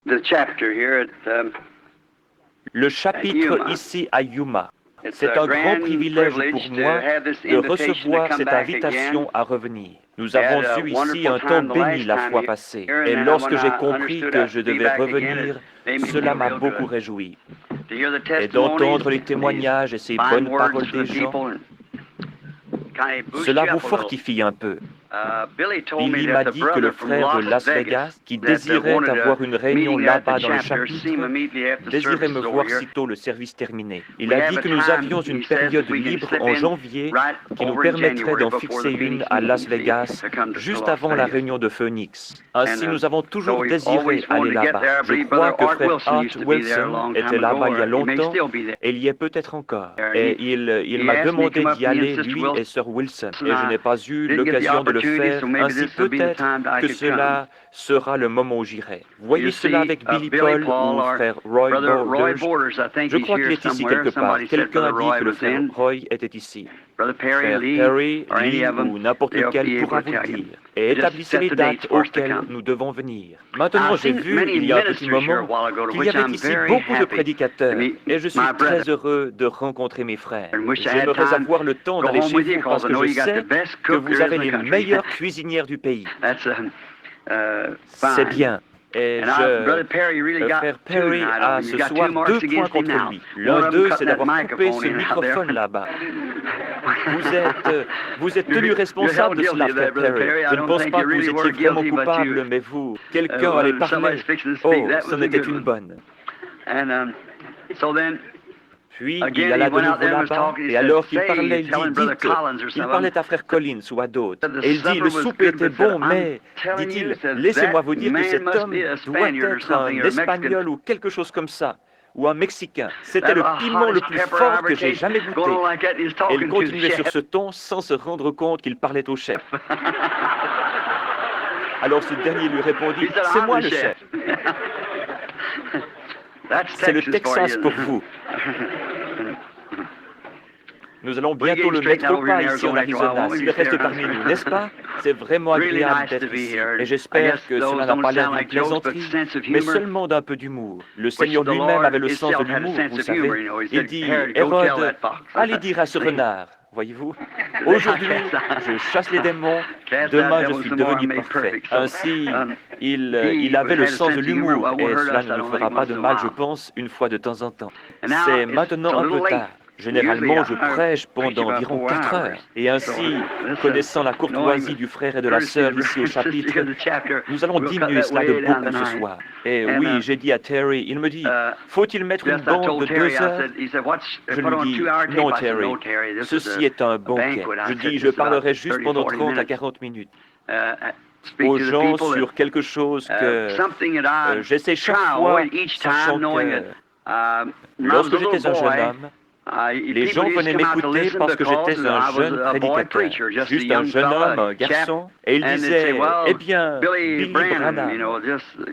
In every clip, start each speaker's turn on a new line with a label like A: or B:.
A: Le chapitre ici à Yuma. C'est un grand privilège pour moi de recevoir cette invitation à revenir. Nous avons eu ici un temps béni la fois passée, et lorsque j'ai compris que je devais revenir, cela m'a beaucoup réjoui. Et d'entendre les témoignages et ces bonnes paroles des gens, cela vous fortifie un peu. Billy m'a dit que le frère de Las Vegas, qui désirait avoir une réunion là-bas dans le chapitre, désirait me voir sitôt le service terminé. Il a dit que nous avions une période libre en janvier qui nous permettrait d'en fixer une à Las Vegas, juste avant la réunion de Phoenix. Ainsi, nous avons toujours désiré aller là-bas. Je crois que frère Art Wilson était là-bas il y a longtemps, et il y est peut-être encore. Et il m'a demandé d'y aller, lui et sœur Wilson, et je n'ai pas eu l'occasion de le faire, ainsi peut-être que cela sera le moment où j'irai. Voyez cela avec Billy Paul ou frère Roy Borders. Je crois qu'il est ici quelque part. Quelqu'un a dit que le frère Roy était ici. Frère Perry, Lee ou n'importe lequel pourra vous le dire. Et établissez les dates auxquelles nous devons venir. Maintenant, j'ai vu, il y a un petit moment, qu'il y avait ici beaucoup de prédicateurs, et je suis très heureux de rencontrer mes frères. J'aimerais avoir le temps d'aller chez vous parce que je sais que vous avez les meilleures cuisinières du pays. C'est bien. Et frère Perry a ce soir 2 points contre lui. L'un d'eux, c'est d'avoir coupé ce microphone là-bas. Vous êtes tenu responsable de cela, frère Perry. Je ne pense pas que vous étiez vraiment coupable, mais vous, quelqu'un allait parler. Oh, c'en était une bonne. Puis, il alla de nouveau là-bas, et alors qu'il parlait, il dit, il parlait à frère Collins ou à d'autres. Et il dit, le souper était bon, mais, dit-il, laissez-moi vous dire que cet homme doit être un Espagnol ou quelque chose comme ça, ou un Mexicain. C'était le piment le plus fort que j'ai jamais goûté. Et il continuait sur ce ton sans se rendre compte qu'il parlait au chef. Alors ce dernier lui répondit, c'est moi le chef. C'est le Texas pour vous. Nous allons bientôt le mettre au pas ici en Arizona, s'il reste parmi nous, n'est-ce pas? C'est vraiment agréable d'être ici, et j'espère que cela n'a pas l'air d'une plaisanterie, mais seulement d'un peu d'humour. Le Seigneur lui-même avait le sens de l'humour, vous savez. Il dit, Hérode, allez dire à ce renard, voyez-vous, aujourd'hui, je chasse les démons, demain je suis devenu parfait. Ainsi, il avait le sens de l'humour, et cela ne nous fera pas de mal, je pense, une fois de temps en temps. C'est maintenant un peu tard. Généralement, je prêche pendant environ 4 heures. Et ainsi, connaissant la courtoisie du frère et de la sœur ici au chapitre, nous allons diminuer cela de beaucoup ce soir. Et oui, j'ai dit à Terry, il me dit, faut-il mettre une bande de 2 heures? Je lui dis, non Terry, ceci est un banquet. Je dis, je parlerai juste pendant 30 à 40 minutes. Aux gens sur quelque chose que j'essaie chaque fois, sachant que lorsque j'étais un jeune homme, les gens venaient m'écouter parce que j'étais un jeune prédicateur, juste un jeune homme, un garçon, et ils disaient, eh bien, Billy Branham,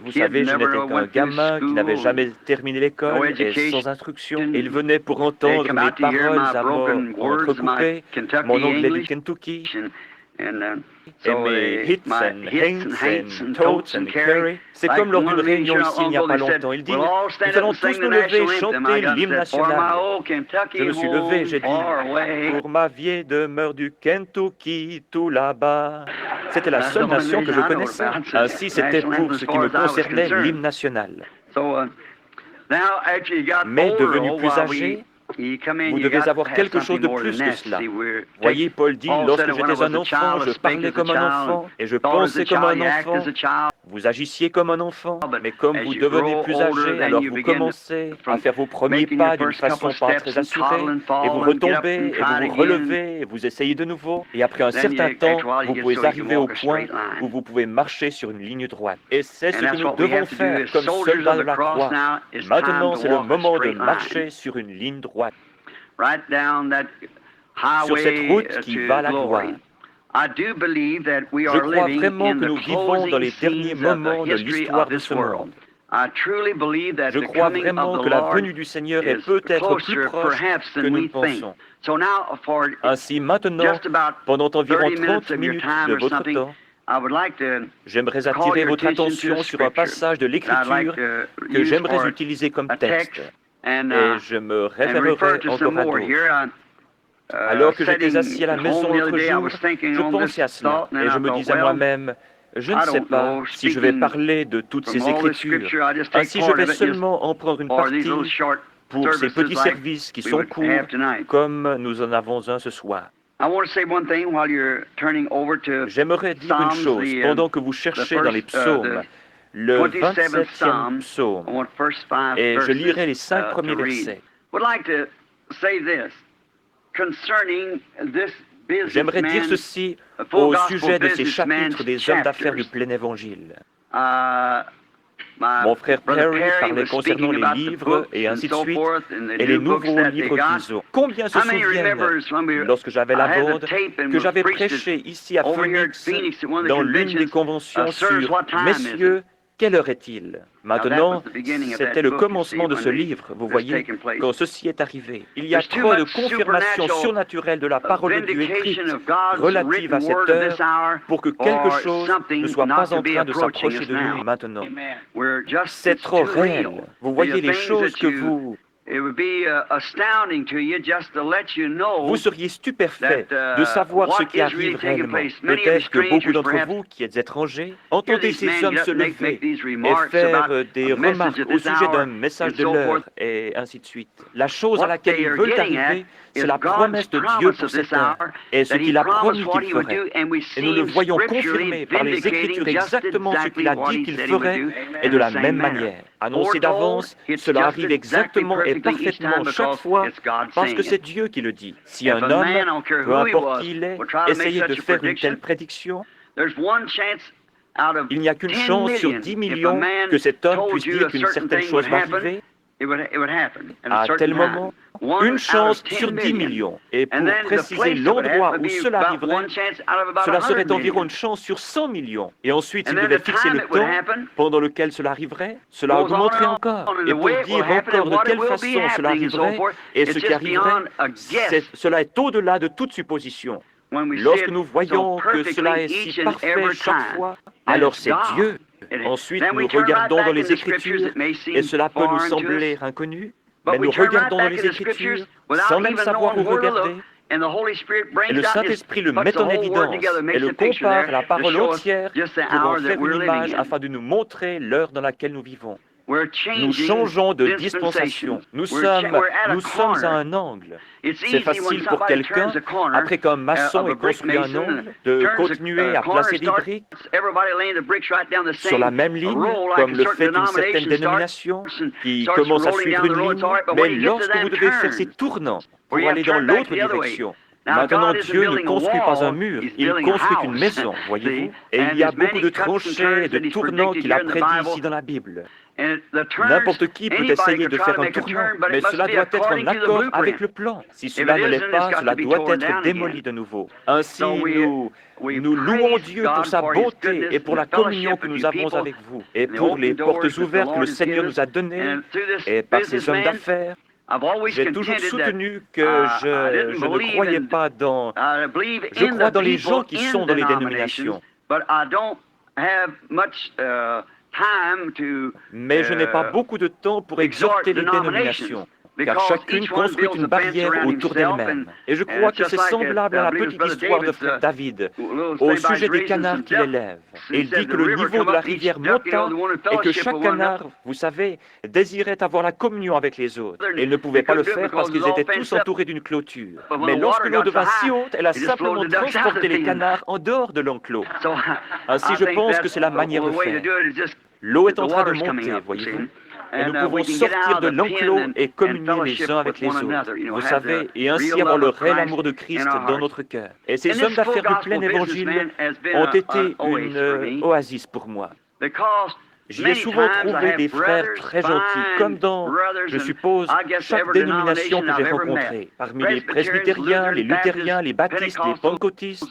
A: vous savez, je n'étais qu'un gamin qui n'avait jamais terminé l'école et sans instruction, et ils venaient pour entendre mes paroles à mort entrecoupées, mon anglais du Kentucky, et mes hits and hints and totes and carry. C'est comme lors d'une réunion ici il n'y a pas longtemps. Il dit, nous allons tous nous lever et chanter l'hymne national. Je me suis levé, j'ai dit, pour ma vieille demeure du Kentucky, tout là-bas. C'était la seule nation que je connaissais. Ainsi, c'était pour ce qui me concernait l'hymne national. Mais devenu plus âgé, vous devez avoir quelque chose de plus que cela. Voyez, Paul dit, lorsque j'étais un enfant, je parlais comme un enfant et je pensais comme un enfant. Vous agissiez comme un enfant, mais comme vous devenez plus âgé, alors vous commencez à faire vos premiers pas d'une façon pas très assurée, et vous retombez, et vous vous relevez, et vous essayez de nouveau, et après un certain temps, vous pouvez arriver au point où vous pouvez marcher sur une ligne droite. Et c'est ce que nous devons faire comme soldats de la croix. Maintenant, c'est le moment de marcher sur une ligne droite, sur cette route qui va à la gloire. Je crois vraiment que nous vivons dans les derniers moments de l'histoire de ce monde. Je crois vraiment que la venue du Seigneur est peut-être plus proche que nous le pensons. Ainsi, maintenant, pendant environ 30 minutes de votre temps, J'aimerais attirer votre attention sur un passage de l'Écriture que j'aimerais utiliser comme texte, et je me référerai encore à d'autres. Alors que j'étais assis à la maison l'autre jour, je pensais à cela, et je me disais à moi-même, je ne sais pas si je vais parler de toutes ces Écritures, ainsi je vais seulement en prendre une partie pour ces petits services qui sont courts, comme nous en avons un ce soir. J'aimerais dire une chose, pendant que vous cherchez dans les psaumes, le 27e psaume, et je lirai les 5 premiers versets. J'aimerais dire ceci au sujet de ces chapitres des hommes d'affaires du plein évangile. Mon frère Perry parlait concernant les livres et ainsi de suite, et les nouveaux livres qu'ils ont. Combien se souviennent, lorsque j'avais la bande, que j'avais prêché ici à Phoenix, dans l'une des conventions sur « Messieurs, quelle heure est-il » Maintenant, c'était le commencement de ce livre, vous voyez, quand ceci est arrivé. Il y a trop de confirmations surnaturelles de la parole de Dieu écrite relative à cette heure pour que quelque chose ne soit pas en train de s'approcher de nous maintenant. C'est trop réel. Vous voyez les choses que vous seriez stupéfait de savoir ce qui arrive réellement. Peut-être que beaucoup d'entre vous qui êtes étrangers entendez ces hommes se lever et faire des remarques au sujet d'un message de l'heure et ainsi de suite. La chose à laquelle ils veulent arriver, c'est la promesse de Dieu pour cette heure et ce qu'il a promis qu'il ferait. Et nous le voyons confirmé par les Écritures exactement ce qu'il a dit qu'il ferait et de la même manière. Annoncé d'avance, cela arrive exactement et parfaitement chaque fois parce que c'est Dieu qui le dit. Si un homme, peu importe qui il est, essayait de faire une telle prédiction, il n'y a qu'une chance sur 10 millions que cet homme puisse dire qu'une certaine chose va arriver à tel moment. Une chance sur 10 millions. Et pour préciser l'endroit où cela arriverait, cela serait environ une chance sur 100 millions. Et ensuite, il devait fixer le temps pendant lequel cela arriverait, cela augmenterait encore. Et pour dire encore de quelle façon cela arriverait et ce qui arriverait, cela est au-delà de toute supposition. Lorsque nous voyons que cela est si parfait chaque fois, alors c'est Dieu. Ensuite, nous regardons dans les Écritures, et cela peut nous sembler inconnu, mais nous regardons dans les Écritures sans même savoir où regarder, et le Saint-Esprit le met en évidence et le compare à la parole entière pour en faire une image afin de nous montrer l'heure dans laquelle nous vivons. Nous changeons de dispensation. Nous sommes à un angle. C'est facile pour quelqu'un, après qu'un maçon ait construit un angle, de continuer à placer des briques sur la même ligne, comme le fait une certaine dénomination, qui commence à suivre une ligne. Mais lorsque vous devez faire ces tournants pour aller dans l'autre direction, maintenant, Dieu ne construit pas un mur, il construit une maison, voyez-vous. Et il y a beaucoup de tranchées et de tournants qu'il a prédits ici dans la Bible. N'importe qui peut essayer de faire un tournant, mais cela doit être en accord avec le plan. Si cela ne l'est pas, cela doit être démoli de nouveau. Ainsi, nous louons Dieu pour sa bonté et pour la communion que nous avons avec vous, et pour les portes ouvertes que le Seigneur nous a données, et par ces hommes d'affaires. J'ai toujours soutenu que je ne croyais pas dans... Je crois dans les gens qui sont dans les dénominations. Mais je n'ai pas beaucoup de temps pour exhorter les dénominations, car chacune construit une barrière autour d'elle-même. Et je crois que c'est semblable à la petite histoire de frère David, au sujet des canards qu'il élève. Et il dit que le niveau de la rivière monta et que chaque canard, vous savez, désirait avoir la communion avec les autres. Et il ne pouvait pas le faire parce qu'ils étaient tous entourés d'une clôture. Mais lorsque l'eau devint si haute, elle a simplement transporté les canards en dehors de l'enclos. Ainsi, je pense que c'est la manière de faire. L'eau est en train de monter, voyez-vous. Et nous pouvons sortir de l'enclos et communier les uns avec les autres, vous savez, et ainsi avoir le réel amour de Christ dans notre cœur. Et ces hommes d'affaires du plein évangile ont été une oasis pour moi. J'y ai souvent trouvé des frères très gentils, comme dans, je suppose, chaque dénomination que j'ai rencontrée. Parmi les presbytériens, les luthériens, les baptistes, les pentecôtistes,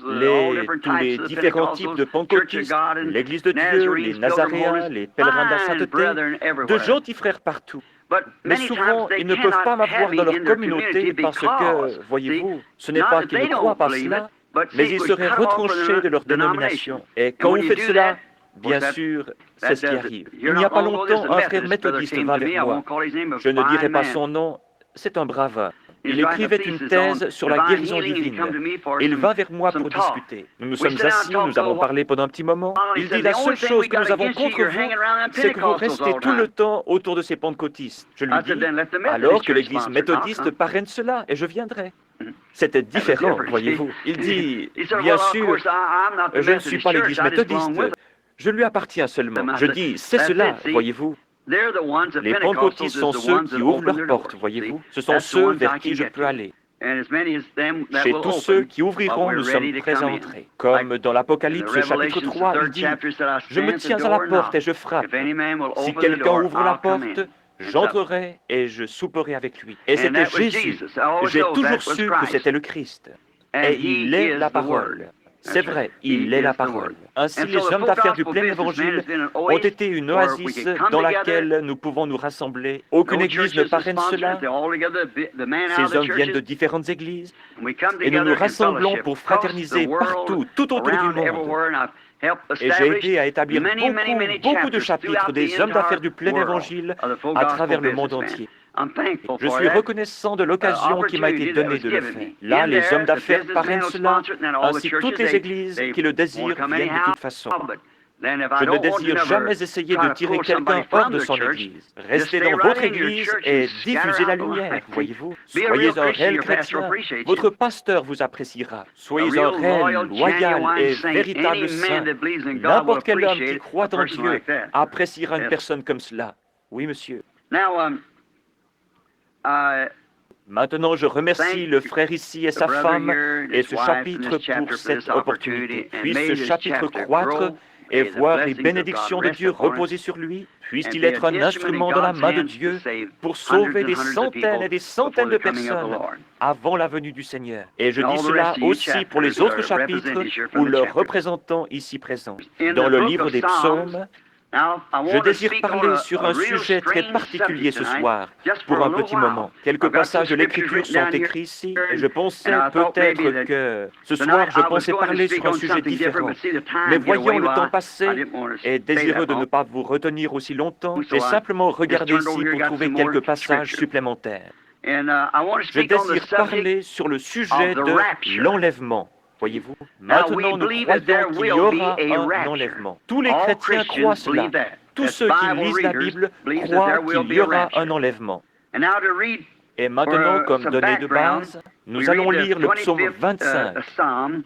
A: tous les différents types de pentecôtistes, l'Église de Dieu, les nazaréens, les pèlerins de la sainteté, de gentils frères partout. Mais souvent, ils ne peuvent pas m'avoir dans leur communauté parce que, voyez-vous, ce n'est pas qu'ils ne croient pas cela, mais ils seraient retranchés de leur dénomination. Et quand vous faites cela, bien sûr, c'est ce qui arrive. Il n'y a pas longtemps, un frère méthodiste vint vers moi. Je ne dirai pas son nom, c'est un brave homme. Il écrivait une thèse sur la guérison divine. Il vint vers moi pour discuter. Nous nous sommes assis, nous avons parlé pendant un petit moment. Il dit, la seule chose que nous avons contre vous, c'est que vous restez tout le temps autour de ces pentecôtistes. Je lui dis, alors que l'Église méthodiste parraine cela, et je viendrai. C'était différent, voyez-vous. Il dit, bien sûr, je ne suis pas l'Église méthodiste, je lui appartiens seulement. Je dis, c'est cela, voyez-vous. Les pentecôtistes sont ceux qui ouvrent leurs portes, voyez-vous. Ce sont ceux vers qui je peux aller. Chez tous ceux qui ouvriront, nous sommes prêts à entrer. Comme dans l'Apocalypse chapitre 3, il dit, « Je me tiens à la porte et je frappe. Si quelqu'un ouvre la porte, j'entrerai et je souperai avec lui. » Et c'était Jésus. J'ai toujours su que c'était le Christ. Et il est la parole. C'est vrai, il est la parole. Ainsi, les hommes d'affaires du plein évangile ont été une oasis dans laquelle nous pouvons nous rassembler. Aucune église ne parraine cela. Ces hommes viennent de différentes églises et nous nous rassemblons pour fraterniser partout, tout autour du monde. Et j'ai aidé à établir beaucoup de chapitres des hommes d'affaires du plein évangile à travers le monde entier. Je suis reconnaissant de l'occasion qui m'a été donnée de le faire. Là, les hommes d'affaires parrainent cela, ainsi toutes les églises qui le désirent viennent de toute façon. Je ne désire jamais essayer de tirer quelqu'un hors de son église. Restez dans votre église et diffusez la lumière, voyez-vous. Soyez un réel chrétien. Votre pasteur vous appréciera. Soyez un réel, loyal et véritable saint. N'importe quel homme qui croit en Dieu appréciera une personne comme cela. Oui, monsieur. Maintenant, je remercie le frère ici et sa femme et ce chapitre pour cette opportunité. Puisse ce chapitre croître et voir les bénédictions de Dieu reposer sur lui. Puisse-t-il être un instrument dans la main de Dieu pour sauver des centaines et des centaines de personnes avant la venue du Seigneur. Et je dis cela aussi pour les autres chapitres ou leurs représentants ici présents. Dans le livre des psaumes, je désire parler sur un sujet très particulier ce soir, pour un petit moment. Quelques passages de l'Écriture sont écrits ici, et je pensais peut-être que ce soir, je pensais parler sur un sujet différent. Mais voyant le temps passer, et désireux de ne pas vous retenir aussi longtemps, j'ai simplement regardé ici pour trouver quelques passages supplémentaires. Je désire parler sur le sujet de l'enlèvement. Voyez-vous, maintenant nous croyons qu'il y aura un enlèvement. Tous les chrétiens croient cela. Tous ceux qui lisent la Bible croient qu'il y aura un enlèvement. Et maintenant, comme donnée de base, nous allons lire le psaume 25.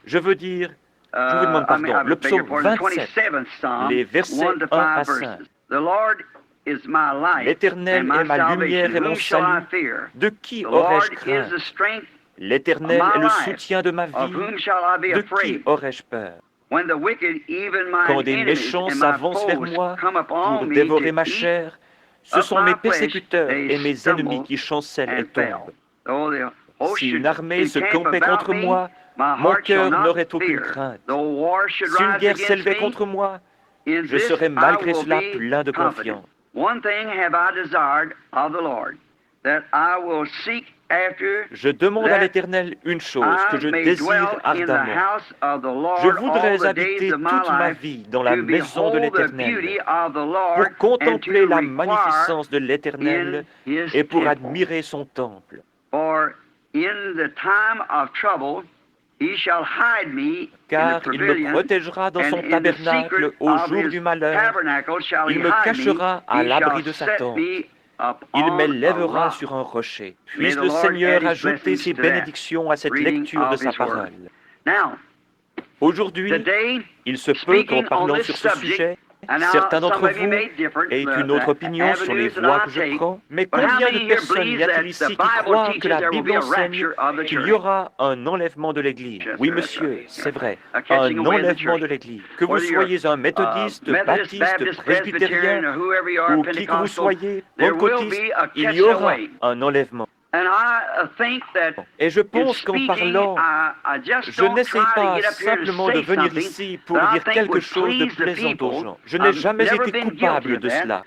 A: Je veux dire, je vous demande pardon, le psaume 27, les versets 1 à 5. L'Éternel est ma lumière et mon salut. De qui aurais-je crainte? L'Éternel est le soutien de ma vie. De qui aurais-je peur? Quand des méchants s'avancent vers moi pour dévorer ma chair, ce sont mes persécuteurs et mes ennemis qui chancellent et tombent. Si une armée se campait contre moi, mon cœur n'aurait aucune crainte. Si une guerre s'élevait contre moi, je serais malgré cela plein de confiance. Je demande à l'Éternel une chose que je désire ardemment. Je voudrais habiter toute ma vie dans la maison de l'Éternel pour contempler la magnificence de l'Éternel et pour admirer son temple. Car il me protégera dans son tabernacle au jour du malheur. Il me cachera à l'abri de sa tente. Il m'élèvera sur un rocher. Puisse le Seigneur ajouter ses bénédictions à cette lecture de sa parole. Aujourd'hui, il se peut qu'en parlant sur ce sujet, certains d'entre vous aient une autre opinion sur les voies que je prends, mais combien de personnes y a-t-il ici qui croient que la Bible enseigne qu'il y aura un enlèvement de l'Église? Oui, monsieur, c'est vrai, un enlèvement de l'Église. Que vous soyez un méthodiste, baptiste, presbytérien, ou qui que vous soyez, pentecôtiste, il y aura un enlèvement. Et je pense qu'en parlant, je n'essaie pas simplement de venir ici pour dire quelque chose de plaisant aux gens. Je n'ai jamais été coupable de cela.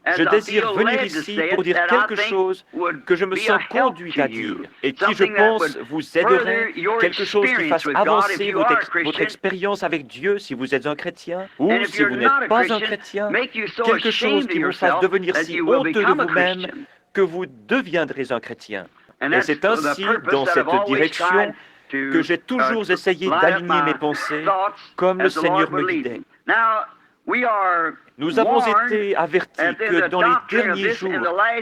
A: Je désire venir ici pour dire quelque chose que je me sens conduit à dire et qui, je pense, vous aiderait, quelque chose qui fasse avancer votre expérience avec Dieu si vous êtes un chrétien ou si vous n'êtes pas un chrétien, quelque chose qui vous fasse devenir si honteux de vous-même que vous deviendrez un chrétien. Et c'est ainsi, dans cette direction, que j'ai toujours essayé d'aligner mes pensées comme le Seigneur me guidait. Nous avons été avertis que dans les derniers jours,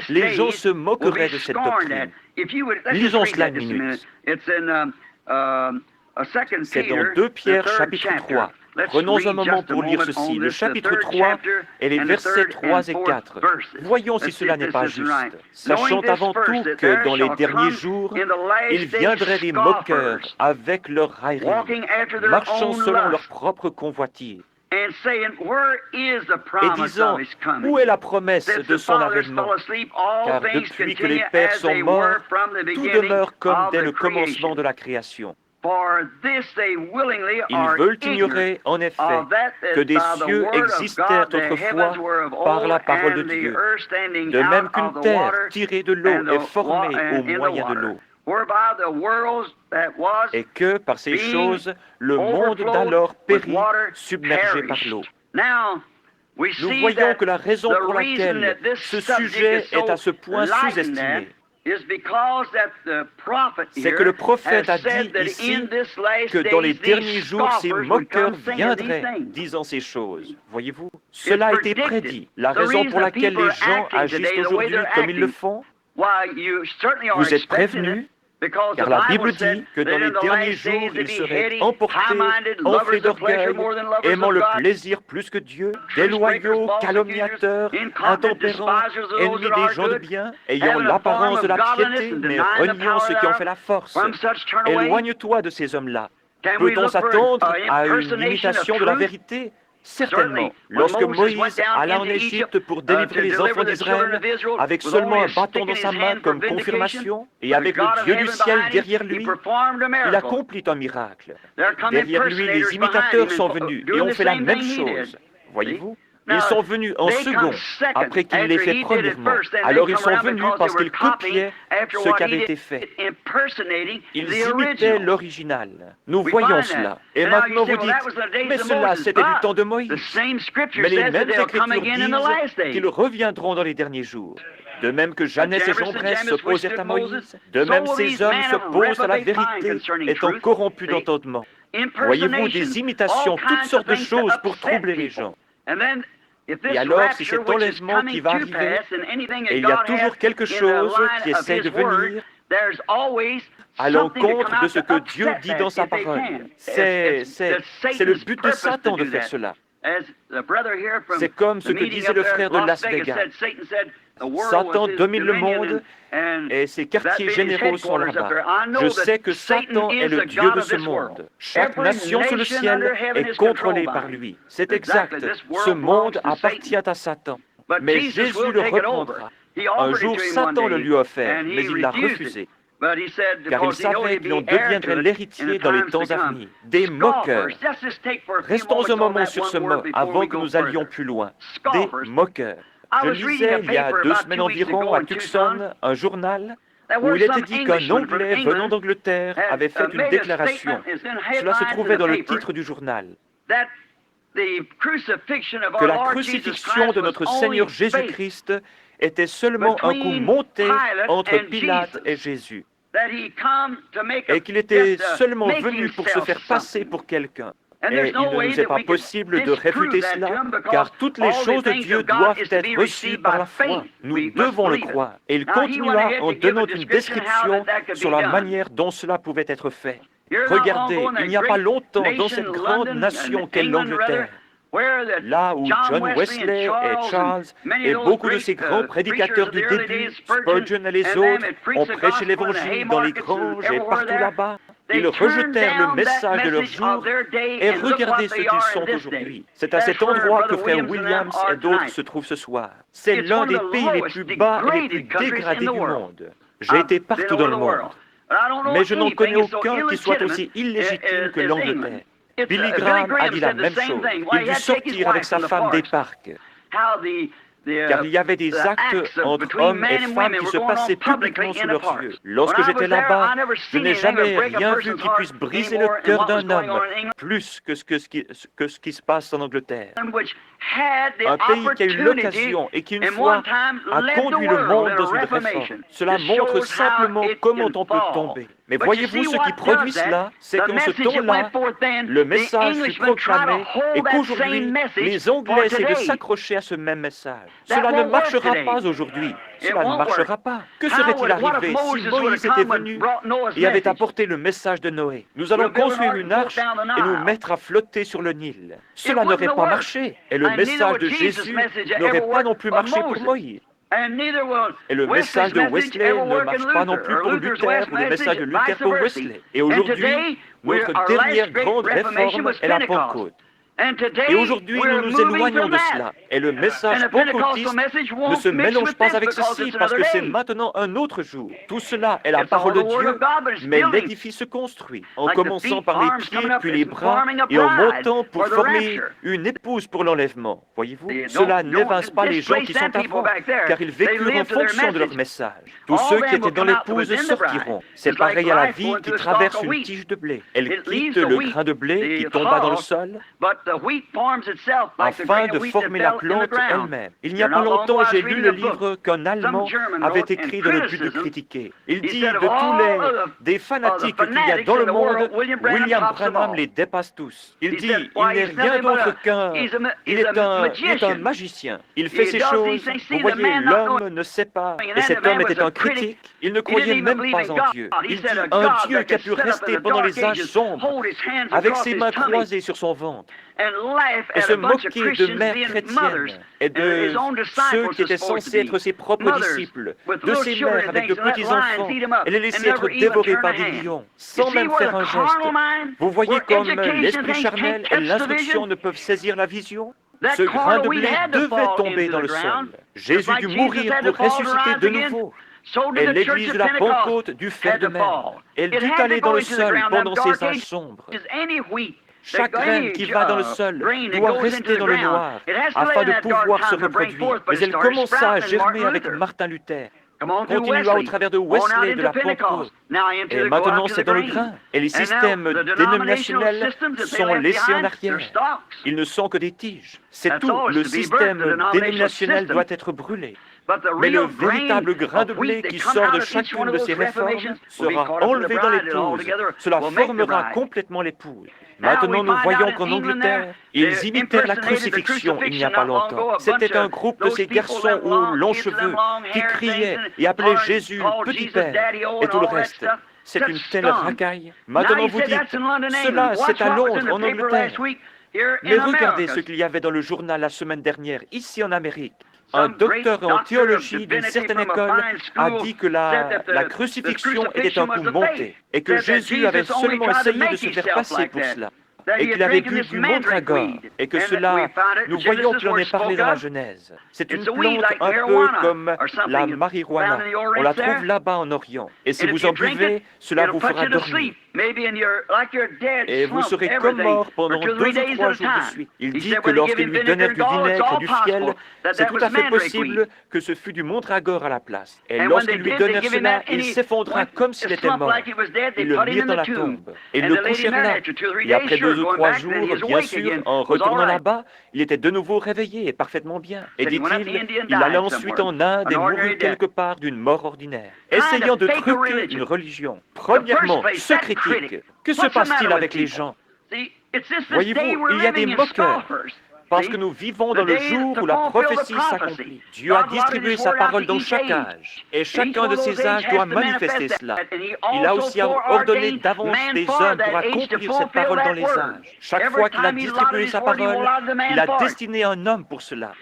A: les gens se moqueraient de cette doctrine. Lisons cela une minute. C'est dans 2 Pierre chapitre 3. Prenons un moment pour lire ceci, le chapitre 3 et les versets 3 et 4. Voyons si cela n'est pas juste, sachant avant tout que dans les derniers jours, il viendrait des moqueurs avec leur raillerie, marchant selon leur propre convoitise, et disant, où est la promesse de son avènement? Car depuis que les pères sont morts, tout demeure comme dès le commencement de la création. Ils veulent ignorer, en effet, que des cieux existèrent autrefois par la parole de Dieu, de même qu'une terre tirée de l'eau est formée au moyen de l'eau, et que, par ces choses, le monde d'alors périt, submergé par l'eau. Nous voyons que la raison pour laquelle ce sujet est à ce point sous-estimé, c'est que le prophète a dit ici que dans les derniers jours, ces moqueurs viendraient disant ces choses. Voyez-vous, cela a été prédit. La raison pour laquelle les gens agissent aujourd'hui comme ils le font, vous êtes prévenus, car la Bible dit que dans les derniers jours, ils seraient emportés, enflés d'orgueil, aimant le plaisir plus que Dieu, déloyaux, calomniateurs, intempérants, ennemis des gens de bien, ayant l'apparence de la piété, mais reniant ceux qui en fait la force. Éloigne-toi de ces hommes-là. Peut-on s'attendre à une imitation de la vérité? Certainement. Lorsque Moïse alla en Égypte pour délivrer les enfants d'Israël, avec seulement un bâton dans sa main comme confirmation, et avec le Dieu du ciel derrière lui, il accomplit un miracle. Derrière lui, les imitateurs sont venus et ont fait la même chose. Voyez-vous? Ils sont venus en second, après qu'il l'ait fait premièrement. Alors ils sont venus parce qu'ils copiaient ce qui avait été fait. Ils imitaient l'original. Nous voyons cela. Et maintenant vous dites, mais cela c'était du temps de Moïse. Mais les mêmes Écritures disent qu'ils reviendront dans les derniers jours. De même que Jeannès et Jambres s'opposèrent à Moïse, de même ces hommes s'opposent à la vérité, étant corrompus d'entendement. Voyez-vous, des imitations, toutes sortes de choses pour troubler les gens. Et alors, si cet enlèvement qui va arriver, et il y a toujours quelque chose qui essaie de venir à l'encontre de ce que Dieu dit dans sa parole. C'est le but de Satan de faire cela. C'est comme ce que disait le frère de Las Vegas. Satan domine le monde et ses quartiers généraux sont là-bas. Je sais que Satan est le Dieu de ce monde. Chaque nation sous le ciel est contrôlée par lui. C'est exact. Ce monde appartient à Satan. Mais Jésus le reprendra. Un jour, Satan le lui a offert, mais il l'a refusé. Car il savait qu'il en deviendrait l'héritier dans les temps à venir. Des moqueurs. Restons un moment sur ce mot avant que nous allions plus loin. Des moqueurs. Je lisais il y a 2 semaines environ à Tucson un journal où il était dit qu'un Anglais venant d'Angleterre avait fait une déclaration. Cela se trouvait dans le titre du journal. Que la crucifixion de notre Seigneur Jésus-Christ était seulement un coup monté entre Pilate et Jésus. Et qu'il était seulement venu pour se faire passer pour quelqu'un. Et il ne nous est pas possible de réfuter cela, car toutes les choses de Dieu doivent être reçues par la foi. Nous devons le croire. Et il continua en donnant une description sur la manière dont cela pouvait être fait. Regardez, il n'y a pas longtemps, dans cette grande nation qu'est l'Angleterre, là où John Wesley et Charles et beaucoup de ces grands prédicateurs du début, Spurgeon et les autres, ont prêché l'Évangile dans les granges et partout là-bas. Ils rejetèrent le message de leur jour et regardez ce qu'ils sont aujourd'hui. C'est à cet endroit que frère Williams et d'autres se trouvent ce soir. C'est l'un des pays les plus bas et les plus dégradés du monde. J'ai été partout dans le monde, mais je n'en connais aucun qui soit aussi illégitime que l'Angleterre. Billy Graham a dit la même chose. Il dut sortir avec sa femme des parcs, car il y avait des actes entre hommes et femmes qui se passaient publiquement sous leurs yeux. Lorsque j'étais là-bas, je n'ai jamais rien vu qui puisse briser le cœur d'un homme plus que ce qui se passe en Angleterre. Un pays qui a eu l'occasion et qui, une fois, a conduit le monde dans une réforme. Cela montre simplement comment on peut tomber. Mais voyez-vous, ce qui produit cela, c'est qu'en ce temps-là, le message fut proclamé et qu'aujourd'hui, les Anglais essaient de s'accrocher à ce même message. Cela ne marchera pas aujourd'hui. Cela ne marchera pas. Que serait-il arrivé si Moïse était venu et avait apporté le message de Noé? Nous allons construire une arche et nous mettre à flotter sur le Nil. Cela n'aurait pas marché. Et le message de Jésus n'aurait pas non plus marché pour Moïse. Et le message de Wesley ne marche pas non plus pour Luther ou le message de Luther pour Wesley. Et aujourd'hui, notre dernière grande réforme est la Pentecôte. Et aujourd'hui, nous nous éloignons de cela. Et le message pentecôtiste ne se mélange pas avec ceci, parce que c'est maintenant un autre jour. Tout cela est la parole de Dieu, mais l'édifice se construit, en commençant par les pieds, puis les bras, et en montant pour former une épouse pour l'enlèvement. Voyez-vous, cela n'évince pas les gens qui sont avant, car ils vécurent en fonction de leur message. Tous ceux qui étaient dans l'épouse sortiront. C'est pareil à la vie qui traverse une tige de blé. Elle quitte le grain de blé qui tomba dans le sol, afin de former la plante elle-même. Il n'y a pas longtemps, j'ai lu le livre qu'un Allemand avait écrit dans le but de critiquer. Il dit de tous des fanatiques qu'il y a dans le monde, William Branham les dépasse tous. Il dit, il n'est rien d'autre qu'un... Il est un magicien. Il fait ces choses. Vous voyez, l'homme ne sait pas. Et cet homme était un critique. Il ne croyait même pas en Dieu. Il dit, un Dieu qui a pu rester pendant les âges sombres, avec ses mains croisées sur son ventre, et se moquer de mères chrétiennes et de ceux qui étaient censés être ses propres disciples, de ses mères avec de petits-enfants, et les laisser être dévorés par des lions, sans même faire un geste. Vous voyez comme l'esprit charnel et l'instruction ne peuvent saisir la vision? Ce grain de blé devait tomber dans le sol. Jésus dut mourir pour ressusciter de nouveau. Et l'église de la Pentecôte dut faire de même. Elle dut aller dans le sol pendant ces âges sombres. Chaque graine qui va dans le sol doit rester dans le noir afin de pouvoir se reproduire. Mais elle commença à germer avec Martin Luther, continua au travers de Wesley et de la Pentecôte. Et maintenant c'est dans le grain. Et les systèmes dénominationnels sont laissés en arrière. Ils ne sont que des tiges. C'est tout. Le système dénominationnel doit être brûlé. Mais le véritable grain de blé qui sort de chacune de ces réformes sera enlevé dans l'épouse. Cela formera complètement l'épouse. Maintenant, nous voyons qu'en Angleterre, ils imitèrent la crucifixion il n'y a pas longtemps. C'était un groupe de ces garçons aux longs cheveux qui criaient et appelaient Jésus Petit Père et tout le reste. C'est une telle racaille. Maintenant, vous dites, cela, c'est à Londres, en Angleterre. Mais regardez ce qu'il y avait dans le journal la semaine dernière, ici en Amérique. Un docteur en théologie d'une certaine école a dit que la crucifixion était un coup monté et que Jésus avait seulement essayé de se faire passer pour cela et qu'il avait bu du mandragore et que cela, nous voyons qu'il en est parlé dans la Genèse. C'est une plante un peu comme la marijuana. On la trouve là-bas en Orient. Et si vous en buvez, cela vous fera dormir. Et vous serez comme mort pendant 2 ou 3 jours de suite. Il dit que lorsqu'ils lui donnèrent du vinaigre et du fiel, c'est tout à fait possible que ce fût du mandragore à la place. Et lorsqu'ils lui donnèrent cela, il s'effondra comme s'il était mort. Ils le mirent dans la tombe et le couchèrent là. Et après 2 ou 3 jours, bien sûr, en retournant là-bas, il était de nouveau réveillé et parfaitement bien. Et dit-il, il allait ensuite en Inde et mourut quelque part d'une mort ordinaire, essayant de truquer une religion. Premièrement, ce critique. Que se passe-t-il avec les gens? Voyez-vous, il y a des moqueurs. Parce que nous vivons dans le jour où la prophétie s'accomplit. Dieu a distribué sa parole dans chaque âge, et chacun de ces âges doit manifester cela. Il a aussi ordonné d'avance des hommes pour accomplir cette parole dans les âges. Chaque fois qu'il a distribué sa parole, il a destiné un homme pour cela.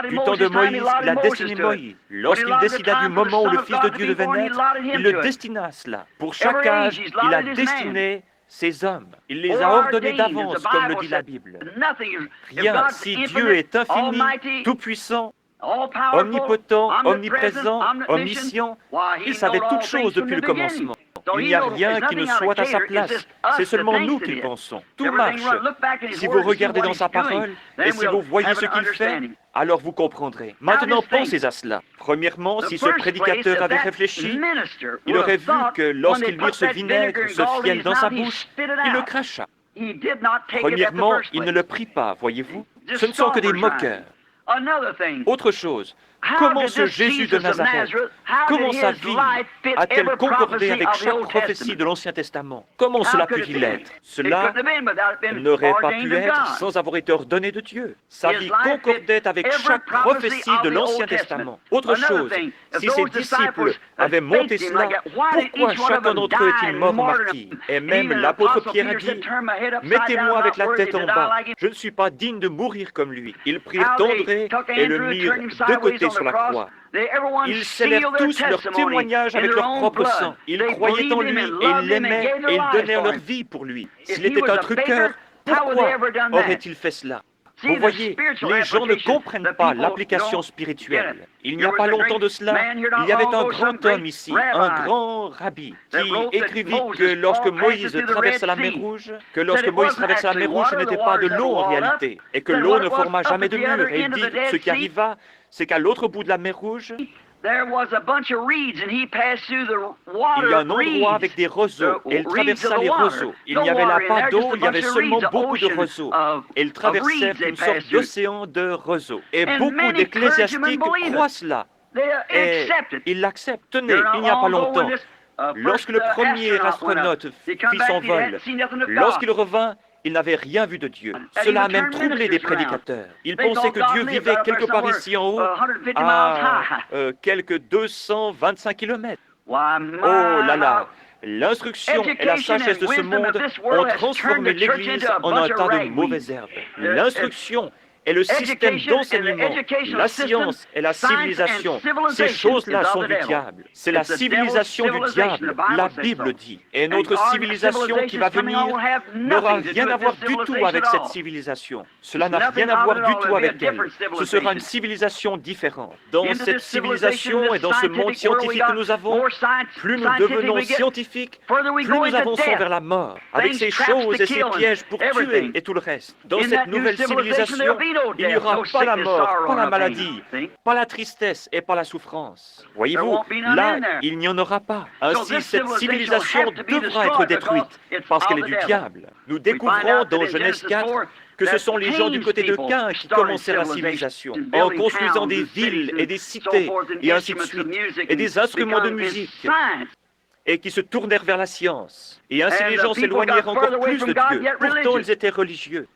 A: Du temps de Moïse, il a destiné Moïse. Lorsqu'il décida du moment où le Fils de Dieu devait naître, il le destina à cela. Pour chaque âge, il a destiné ces hommes. Il les a ordonnés d'avance, comme le dit la Bible. Rien, si Dieu est infini, tout-puissant, omnipotent, omniprésent, omniscient, il savait toutes choses depuis le commencement. Il n'y a rien qui ne soit à sa place. C'est seulement nous qui le pensons. Tout marche. Si vous regardez dans sa parole et si vous voyez ce qu'il fait, alors vous comprendrez. Maintenant, pensez à cela. Premièrement, si ce prédicateur avait réfléchi, il aurait vu que lorsqu'il mit ce vinaigre, ce fiel dans sa bouche, il le cracha. Premièrement, il ne le prit pas, voyez-vous. Ce ne sont que des moqueurs. Autre chose, comment ce Jésus de Nazareth, comment sa vie a-t-elle concordé avec chaque prophétie de l'Ancien Testament? Comment cela peut-il être? Cela n'aurait pas pu être sans avoir été ordonné de Dieu. Sa vie concordait avec chaque prophétie de l'Ancien Testament. Autre chose, si ses disciples avaient monté cela, pourquoi chacun d'entre eux est-il mort martyr? Et même l'apôtre Pierre a dit, « Mettez-moi avec la tête en bas, je ne suis pas digne de mourir comme lui. » Ils prirent André et le mirent de côté sur la croix. Ils scellèrent tous leur témoignage avec leur propre sang. Ils croyaient en lui et ils l'aimaient et ils donnèrent leur vie pour lui. S'il était un truqueur, pourquoi aurait-il fait cela? Vous voyez, les gens ne comprennent pas l'application spirituelle. Il n'y a pas longtemps de cela, il y avait un grand homme ici, un grand rabbi, qui écrivit que lorsque Moïse traversa la mer Rouge, ce n'était pas de l'eau en réalité, et que l'eau ne forma jamais de mur. Et il dit, ce qui arriva, c'est qu'à l'autre bout de la mer Rouge, il y a un endroit avec des roseaux, et il traversa les roseaux. Il n'y avait là pas d'eau, il y avait seulement beaucoup de roseaux. Et il traversait une sorte d'océan de roseaux. Et beaucoup d'ecclésiastiques croient cela. Et ils l'acceptent. Tenez, il n'y a pas longtemps, lorsque le premier astronaute fit son vol, lorsqu'il revint, il n'avait rien vu de Dieu. Cela a même troublé des prédicateurs. Ils pensaient que Dieu vivait quelque part ici en haut, à quelques 225 kilomètres. Oh là là! L'instruction et la sagesse de ce monde ont transformé l'Église en un tas de mauvaises herbes. L'instruction et le système d'enseignement, la science et la civilisation, ces choses-là sont du diable. C'est la civilisation du diable, la Bible dit. Et notre civilisation qui va venir n'aura rien à voir du tout avec cette civilisation. Cela n'a rien à voir du tout avec elle. Ce sera une civilisation différente. Dans cette civilisation et dans ce monde scientifique que nous avons, plus nous devenons scientifiques, plus nous avançons vers la mort, avec ces choses et ces pièges pour tuer et tout le reste. Dans cette nouvelle civilisation, il n'y aura pas la mort, pas la maladie, pas la tristesse et pas la souffrance. Voyez-vous, là, il n'y en aura pas. Ainsi, cette civilisation devra être détruite parce qu'elle est du diable. Nous découvrons dans Genèse 4 que ce sont les gens du côté de Caïn qui commencèrent la civilisation, en construisant des villes et des cités, et ainsi de suite, et des instruments de musique, et qui se tournèrent vers la science. Et ainsi les gens s'éloignèrent encore plus de Dieu. Pourtant, ils étaient religieux.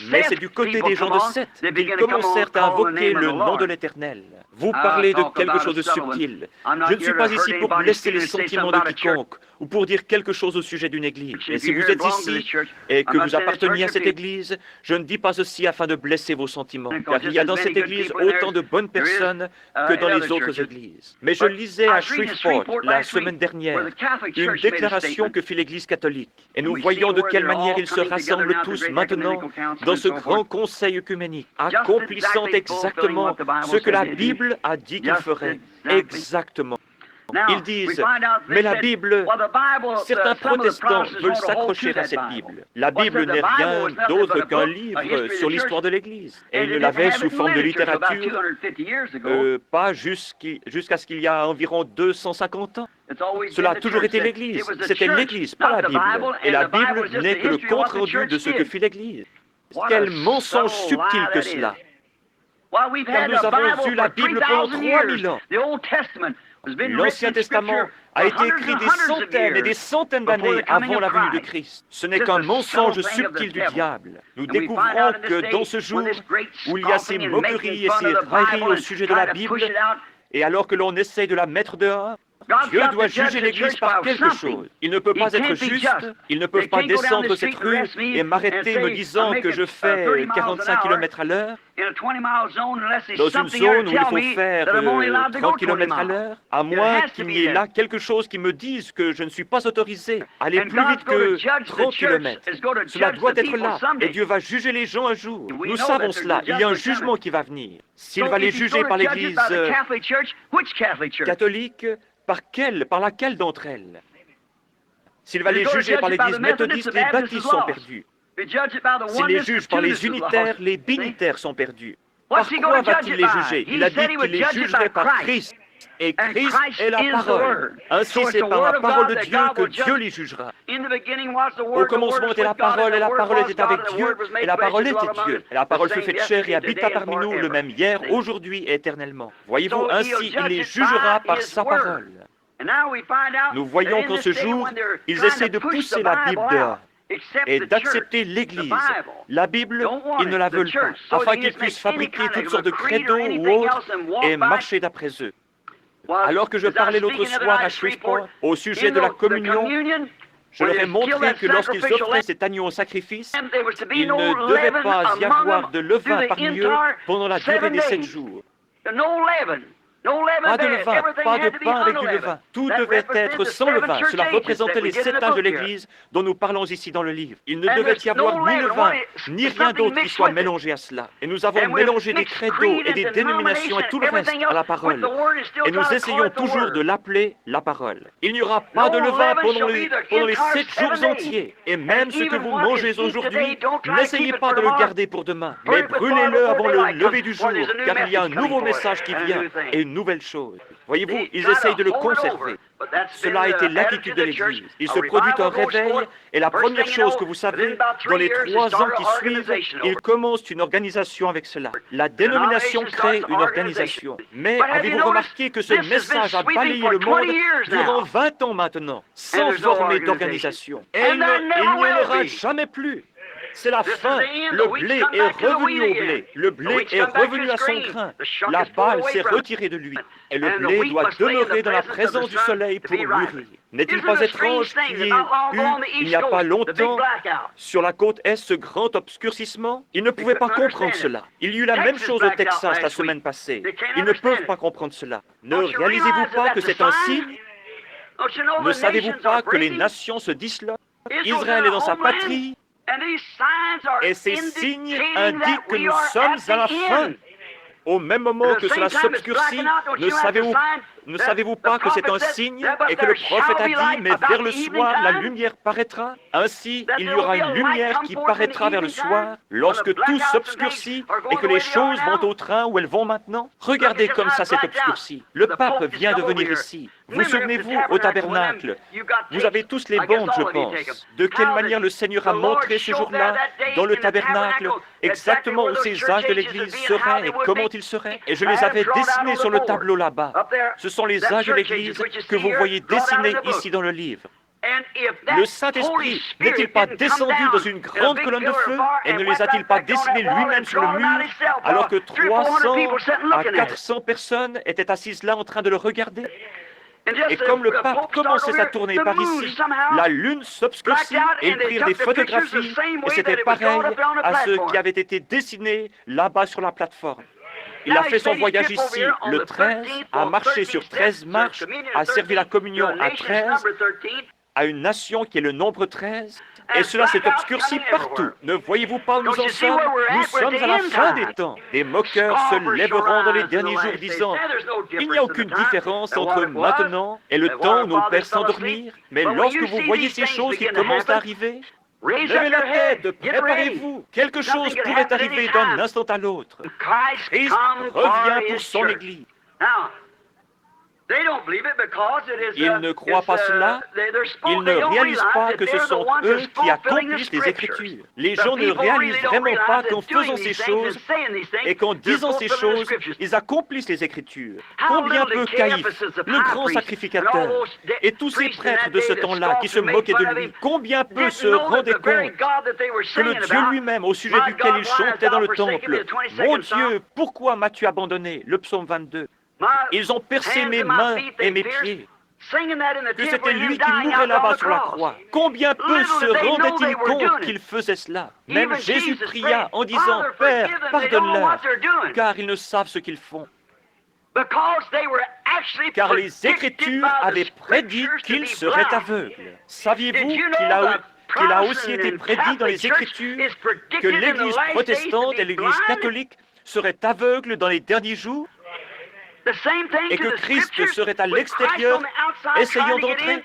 A: Mais c'est du côté des gens de Seth qu'ils commencèrent à invoquer le nom de l'Éternel. Vous parlez de quelque chose de subtil. Je ne suis pas ici pour blesser les sentiments de quiconque ou pour dire quelque chose au sujet d'une église. Et si vous êtes ici et que vous apparteniez à cette église, je ne dis pas ceci afin de blesser vos sentiments, car il y a dans cette église autant de bonnes personnes que dans les autres églises. Mais je lisais à Shreveport la semaine dernière une déclaration que fit l'Église catholique. Et nous voyons de quelle manière ils se rassemblent tous maintenant dans ce grand conseil œcuménique, accomplissant exactement ce que la Bible a dit qu'il ferait. Exactement. Ils disent, mais la Bible, certains protestants veulent s'accrocher à cette Bible. La Bible n'est rien d'autre qu'un livre sur l'histoire de l'Église. Et ils ne l'avaient sous forme de littérature, pas jusqu'à ce qu'il y a environ 250 ans. Cela a toujours été l'Église. C'était l'Église, pas la Bible. Et la Bible n'est que le compte-rendu de ce que fit l'Église. Quel mensonge subtil que cela! Car nous avons eu la Bible pendant 3000 ans. L'Ancien Testament a été écrit des centaines et des centaines d'années avant la venue de Christ. Ce n'est qu'un mensonge subtil du diable. Nous découvrons que dans ce jour où il y a ces moqueries et ces railleries au sujet de la Bible, et alors que l'on essaye de la mettre dehors, Dieu doit juger l'Église par quelque chose. Il ne peut pas être juste, ils ne peuvent pas descendre cette rue et m'arrêter me disant que je fais 45 km à l'heure, dans une zone où il faut faire 30 km à l'heure, à moins qu'il y ait là quelque chose qui me dise que je ne suis pas autorisé à aller plus vite que 30 km. Cela doit être là, et Dieu va juger les gens un jour. Nous savons cela, il y a un jugement qui va venir. S'il va les juger par l'Église catholique, par laquelle d'entre elles? S'il va les juger par l'Église méthodiste, les baptistes sont perdus. S'il les juge par les unitaires, les binitaires sont perdus. Par quoi va-t-il les juger? Il a dit qu'il les jugerait par Christ. Et Christ est la parole. Ainsi, c'est par la parole de Dieu que Dieu les jugera. Au commencement était la parole, et la parole était avec Dieu, et la parole était Dieu. Et la parole fut faite chair et habita parmi nous, le même hier, aujourd'hui et éternellement. Voyez-vous, ainsi, il les jugera par sa parole. Nous voyons qu'en ce jour, ils essaient de pousser la Bible dehors et d'accepter l'Église. La Bible, ils ne la veulent pas, afin qu'ils puissent fabriquer toutes sortes de credos ou autres et marcher d'après eux. Alors que je parlais l'autre soir à Shreveport au sujet de la communion, je leur ai montré que lorsqu'ils offraient cet agneau au sacrifice, il ne devait pas y avoir de levain parmi eux pendant la durée des 7 jours. Pas de levain, pas de pain avec du levain. Tout devait être sans levain. Cela représentait les 7 âges de l'Église dont nous parlons ici dans le livre. Il ne devait y avoir ni levain, ni rien d'autre qui soit mélangé à cela. Et nous avons mélangé des credos et des dénominations et tout le reste à la parole. Et nous essayons toujours de l'appeler la parole. Il n'y aura pas de levain pendant les 7 jours entiers. Et même ce que vous mangez aujourd'hui, n'essayez pas de le garder pour demain, mais brûlez-le avant le lever du jour, car il y a un nouveau message qui vient et une nouvelle chose. Voyez-vous, ils essayent de le conserver. Cela a été l'attitude de l'Église. Il se produit un réveil, et la première chose que vous savez, dans les 3 ans qui suivent, ils commencent une organisation avec cela. La dénomination crée une organisation. Mais avez-vous remarqué que ce message a balayé le monde durant 20 ans maintenant, sans former d'organisation? Et il n'y en aura jamais plus. C'est la fin. Le blé est revenu au blé. Le blé est revenu à son grain. La balle s'est retirée de lui. Et le blé doit demeurer dans la présence du soleil pour mûrir. N'est-il pas étrange qu'il y ait eu, il n'y a pas longtemps, sur la côte Est, ce grand obscurcissement? Ils ne pouvaient pas comprendre cela. Il y eut la même chose au Texas la semaine passée. Ils ne peuvent pas comprendre cela. Ne réalisez-vous pas que c'est un signe? Ne savez-vous pas que les nations se disloquent? Israël est dans sa patrie. Et ces signes indiquent que nous sommes à la fin. Au même moment que cela s'obscurcit, ne savez-vous pas que c'est un signe et que le prophète a dit, mais vers le soir, la lumière paraîtra? Ainsi, il y aura une lumière qui paraîtra vers le soir, lorsque tout s'obscurcit et que les choses vont au train où elles vont maintenant. Regardez comme ça s'est obscurci. Le pape vient de venir ici. Vous souvenez-vous, au tabernacle, vous avez tous les bandes, je pense, de quelle manière le Seigneur a montré ce jour-là, dans le tabernacle, exactement où ces âges de l'Église seraient et comment ils seraient. Et je les avais dessinés sur le tableau là-bas. Ce sont les âges de l'Église que vous voyez dessinés ici dans le livre. Le Saint-Esprit n'est-il pas descendu dans une grande colonne de feu et ne les a-t-il pas dessinés lui-même sur le mur, alors que 300 à 400 personnes étaient assises là en train de le regarder? Et comme le pape commençait à tourner par ici, la lune s'obscurcit et ils prirent des photographies et c'était pareil à ce qui avait été dessiné là-bas sur la plateforme. Il a fait son voyage ici le 13, a marché sur 13 marches, a servi la communion à 13, à une nation qui est le nombre 13, et cela s'est obscurci partout. Ne voyez-vous pas où nous en sommes? Nous sommes à la fin des temps. Des moqueurs se lèveront dans les derniers jours disant, il n'y a aucune différence entre maintenant et le temps où nos pères s'endormirent, mais lorsque vous voyez ces choses qui commencent à arriver, levez la tête, préparez-vous. Quelque chose pourrait arriver d'un instant à l'autre. Christ revient pour son Église. Ils ne croient pas cela. Ils ne réalisent pas que ce sont eux qui accomplissent les Écritures. Les gens ne réalisent vraiment pas qu'en faisant ces choses et qu'en disant ces choses, ils accomplissent les Écritures. Combien peu Caïphe, le grand sacrificateur, et tous ces prêtres de ce temps-là qui se moquaient de lui, combien peu se rendaient compte que le Dieu lui-même, au sujet duquel il chantait dans le temple, « Mon Dieu, pourquoi m'as-tu abandonné ?» Le psaume 22. Ils ont percé mes mains et mes pieds, que c'était lui qui mourait là-bas sur la croix. Combien peu se rendaient-ils compte qu'il faisait cela? Même Jésus pria en disant, « Père, pardonne-leur, car ils ne savent ce qu'ils font. » Car les Écritures avaient prédit qu'il serait aveugle. Saviez-vous qu'il a aussi été prédit dans les Écritures que l'Église protestante et l'Église catholique seraient aveugles dans les derniers jours? Et que Christ serait à l'extérieur, essayant d'entrer?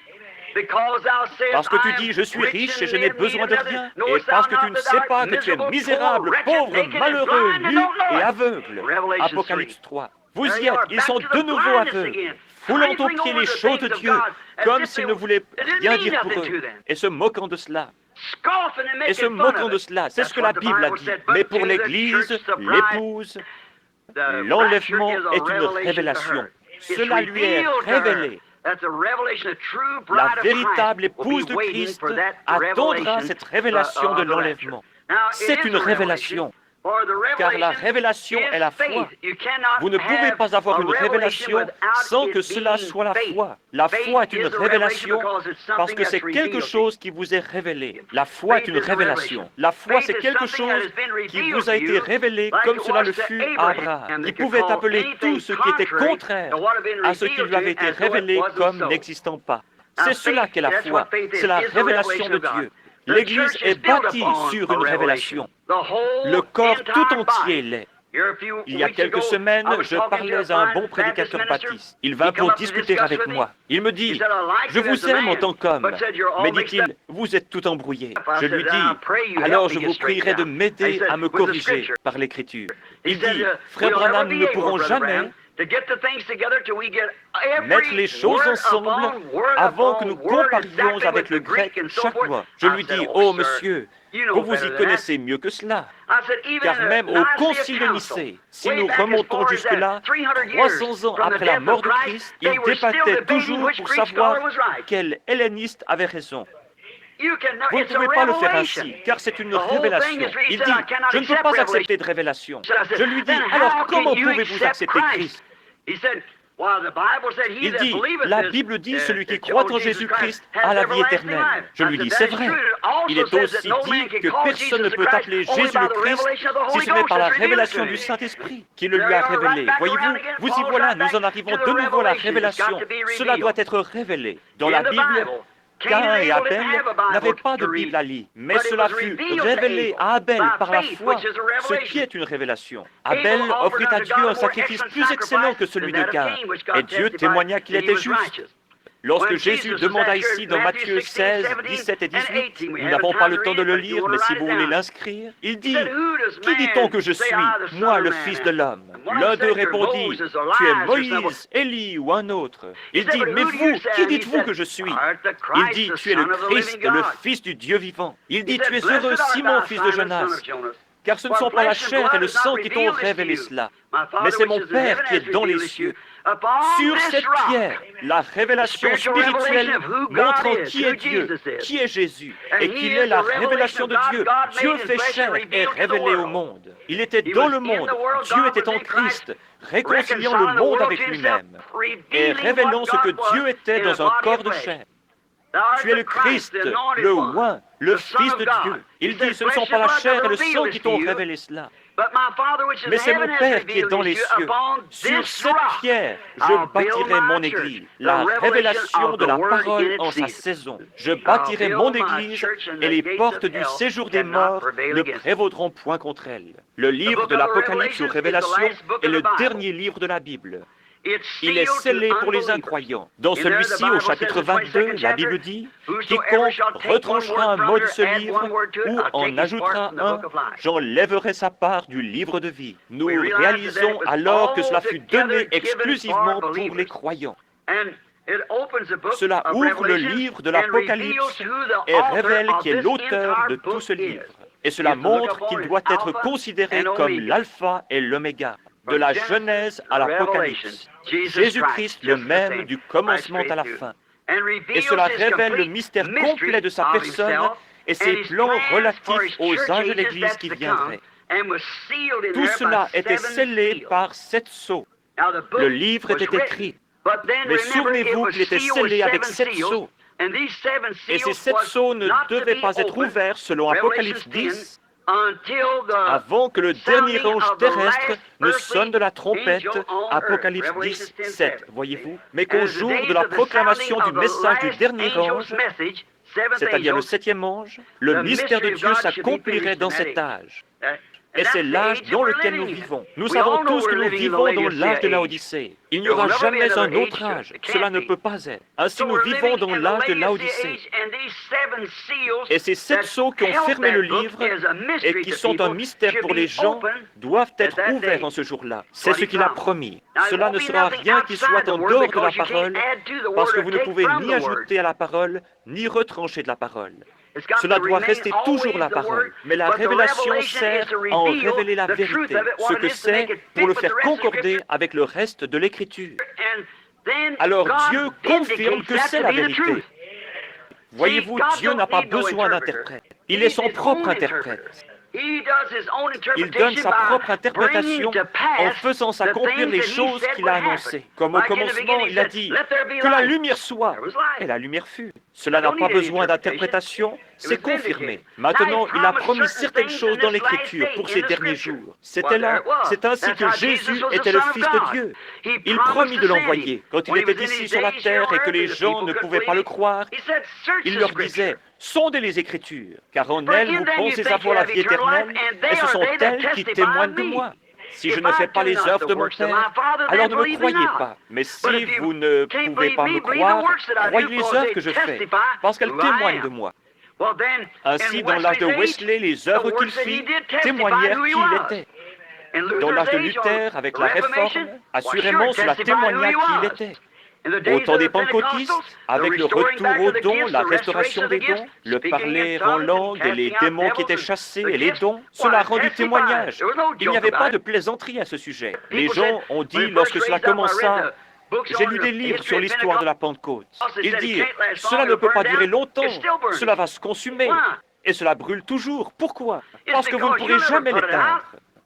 A: Parce que tu dis, je suis riche et je n'ai besoin de rien. Et parce que tu ne sais pas que tu es misérable, pauvre, malheureux, nu et aveugle. Apocalypse 3. Vous y êtes, ils sont de nouveau aveugles, foulant aux pieds les choses de Dieu, comme s'ils ne voulaient rien dire pour eux, et se moquant de cela. Et se moquant de cela, c'est ce que la Bible a dit. Mais pour l'Église, l'épouse, l'enlèvement est une révélation. Cela lui est révélé. La véritable épouse de Christ attendra cette révélation de l'enlèvement. C'est une révélation. Car la révélation est la foi. Vous ne pouvez pas avoir une révélation sans que cela soit la foi. La foi est une révélation parce que c'est quelque chose qui vous est révélé. La foi est une révélation. La foi, c'est quelque chose qui vous a été révélé comme cela le fut à Abraham, qui pouvait appeler tout ce qui était contraire à ce qui lui avait été révélé comme n'existant pas. C'est cela qu'est la foi. C'est la révélation de Dieu. L'Église est bâtie sur une révélation. Le corps tout entier l'est. Il y a quelques semaines, je parlais à un bon prédicateur baptiste. Il vint pour discuter avec moi. Il me dit, « Je vous aime en tant qu'homme. » Mais dit-il, « Vous êtes tout embrouillé. » Je lui dis, « Alors je vous prierai de m'aider à me corriger par l'Écriture. » Il dit, « Frère Branham, nous ne pourrons jamais mettre les choses ensemble avant que nous comparions avec le grec chaque mois. » Je lui dis, « Oh, monsieur, vous vous y connaissez mieux que cela. Car même au Concile de Nicée, si nous remontons jusque-là, 300 ans après la mort de Christ, ils débattaient toujours pour savoir quel helléniste avait raison. Vous ne pouvez pas le faire ainsi, car c'est une révélation. Il dit, « Je ne peux pas accepter de révélation. » Je lui dis, « Alors comment pouvez-vous accepter Christ ?» Il dit, la Bible dit, celui qui croit en Jésus-Christ a la vie éternelle. Je lui dis, c'est vrai. Il est aussi dit que personne ne peut appeler Jésus le Christ si ce n'est par la révélation du Saint-Esprit qui le lui a révélé. Voyez-vous, vous y voilà, nous en arrivons de nouveau à la révélation. Cela doit être révélé. Dans la Bible, Caïn et Abel n'avaient pas de Bible à lire, mais cela fut révélé à Abel par la foi, ce qui est une révélation. Abel offrit à Dieu un sacrifice plus excellent que celui de Caïn, et Dieu témoigna qu'il était juste. Lorsque Jésus demanda ici dans Matthieu 16, 17 et 18, nous n'avons pas le temps de le lire, mais si vous voulez l'inscrire, il dit, « Qui dit-on que je suis, moi le Fils de l'homme ?» L'un d'eux répondit, « Tu es Moïse, Élie ou un autre. » Il dit, « Mais vous, qui dites-vous que je suis ?» Il dit, « Tu es le Christ, le Fils du Dieu vivant. » Il dit, « Tu es heureux, Simon, fils de Jonas. » Car ce ne sont pas la chair et le sang qui t'ont révélé cela, mais c'est mon Père qui est dans les cieux. Sur cette pierre, la révélation spirituelle montrant qui est Dieu, qui est Jésus, et qu'il est la révélation de Dieu. Dieu fait chair et révélé au monde. Il était dans le monde, Dieu était en Christ, réconciliant le monde avec lui-même, et révélant ce que Dieu était dans un corps de chair. Tu es le Christ, le oint, le Fils de Dieu. Il dit, ce ne sont pas la chair et le sang qui t'ont révélé cela, mais c'est mon Père qui est dans les cieux. Sur cette pierre, je bâtirai mon Église. La révélation de la parole en sa saison. Je bâtirai mon Église et les portes du séjour des morts ne prévaudront point contre elle. Le livre de l'Apocalypse ou Révélation est le dernier livre de la Bible. Il est scellé pour les incroyants. Dans celui-ci, au chapitre 22, la Bible dit, « Quiconque retranchera un mot de ce livre ou en ajoutera un, j'enlèverai sa part du livre de vie. » Nous réalisons alors que cela fut donné exclusivement pour les croyants. Cela ouvre le livre de l'Apocalypse et révèle qui est l'auteur de tout ce livre. Et cela montre qu'il doit être considéré comme l'alpha et l'oméga, de la Genèse à l'Apocalypse. Jésus-Christ le même du commencement à la fin. Et cela révèle le mystère complet de sa personne et ses plans relatifs aux âges de l'Église qui viendraient. Tout cela était scellé par 7 sceaux. Le livre était écrit, mais souvenez-vous qu'il était scellé avec 7 sceaux. Et ces 7 sceaux ne devaient pas être ouverts selon Apocalypse 10 avant que le dernier ange terrestre ne sonne de la trompette, Apocalypse 10, 7, voyez-vous, mais qu'au jour de la proclamation du message du dernier ange, c'est-à-dire le 7e ange, le mystère de Dieu s'accomplirait dans cet âge. Et c'est l'âge dans lequel nous vivons. Nous savons tous que nous vivons dans l'âge de Laodicée. Il n'y aura jamais un autre âge. Cela ne peut pas être. Ainsi, nous vivons dans l'âge de Laodicée. Et ces 7 sceaux qui ont fermé le livre et qui sont un mystère pour les gens doivent être ouverts en ce jour-là. C'est ce qu'il a promis. Cela ne sera rien qui soit en dehors de la parole, parce que vous ne pouvez ni ajouter à la parole, ni retrancher de la parole. Cela doit rester toujours la parole, mais la révélation sert à en révéler la vérité, ce que c'est pour le faire concorder avec le reste de l'Écriture. Alors Dieu confirme que c'est la vérité. Voyez-vous, Dieu n'a pas besoin d'interprète. Il est son propre interprète. Il donne sa propre interprétation en faisant s'accomplir les choses qu'il a annoncées. Comme au commencement, il a dit « Que la lumière soit !» Et la lumière fut. Cela n'a pas besoin d'interprétation, c'est confirmé. Maintenant, il a promis certaines choses dans l'Écriture pour ces derniers jours. C'était là. C'est ainsi que Jésus était le Fils de Dieu. Il promit de l'envoyer. Quand il était ici sur la terre et que les gens ne pouvaient pas le croire, il leur disait « Sondez les Écritures, car en elles vous pensez avoir la vie éternelle, et ce sont elles qui témoignent de moi. Si je ne fais pas les œuvres de mon Père, alors ne me croyez pas. Mais si vous ne pouvez pas me croire, croyez les œuvres que je fais, parce qu'elles témoignent de moi. » Ainsi, dans l'âge de Wesley, les œuvres qu'il fit témoignèrent qui il était. Dans l'âge de Luther, avec la Réforme, assurément cela témoigna qui il était. Au temps des Pentecôtistes, avec le retour aux dons, la restauration des dons, le parler en langue et les démons qui étaient chassés et les dons, cela rend du témoignage. Il n'y avait pas de plaisanterie à ce sujet. Les gens ont dit, lorsque cela commença, j'ai lu des livres sur l'histoire de la Pentecôte. Ils dirent, cela ne peut pas durer longtemps, cela va se consumer. Et cela brûle toujours. Pourquoi? Parce que vous ne pourrez jamais l'éteindre.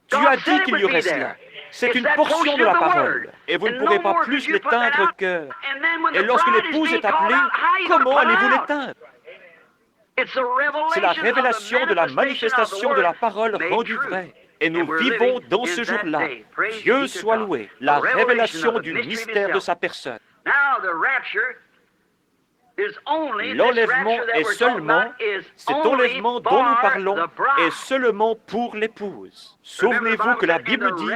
A: Dieu a dit qu'il y aurait cela. C'est une portion de la parole, et vous ne pourrez pas plus l'éteindre que... Et lorsque l'épouse est appelée, comment allez-vous l'éteindre? C'est la révélation de la manifestation de la parole rendue vraie. Et nous vivons dans ce jour-là. Dieu soit loué, la révélation du mystère de sa personne. L'enlèvement est seulement, cet enlèvement dont nous parlons est seulement pour l'épouse. Souvenez-vous que la Bible dit,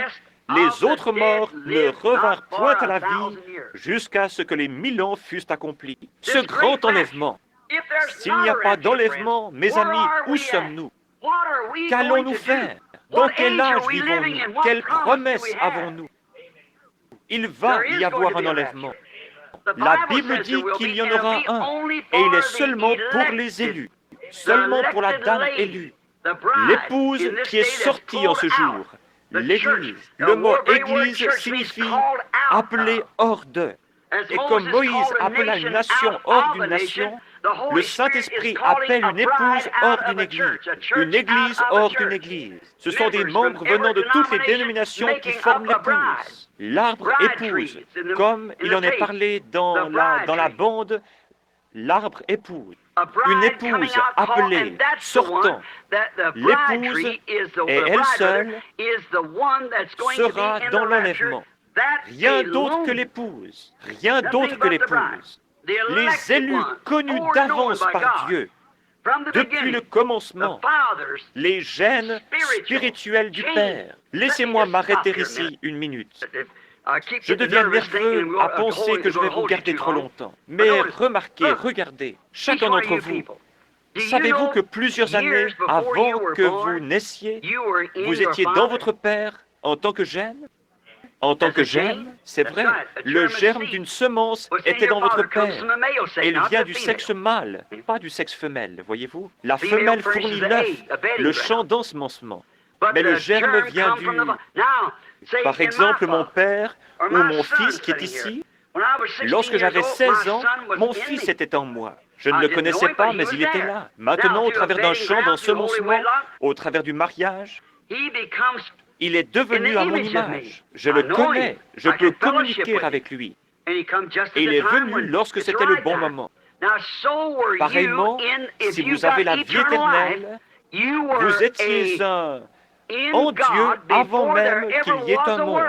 A: les autres morts ne revinrent point à la vie jusqu'à ce que les 1000 ans fussent accomplis. Ce grand enlèvement. S'il n'y a pas d'enlèvement, mes amis, où sommes-nous? Qu'allons-nous faire? Dans quel âge vivons-nous? Quelles promesses avons-nous? Il va y avoir un enlèvement. La Bible dit qu'il y en aura un, et il est seulement pour les élus, seulement pour la dame élue, l'épouse qui est sortie en ce jour. L'Église. Le mot Église signifie appeler hors d'eux. Et comme Moïse appela une nation hors d'une nation, le Saint-Esprit appelle une épouse hors d'une église hors d'une église. Ce sont des membres venant de toutes les dénominations qui forment l'épouse. L'arbre épouse, comme il en est parlé dans la bande, l'arbre épouse. Une épouse appelée, sortant, l'épouse, et elle seule, sera dans l'enlèvement. Rien d'autre que l'épouse, rien d'autre que l'épouse. Les élus connus d'avance par Dieu, depuis le commencement, les gènes spirituels du Père. Laissez-moi m'arrêter ici une minute. Je deviens nerveux à penser que je vais vous garder trop longtemps. Mais remarquez, regardez, chacun d'entre vous, savez-vous que plusieurs années avant que vous naissiez, vous étiez dans votre père en tant que gène? En tant que germe, c'est vrai, le germe d'une semence était dans votre père. Et il vient du sexe mâle, pas du sexe femelle, voyez-vous? La femelle fournit l'œuf, le champ d'ensemencement. Mais le germe vient du... Par exemple, mon père ou mon fils qui est ici, lorsque j'avais 16 ans, mon fils était en moi. Je ne le connaissais pas, mais il était là. Maintenant, au travers d'un champ d'ensemencement, au travers du mariage, il est devenu à mon image. Je le connais. Je peux communiquer avec lui. Et il est venu lorsque c'était le bon moment. Pareillement, si vous avez la vie éternelle, vous étiez en Dieu avant même qu'il y ait un monde.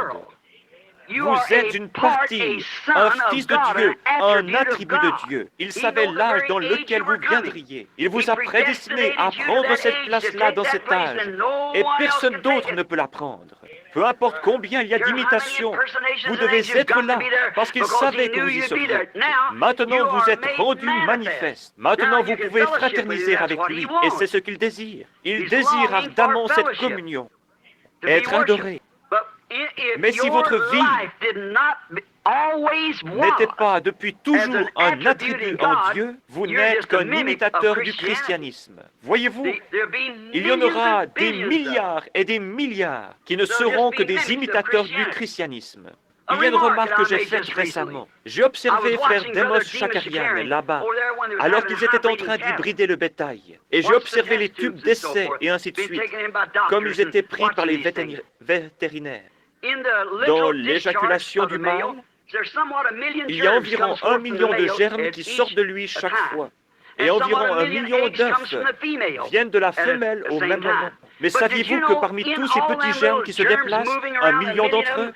A: Vous êtes une partie, un fils de Dieu, un attribut de Dieu. Il savait l'âge dans lequel vous viendriez. Il vous a prédestiné à prendre cette place-là dans cet âge. Et personne d'autre ne peut la prendre. Peu importe combien il y a d'imitations, vous devez être là parce qu'il savait que vous y seriez. Maintenant, vous êtes rendu manifeste. Maintenant, vous pouvez fraterniser avec lui. Et c'est ce qu'il désire. Il désire ardemment cette communion, être adoré. Mais si votre vie n'était pas depuis toujours un attribut en Dieu, vous n'êtes qu'un imitateur du christianisme. Voyez-vous, il y en aura des milliards et des milliards qui ne seront que des imitateurs du christianisme. Il y a une remarque que j'ai faite récemment. J'ai observé frère Demos Shakarian là-bas, alors qu'ils étaient en train d'hybrider le bétail. Et j'ai observé les tubes d'essai et ainsi de suite, comme ils étaient pris par les vétérinaires. Dans l'éjaculation du mâle, il y a environ 1 million de germes qui sortent de lui chaque fois. Et environ 1 million d'œufs viennent de la femelle au même moment. Mais saviez-vous que parmi tous ces petits germes qui se déplacent, 1 million d'entre eux,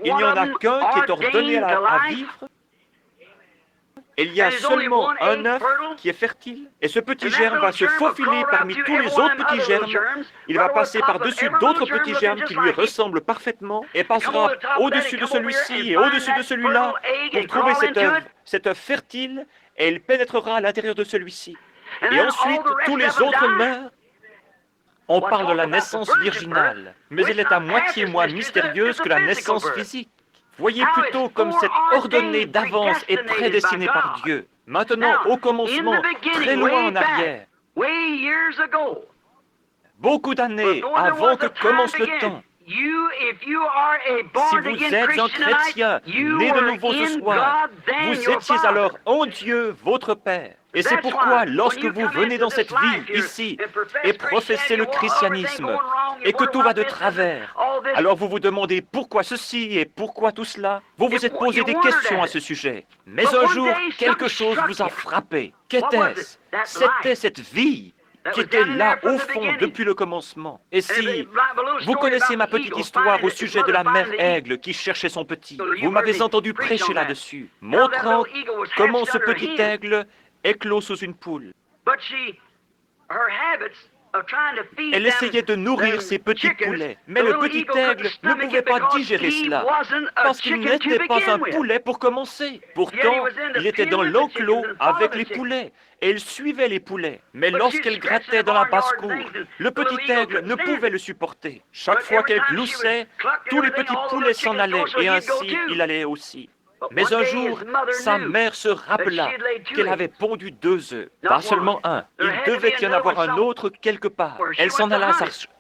A: il n'y en a qu'un qui est ordonné à vivre? Il y a seulement un œuf qui est fertile, et ce petit germe va se faufiler parmi tous les autres petits germes. Il va passer par-dessus d'autres petits germes qui lui ressemblent parfaitement, et passera au-dessus de celui-ci et au-dessus de celui-là pour trouver cet œuf fertile, et il pénétrera à l'intérieur de celui-ci. Et ensuite, tous les autres meurent. On parle de la naissance virginale, mais elle est à moitié moins mystérieuse que la naissance physique. Voyez plutôt comme c'est ordonné d'avance et prédestiné par Dieu. Maintenant, au commencement, très loin en arrière, beaucoup d'années avant que commence le temps, si vous êtes un chrétien né de nouveau ce soir, vous étiez alors en Dieu, votre Père. Et c'est pourquoi, lorsque vous venez dans cette vie ici et professez le christianisme et que tout va de travers, alors vous vous demandez pourquoi ceci et pourquoi tout cela. Vous vous êtes posé des questions à ce sujet. Mais un jour, quelque chose vous a frappé. Qu'était-ce? C'était cette vie qui était là au fond depuis le commencement. Et si vous connaissez ma petite histoire au sujet de la mère aigle qui cherchait son petit, vous m'avez entendu prêcher là-dessus, montrant comment ce petit aigle éclos sous une poule. Elle essayait de nourrir ses petits poulets, mais le petit aigle ne pouvait pas digérer cela, parce qu'il n'était pas un poulet pour commencer. Pourtant, il était dans l'enclos avec les poulets, et il suivait les poulets. Mais lorsqu'elle grattait dans la basse-cour, le petit aigle ne pouvait le supporter. Chaque fois qu'elle gloussait, tous les petits poulets s'en allaient, et ainsi il allait aussi. Mais un jour, sa mère se rappela qu'elle avait pondu 2 œufs, pas seulement un. Il devait y en avoir un autre quelque part. Elle s'en alla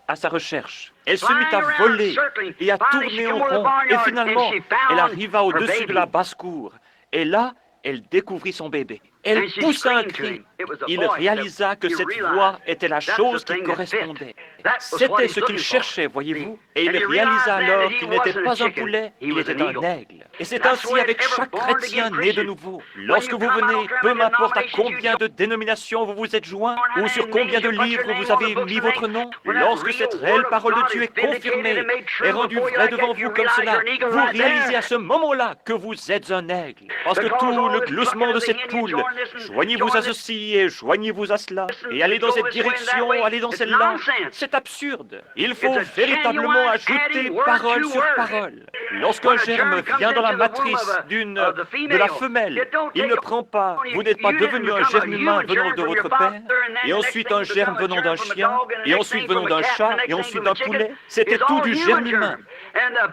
A: à sa recherche. Elle se mit à voler et à tourner en rond. Et finalement, elle arriva au-dessus de la basse-cour. Et là, elle découvrit son bébé. Elle poussa un cri. Il réalisa que cette voix était la chose qui correspondait. C'était ce qu'il cherchait, voyez-vous. Et il réalisa alors qu'il n'était pas un poulet, il était un aigle. Et c'est ainsi avec chaque chrétien né de nouveau. Lorsque vous venez, peu m'importe à combien de dénominations vous vous êtes joints, ou sur combien de livres vous avez mis votre nom, lorsque cette réelle parole de Dieu est confirmée et rendue vraie devant vous comme cela, vous réalisez à ce moment-là que vous êtes un aigle. Parce que tout le gloussement de cette poule, joignez-vous à ceci et joignez-vous à cela, et allez dans cette direction, allez dans celle-là. C'est absurde. Il faut véritablement ajouter parole sur parole. Lorsqu'un germe vient dans la matrice de la femelle, il ne prend pas, vous n'êtes pas devenu un germe humain venant de votre père, et ensuite un germe venant d'un chien, et ensuite venant d'un chat, et ensuite d'un poulet. C'était tout du germe humain.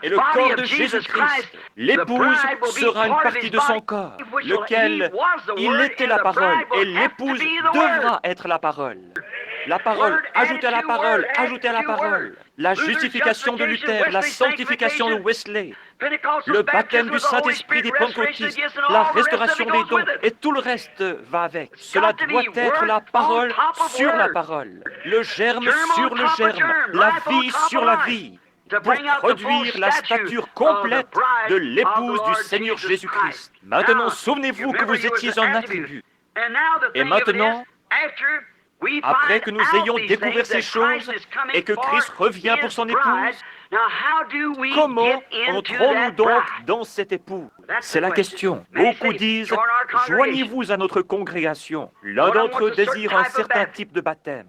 A: Et le corps de Jésus-Christ, l'épouse sera une partie de son corps, lequel il était la parole, et l'épouse devra être la parole. La parole, ajoutez à la parole, ajoutez à la parole. La justification de Luther, la sanctification de Wesley, le baptême du Saint-Esprit des Pentecôtistes, la restauration des dons, et tout le reste va avec. Cela doit être la parole sur la parole, le germe sur le germe, la vie sur la vie, pour produire la stature complète de l'épouse du Seigneur Jésus-Christ. Maintenant, souvenez-vous que vous étiez un attribut. Et maintenant, après que nous ayons découvert ces choses et que Christ revient pour son épouse, Comment entrons-nous donc dans cet époux? C'est la question. Beaucoup disent, joignez-vous à notre congrégation. L'un d'entre eux désire un certain type de baptême.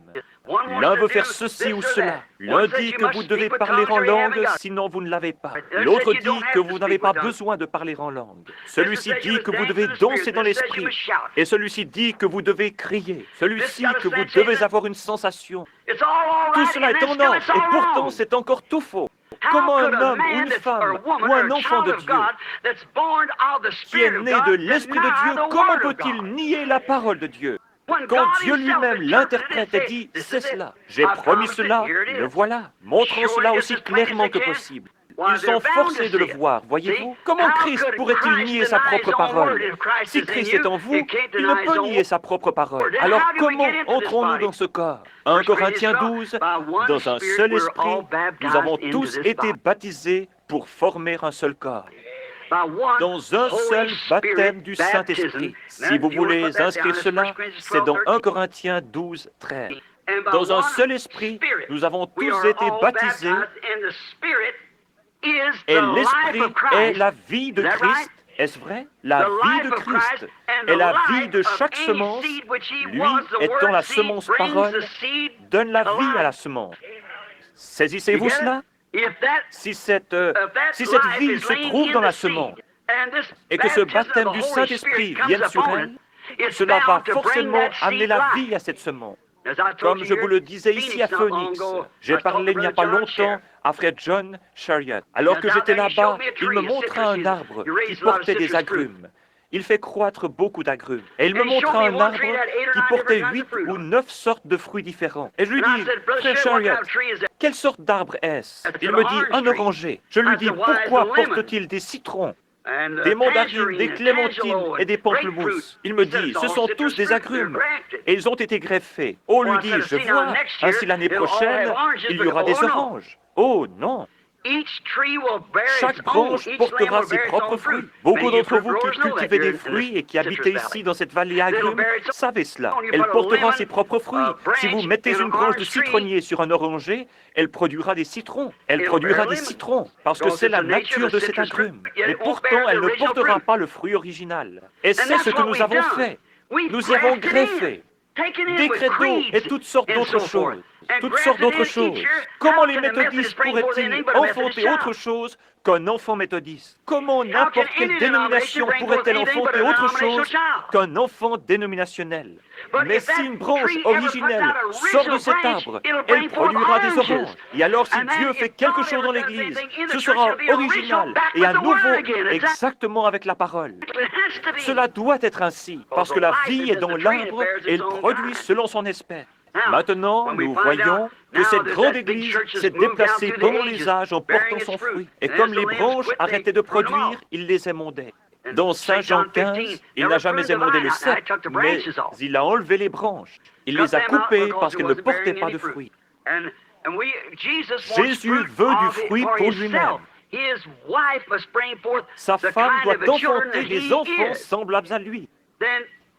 A: L'un veut faire ceci ou cela. L'un dit que vous devez parler en langue, sinon vous ne l'avez pas. L'autre dit que vous n'avez pas besoin de parler en langue. Celui-ci dit que vous devez danser dans l'esprit. Et celui-ci dit que vous devez crier. Celui-ci que vous devez avoir une sensation. Tout cela est en ordre, et pourtant c'est encore tout faux. Comment un homme ou une femme ou un enfant de Dieu qui est né de l'Esprit de Dieu, comment peut-il nier la parole de Dieu? Quand Dieu lui-même l'interprète et dit « c'est cela, j'ai promis cela, le voilà », montrant cela aussi clairement que possible. Ils sont forcés de le voir, voyez-vous? Comment Christ pourrait-il nier sa propre parole? Si Christ est en vous, il ne peut nier sa propre parole. Alors comment entrons-nous dans ce corps? 1 Corinthiens 12, dans un seul esprit, nous avons tous été baptisés pour former un seul corps. Dans un seul baptême du Saint-Esprit. Si vous voulez inscrire cela, c'est dans 1 Corinthiens 12, 13. Dans un seul esprit, nous avons tous été baptisés, et l'Esprit est la vie de Christ. Est-ce vrai? La vie de Christ est la vie de chaque semence. Lui, étant la semence parole, donne la vie à la semence. Saisissez-vous cela? Si cette vie se trouve dans la semence et que ce baptême du Saint-Esprit vienne sur elle, cela va forcément amener la vie à cette semence. Comme je vous le disais ici à Phoenix, j'ai parlé il n'y a pas longtemps à frère John Chariot. Alors que j'étais là-bas, il me montra un arbre qui portait des agrumes. Il fait croître beaucoup d'agrumes. Et il me montra un arbre qui portait 8 ou 9 sortes de fruits différents. Et je lui dis, frère Chariot, quelle sorte d'arbre est-ce? Il me dit, un oranger. Je lui dis, pourquoi porte-t-il des citrons, des mandarines, des clémentines et des pamplemousses? Il me dit, ce sont tous des agrumes, et ils ont été greffés. Oh, lui dis, je vois, ainsi l'année prochaine, il y aura des oranges. Oh, non. Chaque branche portera ses propres fruits. Beaucoup d'entre vous qui cultivez des fruits et qui habitez ici dans cette vallée agrume savez cela. Elle portera ses propres fruits. Si vous mettez une branche de citronnier sur un oranger, elle produira des citrons. Elle produira des citrons, parce que c'est la nature de cet agrume. Mais pourtant, elle ne portera pas le fruit original. Et c'est ce que nous avons fait. Nous y avons greffé des créneaux et toutes sortes d'autres choses. Toutes sortes d'autres choses. Comment les méthodistes pourraient-ils enfanter autre chose qu'un enfant méthodiste? Comment n'importe quelle dénomination pourrait-elle enfanter autre chose qu'un enfant dénominationnel? Mais si une branche originelle sort de cet arbre, elle produira des oranges. Et alors si Dieu fait quelque chose dans l'Église, ce sera original et à nouveau exactement avec la parole. Cela doit être ainsi, parce que la vie est dans l'arbre et elle produit selon son espèce. Maintenant, nous voyons que cette grande église s'est déplacée pendant les âges en portant son fruit. Et comme les branches arrêtaient de produire, il les émondait. Dans Saint Jean 15, il n'a jamais émondé le cep, mais il a enlevé les branches. Il les a coupées parce qu'elles ne portaient pas de fruits. Jésus veut du fruit pour lui-même. Sa femme doit enfanter des enfants semblables à lui.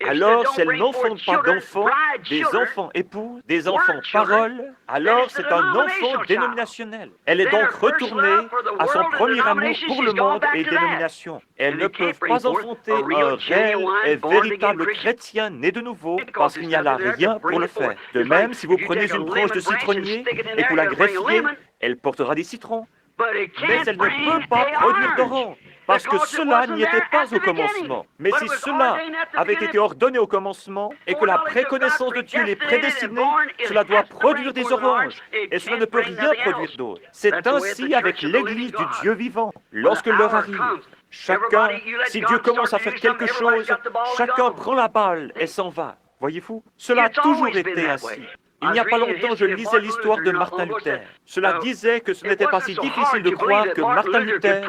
A: Alors, si elle n'enfante pas d'enfants, des enfants époux, des enfants paroles, alors c'est un enfant dénominationnel. Elle est donc retournée à son premier amour pour le monde et dénomination. Elles ne peuvent pas enfanter un réel et véritable chrétien né de nouveau parce qu'il n'y a là rien pour le faire. De même, si vous prenez une branche de citronnier et que vous la greffiez, elle portera des citrons. Mais elle ne peut pas produire d'oranges. Parce que cela n'y était pas au commencement. Mais si cela avait été ordonné au commencement et que la préconnaissance de Dieu les prédestinait, cela doit produire des oranges. Et cela ne peut rien produire d'autre. C'est ainsi avec l'Église du Dieu vivant. Lorsque l'heure arrive, chacun, si Dieu commence à faire quelque chose, chacun prend la balle et s'en va. Voyez-vous? Cela a toujours été ainsi. Il n'y a pas longtemps, je lisais l'histoire de Martin Luther. Cela disait que ce n'était pas si difficile de croire que Martin Luther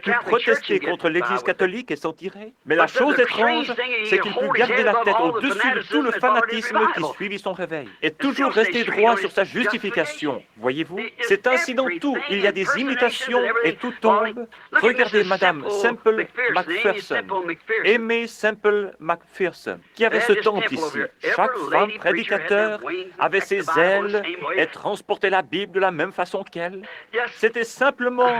A: put protester contre l'Église catholique et s'en tirer. Mais la chose étrange, c'est qu'il put garder la tête au-dessus de tout le fanatisme qui suivit son réveil et toujours rester droit sur sa justification. Voyez-vous? C'est ainsi dans tout. Il y a des imitations et tout tombe. Regardez Madame Semple McPherson, Aimée Semple McPherson, qui avait ce temple ici. Chaque femme prédicateur avait ses ailes et transportait la Bible de la même façon qu'elle. C'était simplement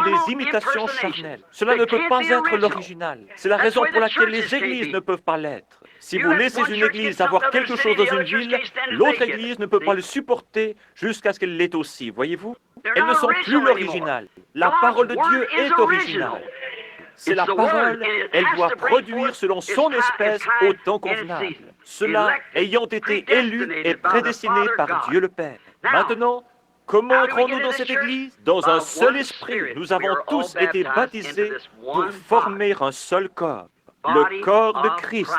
A: des imitations charnelles. Cela ne peut pas être l'original. C'est la raison pour laquelle les églises ne peuvent pas l'être. Si vous laissez une église avoir quelque chose dans une ville, l'autre église ne peut pas le supporter jusqu'à ce qu'elle l'ait aussi, voyez-vous? Elles ne sont plus l'original. La parole de Dieu est originale. C'est la parole, elle doit produire selon son espèce au temps convenable. Cela ayant été élu et prédestiné par Dieu le Père. Maintenant, comment entrons-nous dans cette Église? Dans un seul esprit. Nous avons tous été baptisés pour former un seul corps. Le corps de Christ,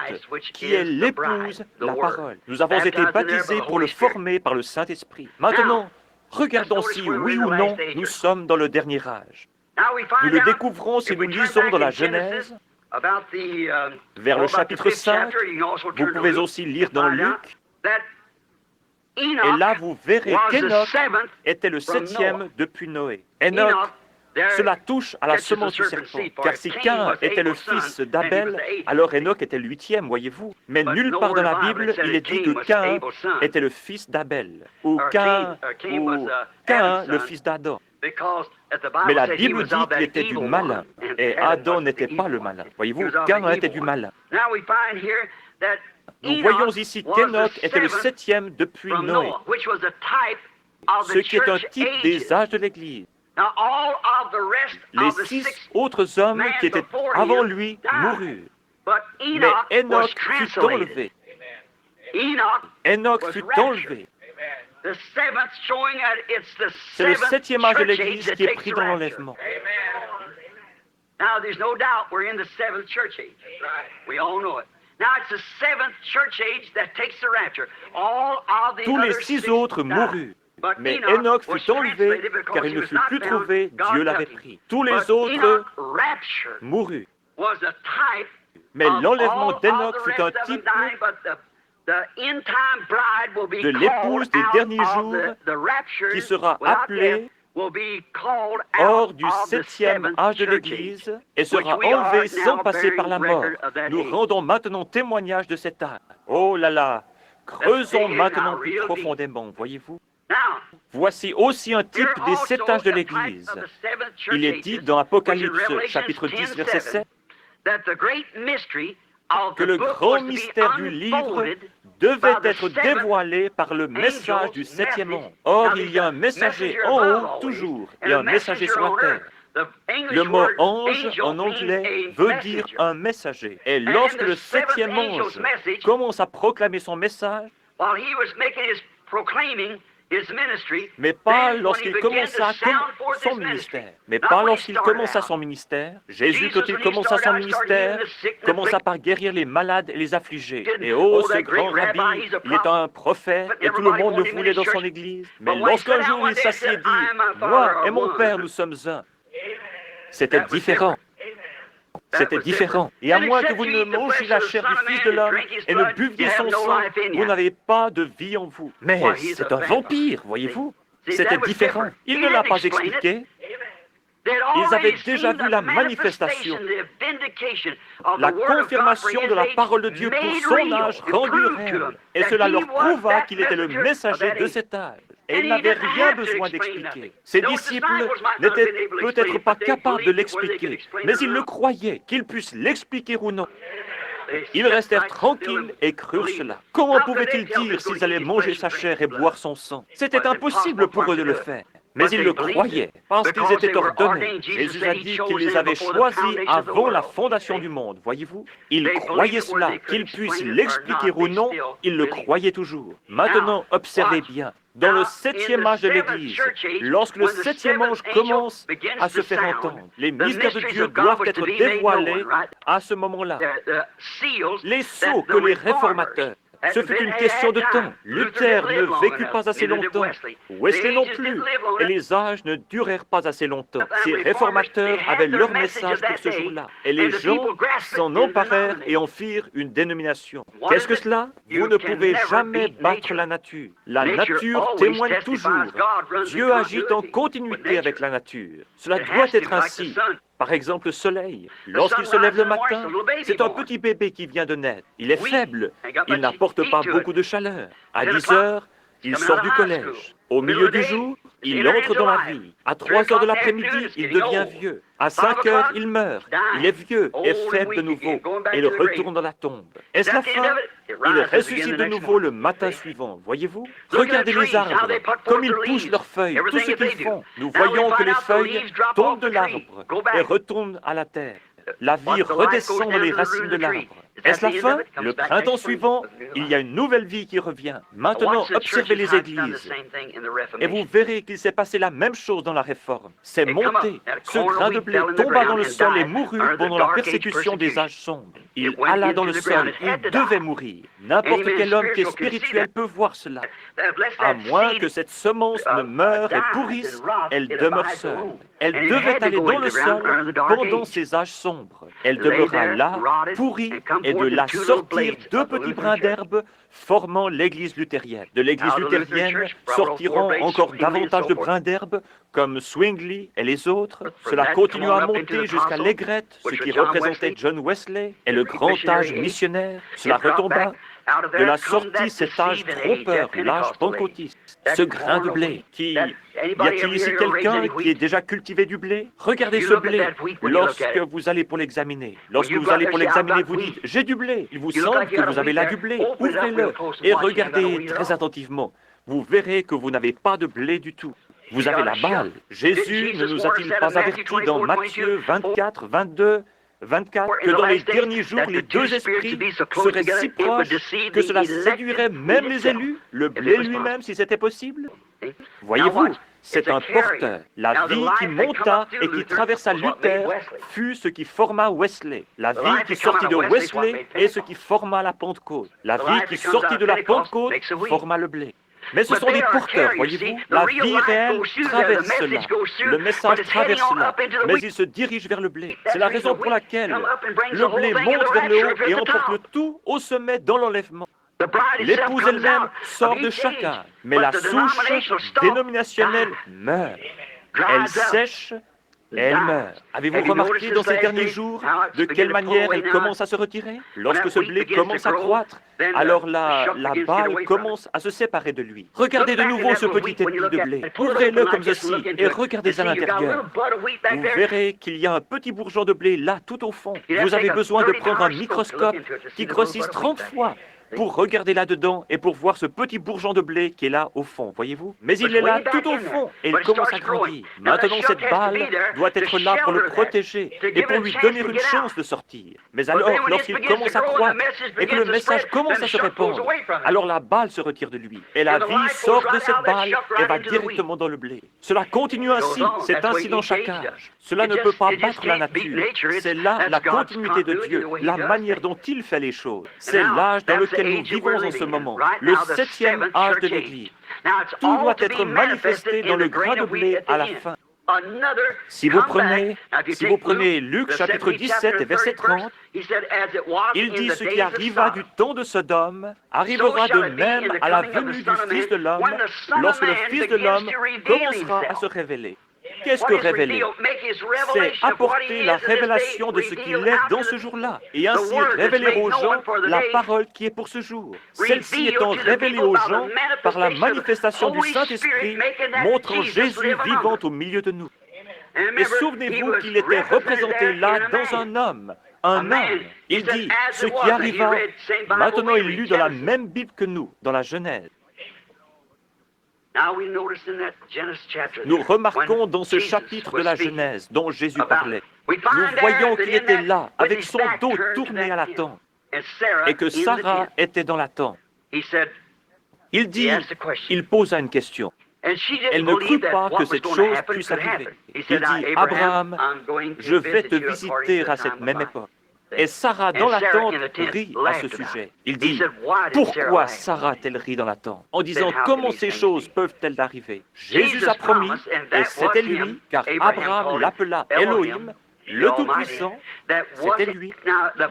A: qui est l'épouse, la parole. Nous avons été baptisés pour le former par le Saint-Esprit. Maintenant, regardons si, oui ou non, nous sommes dans le dernier âge. Nous le découvrons si nous lisons dans la Genèse, vers le chapitre 5, vous pouvez aussi lire dans Luc, et là vous verrez qu'Enoch était le 7e depuis Noé. Enoch, cela touche à la semence du serpent, car si Caïn était le fils d'Abel, alors Enoch était le 8e, voyez-vous. Mais nulle part dans la Bible, il est dit que Caïn était le fils d'Abel, ou Caïn le fils d'Adam. Mais la Bible dit qu'il était du malin, et Adam n'était pas le malin. Voyez-vous, Caïn était du malin. Nous voyons ici qu'Enoch était le 7e depuis Noé, ce qui est un type des âges de l'Église. Les 6 autres hommes qui étaient avant lui moururent, mais Enoch fut enlevé. Enoch fut enlevé. C'est le 7e âge de l'Église qui est pris dans l'enlèvement. Tous les 6 autres moururent. Mais Enoch fut enlevé, car il ne fut plus trouvé, Dieu l'avait pris. Tous les autres moururent. Mais l'enlèvement d'Enoch fut un type de l'épouse des derniers jours qui sera appelée hors du 7e âge de l'Église et sera enlevée sans passer par la mort. Nous rendons maintenant témoignage de cet âge. Oh là là, creusons maintenant plus profondément, voyez-vous. Voici aussi un type des 7 âges de l'Église. Il est dit dans Apocalypse, chapitre 10, verset 7, que le grand mystère du livre devait être dévoilé par le message du 7e ange. Or, il y a un messager en haut, toujours, et un messager sur la terre. Le mot ange, en anglais, veut dire un messager. Et lorsque le 7e ange commence à proclamer son message, mais pas lorsqu'il commença son ministère. Mais pas lorsqu'il commença son ministère. Jésus, quand il commença son ministère, commença par guérir les malades et les affligés. Et oh, ce grand rabbi, il est un prophète, et tout le monde le voulait dans son église. Mais lorsqu'un jour il s'assied et dit, moi et mon Père, nous sommes un, c'était différent. C'était différent. Et à moins que vous ne mangiez la chair du Fils de l'homme et ne buviez son sang, vous n'avez pas de vie en vous. Mais c'est un vampire, voyez-vous. C'était différent. Il ne l'a pas expliqué. Ils avaient déjà vu la manifestation, la confirmation de la parole de Dieu pour son âge rendu réel. Et cela leur prouva qu'il était le messager de cet âge. Et il n'avait rien besoin d'expliquer. Ses disciples n'étaient peut-être pas capables de l'expliquer, mais ils le croyaient, qu'ils puissent l'expliquer ou non. Ils restèrent tranquilles et crurent cela. Comment pouvaient-ils dire s'ils allaient manger sa chair et boire son sang? C'était impossible pour eux de le faire. Mais ils le croyaient, parce qu'ils étaient ordonnés. Jésus a dit qu'il les avait choisis avant la fondation du monde, voyez-vous? Ils croyaient cela, qu'ils puissent l'expliquer ou non, ils le croyaient toujours. Maintenant, observez bien. Dans le 7e âge de l'Église, lorsque le 7e ange commence à se faire entendre, les mystères de Dieu doivent être dévoilés à ce moment-là. Les sceaux que les réformateurs, ce fut une question de temps. Luther ne vécut pas assez longtemps. Wesley non plus. Et les âges ne durèrent pas assez longtemps. Ces réformateurs avaient leur message pour ce jour-là. Et les gens s'en emparèrent et en firent une dénomination. Qu'est-ce que cela? Vous ne pouvez jamais battre la nature. La nature témoigne toujours. Dieu agit en continuité avec la nature. Cela doit être ainsi. Par exemple, le soleil. Lorsqu'il se lève le matin, c'est un petit bébé qui vient de naître. Il est faible. Il n'apporte pas beaucoup de chaleur. À 10 heures, il sort du collège. Au milieu du jour, il entre dans la vie. À 3 heures de l'après-midi, il devient vieux. À 5 heures, il meurt. Il est vieux et faible de nouveau. Et il retourne dans la tombe. Est-ce la fin? Il ressuscite de nouveau le matin suivant. Voyez-vous? Regardez les arbres, comme ils poussent leurs feuilles, tout ce qu'ils font. Nous voyons que les feuilles tombent de l'arbre et retournent à la terre. La vie redescend dans les racines de l'arbre. Est-ce la fin? Le printemps suivant, il y a une nouvelle vie qui revient. Maintenant, observez les églises. Et vous verrez qu'il s'est passé la même chose dans la Réforme. C'est monté. Ce grain de blé tomba dans le sol et mourut pendant la persécution des âges sombres. Il alla dans le sol. Il devait mourir. N'importe quel homme qui est spirituel peut voir cela. À moins que cette semence ne meure et pourrisse, elle demeure seule. Elle devait aller dans le sol pendant ces âges sombres. Elle demeura là, pourrie, et de là sortir deux petits brins d'herbe formant l'Église luthérienne. De l'Église luthérienne sortiront encore davantage de brins d'herbe, comme Zwingli et les autres. Cela continue à monter jusqu'à l'aigrette, ce qui représentait John Wesley et le grand âge missionnaire. Cela retomba. De la sortie cet âge trompeur, l'âge pentecôtiste, ce grain de blé qui... Y a-t-il ici quelqu'un qui ait déjà cultivé du blé? Regardez ce blé lorsque vous allez pour l'examiner. Lorsque vous allez pour l'examiner, vous dites « J'ai du blé ». Il vous semble que vous avez là du blé. Ouvrez-le et regardez très attentivement. Vous verrez que vous n'avez pas de blé du tout. Vous avez la balle. Jésus ne nous a-t-il pas avertis dans Matthieu 24, 22, 24, que dans les derniers jours, les deux esprits seraient si proches que cela séduirait même les élus, le blé lui-même, si c'était possible? Voyez-vous, c'est un porteur. La vie qui monta et qui traversa Luther fut ce qui forma Wesley. La vie qui sortit de Wesley est ce qui forma la Pentecôte. La vie qui sortit de la Pentecôte forma le blé. Mais ce sont des porteurs, voyez-vous. La vie réelle traverse cela. Le message traverse cela. Mais il se dirige vers le blé. C'est la raison pour laquelle le blé monte vers le haut et emporte le tout au sommet dans l'enlèvement. L'épouse elle-même sort de chacun, mais la souche dénominationnelle meurt. Elle sèche et elle meurt. Avez-vous remarqué dans ces derniers jours de quelle manière elle commence à se retirer? Lorsque ce blé commence à croître, alors la balle commence à se séparer de lui. Regardez de nouveau ce petit épi de blé. Ouvrez-le comme ceci et regardez à l'intérieur. Vous verrez qu'il y a un petit bourgeon de blé là, tout au fond. Vous avez besoin de prendre un microscope qui grossisse 30 fois pour regarder là-dedans et pour voir ce petit bourgeon de blé qui est là au fond, voyez-vous? Mais il est là tout au fond et il commence à grandir. Maintenant, cette balle doit être là pour le protéger et pour lui donner une chance de sortir. Mais alors, lorsqu'il commence à croître et que le message commence à se répandre, alors la balle se retire de lui et la vie sort de cette balle et va directement dans le blé. Cela continue ainsi, c'est ainsi dans chaque âge. Cela ne peut pas battre la nature. C'est là la continuité de Dieu, la manière dont il fait les choses. C'est l'âge dans lequel nous vivons en ce moment, le 7e âge de l'Église. Tout doit être manifesté dans le grain de blé à la fin. Si vous prenez Luc chapitre 17 et verset 30, il dit ce qui arriva du temps de Sodome arrivera de même à la venue du Fils de l'homme lorsque le Fils de l'homme commencera à se révéler. Qu'est-ce que révéler? C'est apporter la révélation de ce qu'il est dans ce jour-là, et ainsi révéler aux gens la parole qui est pour ce jour. Celle-ci étant révélée aux gens par la manifestation du Saint-Esprit, montrant Jésus vivant au milieu de nous. Et souvenez-vous qu'il était représenté là dans un homme. Un homme. Il dit, ce qui arriva, maintenant il lut dans la même Bible que nous, dans la Genèse. Nous remarquons dans ce chapitre de la Genèse dont Jésus parlait, nous voyons qu'il était là, avec son dos tourné à la tente, et que Sarah était dans la tente. Il dit, il posa une question. Elle ne crut pas que cette chose puisse arriver. Il dit, Abraham, je vais te visiter à cette même époque. Et Sarah, dans la tente, rit à ce sujet. Il dit, pourquoi Sarah a-t-elle ri dans la tente? En disant, comment ces choses peuvent-elles arriver? Jésus a promis, et c'était lui, car Abraham l'appela Elohim, le Tout-Puissant, c'était lui.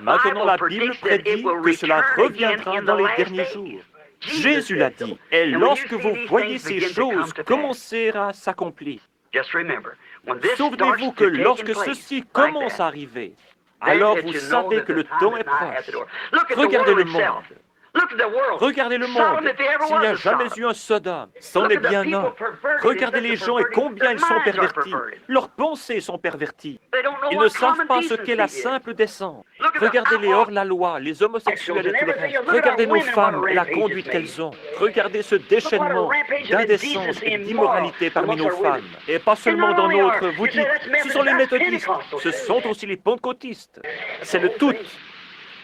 A: Maintenant, la Bible prédit que cela reviendra dans les derniers jours. Jésus l'a dit, et lorsque vous voyez ces choses commencer à s'accomplir, Souvenez-vous que lorsque ceci commence à arriver, alors vous savez que le temps est proche. Regardez le monde. Regardez le monde. S'il n'y a jamais eu un Sodome, c'en est bien un. Regardez les gens et combien ils sont pervertis. Leurs pensées sont perverties. Ils ne savent pas ce qu'est la simple décence. Regardez les hors-la-loi, les homosexuels et tout le reste. Regardez nos femmes et la conduite qu'elles ont. Regardez ce déchaînement d'indécence et d'immoralité parmi nos femmes. Et pas seulement dans notre... Vous dites, ce sont les méthodistes. Ce sont aussi les pentecôtistes. C'est le tout.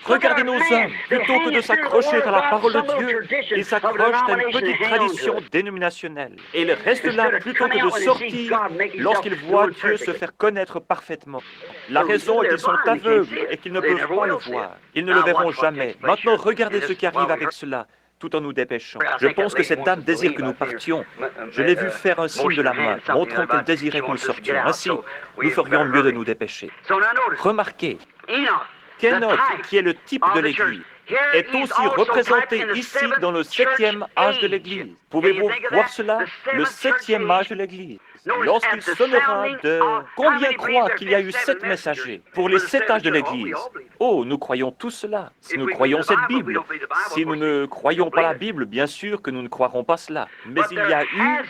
A: Regardez nos hommes, plutôt que de s'accrocher à la parole de Dieu, ils s'accrochent à une petite tradition dénominationnelle. Et ils restent là plutôt que de sortir lorsqu'ils voient Dieu se faire connaître parfaitement. La raison est qu'ils sont aveugles et qu'ils ne peuvent pas le voir. Ils ne le verront jamais. Maintenant, regardez ce qui arrive avec cela, tout en nous dépêchant. Je pense que cette dame désire que nous partions. Je l'ai vu faire un signe de la main, montrant qu'elle désirait que nous sortions. Ainsi, nous ferions mieux de nous dépêcher. Remarquez, qu'Enoch, qui est le type de l'Église, est aussi représenté ici dans le 7e âge de l'Église. Pouvez-vous voir cela? Le 7e âge de l'Église. Lorsqu'il sonnera de... Combien croient qu'il y a eu 7 messagers pour les 7 âges de l'Église? Oh, nous croyons tous cela. Si nous croyons cette Bible. Si nous ne croyons pas la Bible, bien sûr que nous ne croirons pas cela. Mais il y a eu...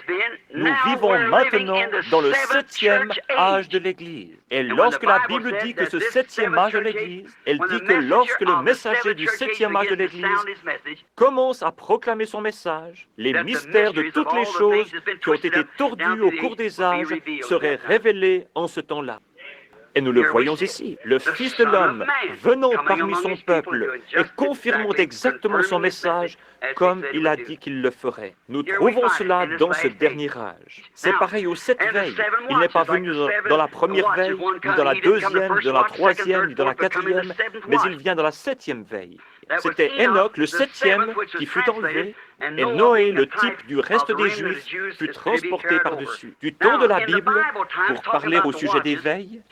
A: Nous vivons maintenant dans le 7e âge de l'Église. Et lorsque la Bible dit que ce 7e âge de l'Église, elle dit que lorsque le messager du 7e âge de l'Église commence à proclamer son message, les mystères de toutes les choses qui ont été tordues au cours des âges seraient révélés en ce temps-là. Et nous le voyons ici, le Fils de l'homme venant parmi son peuple et confirmant exactement son message comme il a dit qu'il le ferait. Nous trouvons cela dans ce dernier âge. C'est pareil aux 7 veilles. Il n'est pas venu dans la première veille, ni dans la deuxième, ni dans la troisième, ni dans la quatrième, mais il vient dans la 7e veille. C'était Enoch, le 7e, qui fut enlevé, et Noé, le type du reste des Juifs, fut transporté par-dessus. Du temps de la Bible, pour parler au sujet des veilles,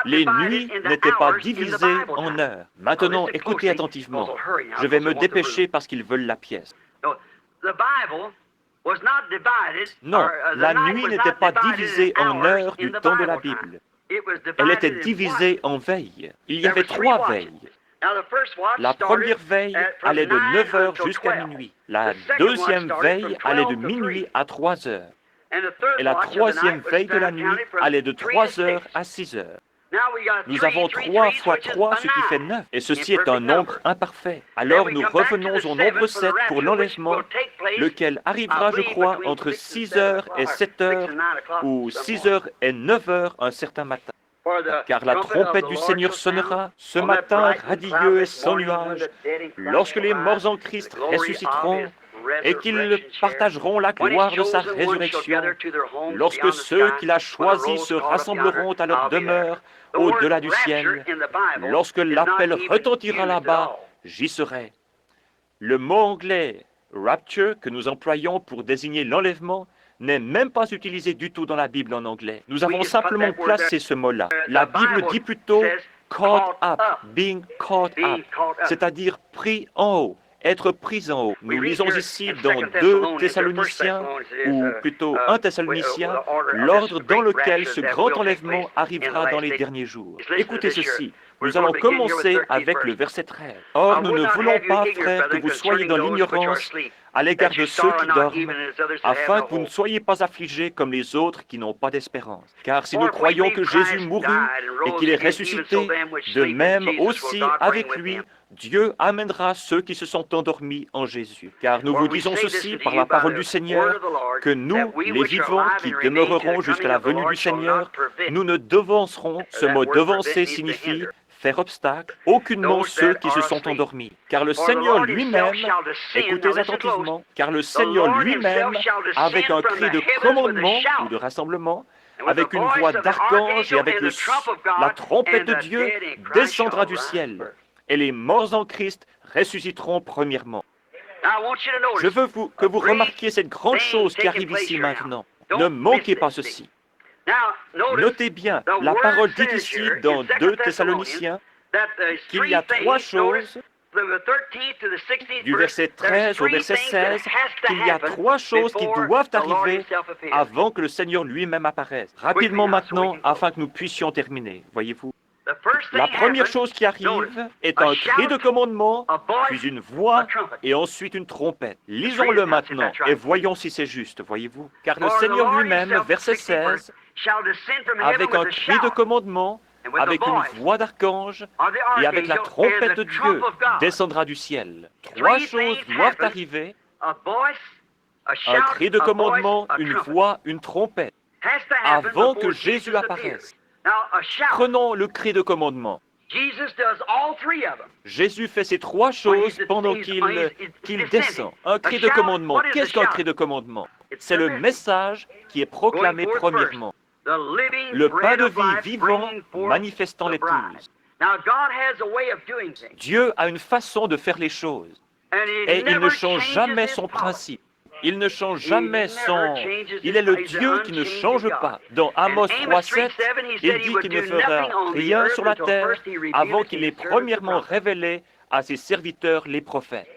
A: les nuits n'étaient pas divisées en heures. Maintenant, écoutez attentivement. Je vais me dépêcher parce qu'ils veulent la pièce. Non, la nuit n'était pas divisée en heures du temps de la Bible. Elle était divisée en veilles. Il y avait 3 veilles. La première veille allait de 9 heures jusqu'à minuit. La deuxième veille allait de minuit à 3 heures. Et la troisième veille de la nuit allait de 3 heures à 6 heures. Nous avons 3 fois 3, ce qui fait 9. Et ceci est un nombre imparfait. Alors nous revenons au nombre 7 pour l'enlèvement, lequel arrivera, je crois, entre 6 heures et 7 heures, ou 6 heures et 9 heures un certain matin. Car la trompette du Seigneur sonnera ce matin radieux et sans nuage, lorsque les morts en Christ ressusciteront, et qu'ils partageront la gloire de sa résurrection, lorsque ceux qu'il a choisis se rassembleront à leur demeure au-delà du ciel, lorsque l'appel retentira là-bas, j'y serai. Le mot anglais « rapture » que nous employons pour désigner l'enlèvement n'est même pas utilisé du tout dans la Bible en anglais. Nous avons simplement placé ce mot-là. La Bible dit plutôt « caught up »,« being caught up », c'est-à-dire pris en haut. Être pris en haut. Nous lisons ici dans 2 Thessaloniciens, ou plutôt 1 Thessalonicien, l'ordre dans lequel ce grand enlèvement arrivera dans les derniers jours. Écoutez ceci. Nous allons commencer avec le verset 13. Or, nous ne voulons pas, frères, que vous soyez dans l'ignorance à l'égard de ceux qui dorment, afin que vous ne soyez pas affligés comme les autres qui n'ont pas d'espérance. Car si nous croyons que Jésus mourut et qu'il est ressuscité, de même aussi avec lui, Dieu amènera ceux qui se sont endormis en Jésus. Car nous vous disons ceci par la parole du Seigneur, que nous, les vivants qui demeurerons jusqu'à la venue du Seigneur, nous ne devancerons, ce mot devancer signifie faire obstacle, aucunement ceux qui se sont endormis. Car le Seigneur lui-même, écoutez attentivement, car le Seigneur lui-même, avec un cri de commandement ou de rassemblement, avec une voix d'archange et avec la trompette de Dieu, descendra du ciel. Et les morts en Christ ressusciteront premièrement. Je veux que vous remarquiez cette grande chose qui arrive ici maintenant. Ne manquez pas ceci. Notez bien, la parole dit ici dans 2 Thessaloniciens qu'il y a 3 choses du verset 13 au verset 16, qu'il y a 3 choses qui doivent arriver avant que le Seigneur lui-même apparaisse. Rapidement maintenant, afin que nous puissions terminer, voyez-vous. La première chose qui arrive est un cri de commandement, puis une voix et ensuite une trompette. Lisons-le maintenant et voyons si c'est juste, voyez-vous. Car le Seigneur lui-même, verset 16, avec un cri de commandement, avec une voix d'archange et avec la trompette de Dieu, descendra du ciel. 3 choses doivent arriver, un cri de commandement, une voix, une trompette, avant que Jésus apparaisse. Prenons le cri de commandement. Jésus fait ces 3 choses pendant qu'il descend. Un cri de commandement. Qu'est-ce qu'un cri de commandement? C'est le message qui est proclamé premièrement. Le pain de vie vivant manifestant l'épouse. Dieu a une façon de faire les choses. Et il ne change jamais son principe. Il ne change jamais son... Il est le Dieu qui ne change pas. Dans Amos 3:7, il dit qu'il ne fera rien sur la terre avant qu'il n'ait premièrement révélé à ses serviteurs les prophètes.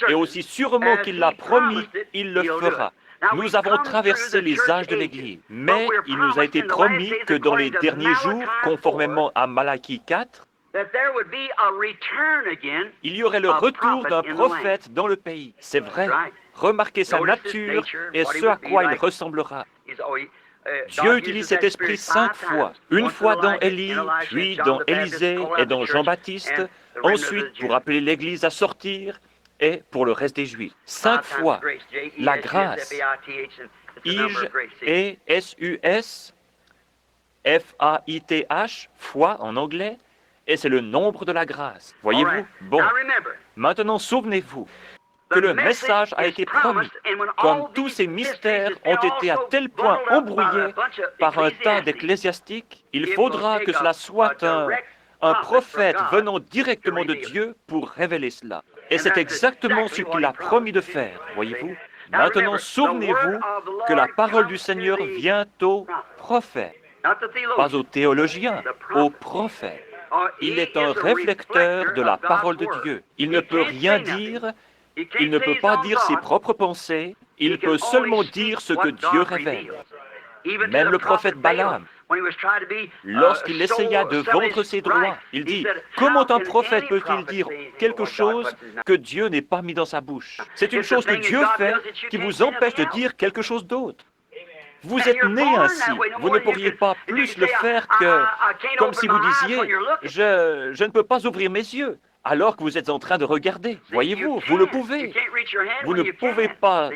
A: Et aussi sûrement qu'il l'a promis, il le fera. Nous avons traversé les âges de l'Église, mais il nous a été promis que dans les derniers jours, conformément à Malachie 4, il y aurait le retour d'un prophète dans le pays. C'est vrai. Remarquez sa nature et ce à quoi il ressemblera. Dieu utilise cet esprit 5 fois. Une fois dans Élie, puis dans Élisée et dans Jean-Baptiste, ensuite pour appeler l'Église à sortir et pour le reste des Juifs. 5 fois. La grâce. Ige et S-U-S, F-A-I-T-H, foi en anglais, et c'est le nombre de la grâce. Voyez-vous? Bon. Maintenant, souvenez-vous que le message a été promis. Comme tous ces mystères ont été à tel point embrouillés par un tas d'ecclésiastiques, il faudra que cela soit un prophète venant directement de Dieu pour révéler cela. Et c'est exactement ce qu'il a promis de faire, voyez-vous? Maintenant, souvenez-vous que la parole du Seigneur vient au prophète, pas au théologien, au prophète. Il est un réflecteur de la parole de Dieu. Il ne peut rien dire, il ne peut pas dire ses propres pensées, il peut seulement dire ce que Dieu révèle. Même le prophète Balaam, lorsqu'il essaya de vendre ses droits, il dit, comment un prophète peut-il dire quelque chose que Dieu n'ait pas mis dans sa bouche? C'est une chose que Dieu fait qui vous empêche de dire quelque chose d'autre. Vous êtes né ainsi. Vous ne pourriez pas plus le faire que... Comme si vous disiez, je ne peux pas ouvrir mes yeux, alors que vous êtes en train de regarder. Voyez-vous, vous le pouvez. Vous ne pouvez pas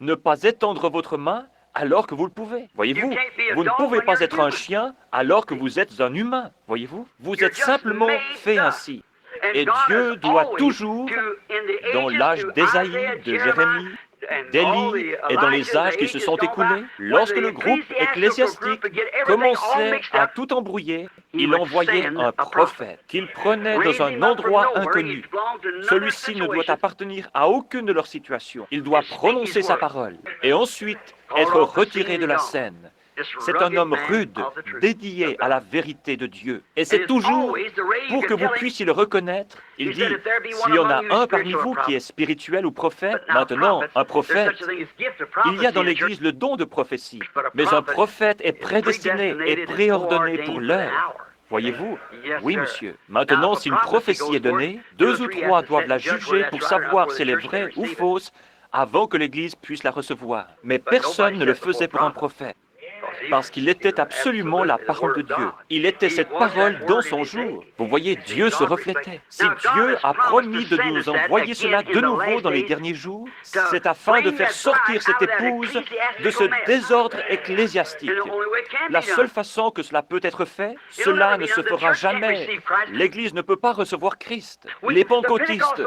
A: ne pas étendre votre main alors que vous le pouvez. Voyez-vous, vous ne pouvez pas être un chien alors que vous êtes un humain. Voyez-vous, vous êtes simplement fait ainsi. Et Dieu doit toujours, dans l'âge d'Ésaïe, de Jérémie, d'Élie et dans les âges qui se sont écoulés, lorsque le groupe ecclésiastique commençait à tout embrouiller, il envoyait un prophète qu'il prenait dans un endroit inconnu. Celui-ci ne doit appartenir à aucune de leurs situations. Il doit prononcer sa parole et ensuite être retiré de la scène. C'est un homme rude, dédié à la vérité de Dieu. Et c'est toujours pour que vous puissiez le reconnaître. Il dit, s'il y en a un parmi vous qui est spirituel ou prophète, maintenant, un prophète, il y a dans l'Église le don de prophétie, mais un prophète est prédestiné et préordonné pour l'heure. Voyez-vous? Oui, monsieur. Maintenant, si une prophétie est donnée, 2 ou 3 doivent la juger pour savoir si elle est vraie ou fausse avant que l'Église puisse la recevoir. Mais personne ne le faisait pour un prophète. Parce qu'il était absolument la parole de Dieu. Il était cette parole dans son jour. Vous voyez, Dieu se reflétait. Si Dieu a promis de nous envoyer cela de nouveau dans les derniers jours, c'est afin de faire sortir cette épouse de ce désordre ecclésiastique. La seule façon que cela peut être fait, cela ne se fera jamais. L'Église ne peut pas recevoir Christ. Les pentecôtistes,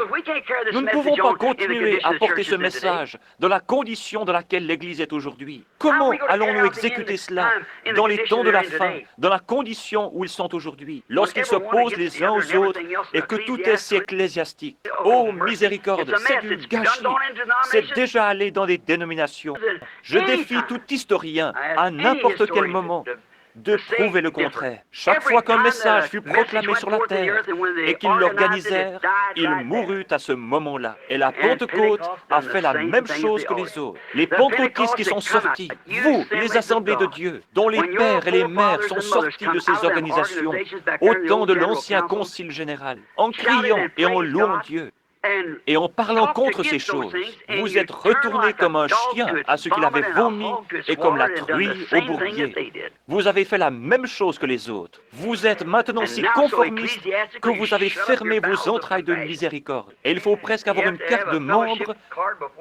A: nous ne pouvons pas continuer à porter ce message dans la condition dans laquelle l'Église est aujourd'hui. Comment allons-nous exécuter cela dans les temps de la fin, dans la condition où ils sont aujourd'hui, lorsqu'ils s'opposent les uns aux autres et que tout est si ecclésiastique? Oh, miséricorde, c'est du gâchis. C'est déjà allé dans des dénominations. Je défie tout historien, à n'importe quel moment, de prouver le contraire. Chaque fois qu'un message fut proclamé sur la terre et qu'ils l'organisèrent, il mourut à ce moment-là. Et la Pentecôte a fait la même chose que les autres. Les pentecôtistes qui sont sortis, vous, les assemblées de Dieu, dont les pères et les mères sont sortis de ces organisations au temps de l'ancien concile général, en criant et en louant Dieu, et en parlant contre ces choses, vous êtes retournés comme un chien à ce qu'il avait vomi et comme la truie au bourbier. Vous avez fait la même chose que les autres. Vous êtes maintenant si conformistes que vous avez fermé vos entrailles de miséricorde. Et il faut presque avoir une carte de membre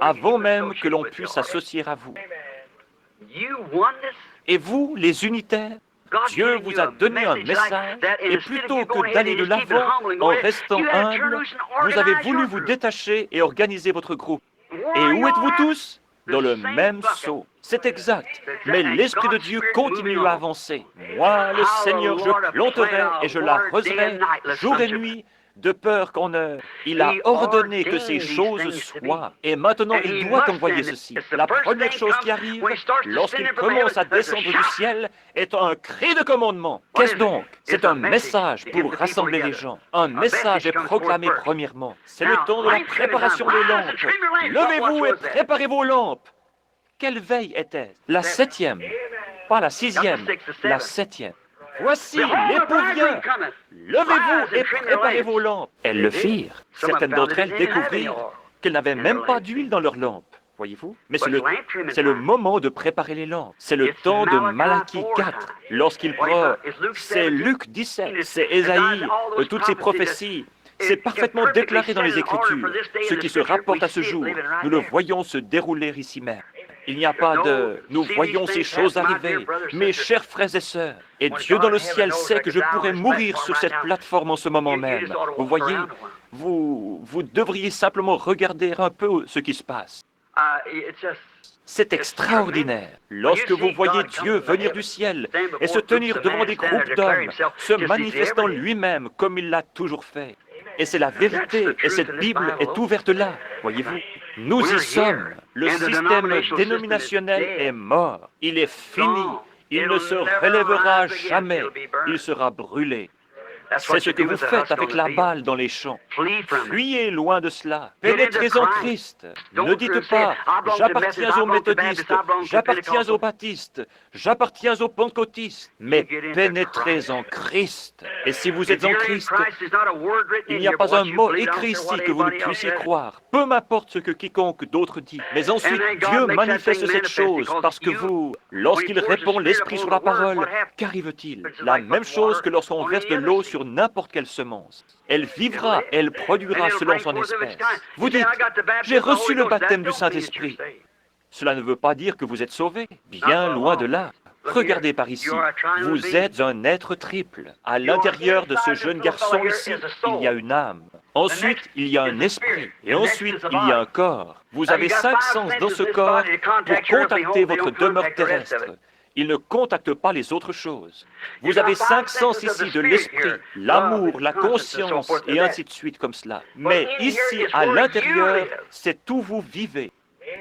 A: avant même que l'on puisse s'associer à vous. Et vous, les unitaires, Dieu vous a donné un message, et plutôt que d'aller de l'avant en restant humble, vous avez voulu vous détacher et organiser votre groupe. Et où êtes-vous tous? Dans le même seau. C'est exact. Mais l'Esprit de Dieu continue à avancer. Moi, le Seigneur, je planterai et je l'arroserai jour et nuit, de peur qu'on heure. Il a ordonné que ces choses soient. Et maintenant, il doit envoyer ceci. La première chose qui arrive, lorsqu'il commence à descendre du ciel, est un cri de commandement. Qu'est-ce donc? C'est un message pour rassembler les gens. Un message est proclamé premièrement. C'est le temps de la préparation des lampes. Levez-vous et préparez vos lampes. Quelle veille était-ce? La 7e. Pas la 6e, la 7e. Voici, l'époux vient. Levez-vous et préparez vos lampes. Elles le firent. Certaines d'entre elles découvrirent qu'elles n'avaient même pas d'huile dans leurs lampes. Voyez-vous? Mais c'est le moment de préparer les lampes. C'est le temps de Malachie 4. Lorsqu'il prend, c'est Luc 17, c'est Ésaïe, toutes ces prophéties. C'est parfaitement déclaré dans les Écritures. Ce qui se rapporte à ce jour, nous le voyons se dérouler ici même. Il n'y a pas de « nous voyons ces choses arriver », mes chers frères et sœurs. Et Dieu dans le ciel sait que je pourrais mourir sur cette plateforme en ce moment même. Vous voyez, vous devriez simplement regarder un peu ce qui se passe. C'est extraordinaire. Lorsque vous voyez Dieu venir du ciel et se tenir devant des groupes d'hommes, se manifestant lui-même comme il l'a toujours fait. Et c'est la vérité, et cette Bible est ouverte là, voyez-vous. Nous y sommes. Le système dénominationnel est mort. Il est fini. Il ne se relèvera jamais. Il sera brûlé. C'est ce que vous faites avec la balle dans les champs. Fuyez loin de cela. Pénétrez en Christ. Ne dites pas « j'appartiens aux méthodistes, j'appartiens aux baptistes, j'appartiens aux pentecôtistes », mais pénétrez en Christ. Et si vous êtes en Christ, il n'y a pas un mot écrit ici que vous ne puissiez croire, peu m'importe ce que quiconque d'autre dit. Mais ensuite, Dieu manifeste cette chose parce que vous, lorsqu'il répand l'Esprit sur la parole, qu'arrive-t-il? La même chose que lorsqu'on verse de l'eau sur n'importe quelle semence. Elle vivra, elle produira selon son espèce. Vous dites, j'ai reçu le baptême du Saint-Esprit. Cela ne veut pas dire que vous êtes sauvé. Bien loin de là. Regardez par ici. Vous êtes un être triple. À l'intérieur de ce jeune garçon ici, il y a une âme. Ensuite, il y a un esprit. Et ensuite, il y a un corps. Vous avez 5 sens dans ce corps pour contacter votre demeure terrestre. Il ne contacte pas les autres choses. Vous avez 5 sens ici de l'esprit, l'amour, la conscience, et ainsi de suite comme cela. Mais ici, à l'intérieur, c'est où vous vivez.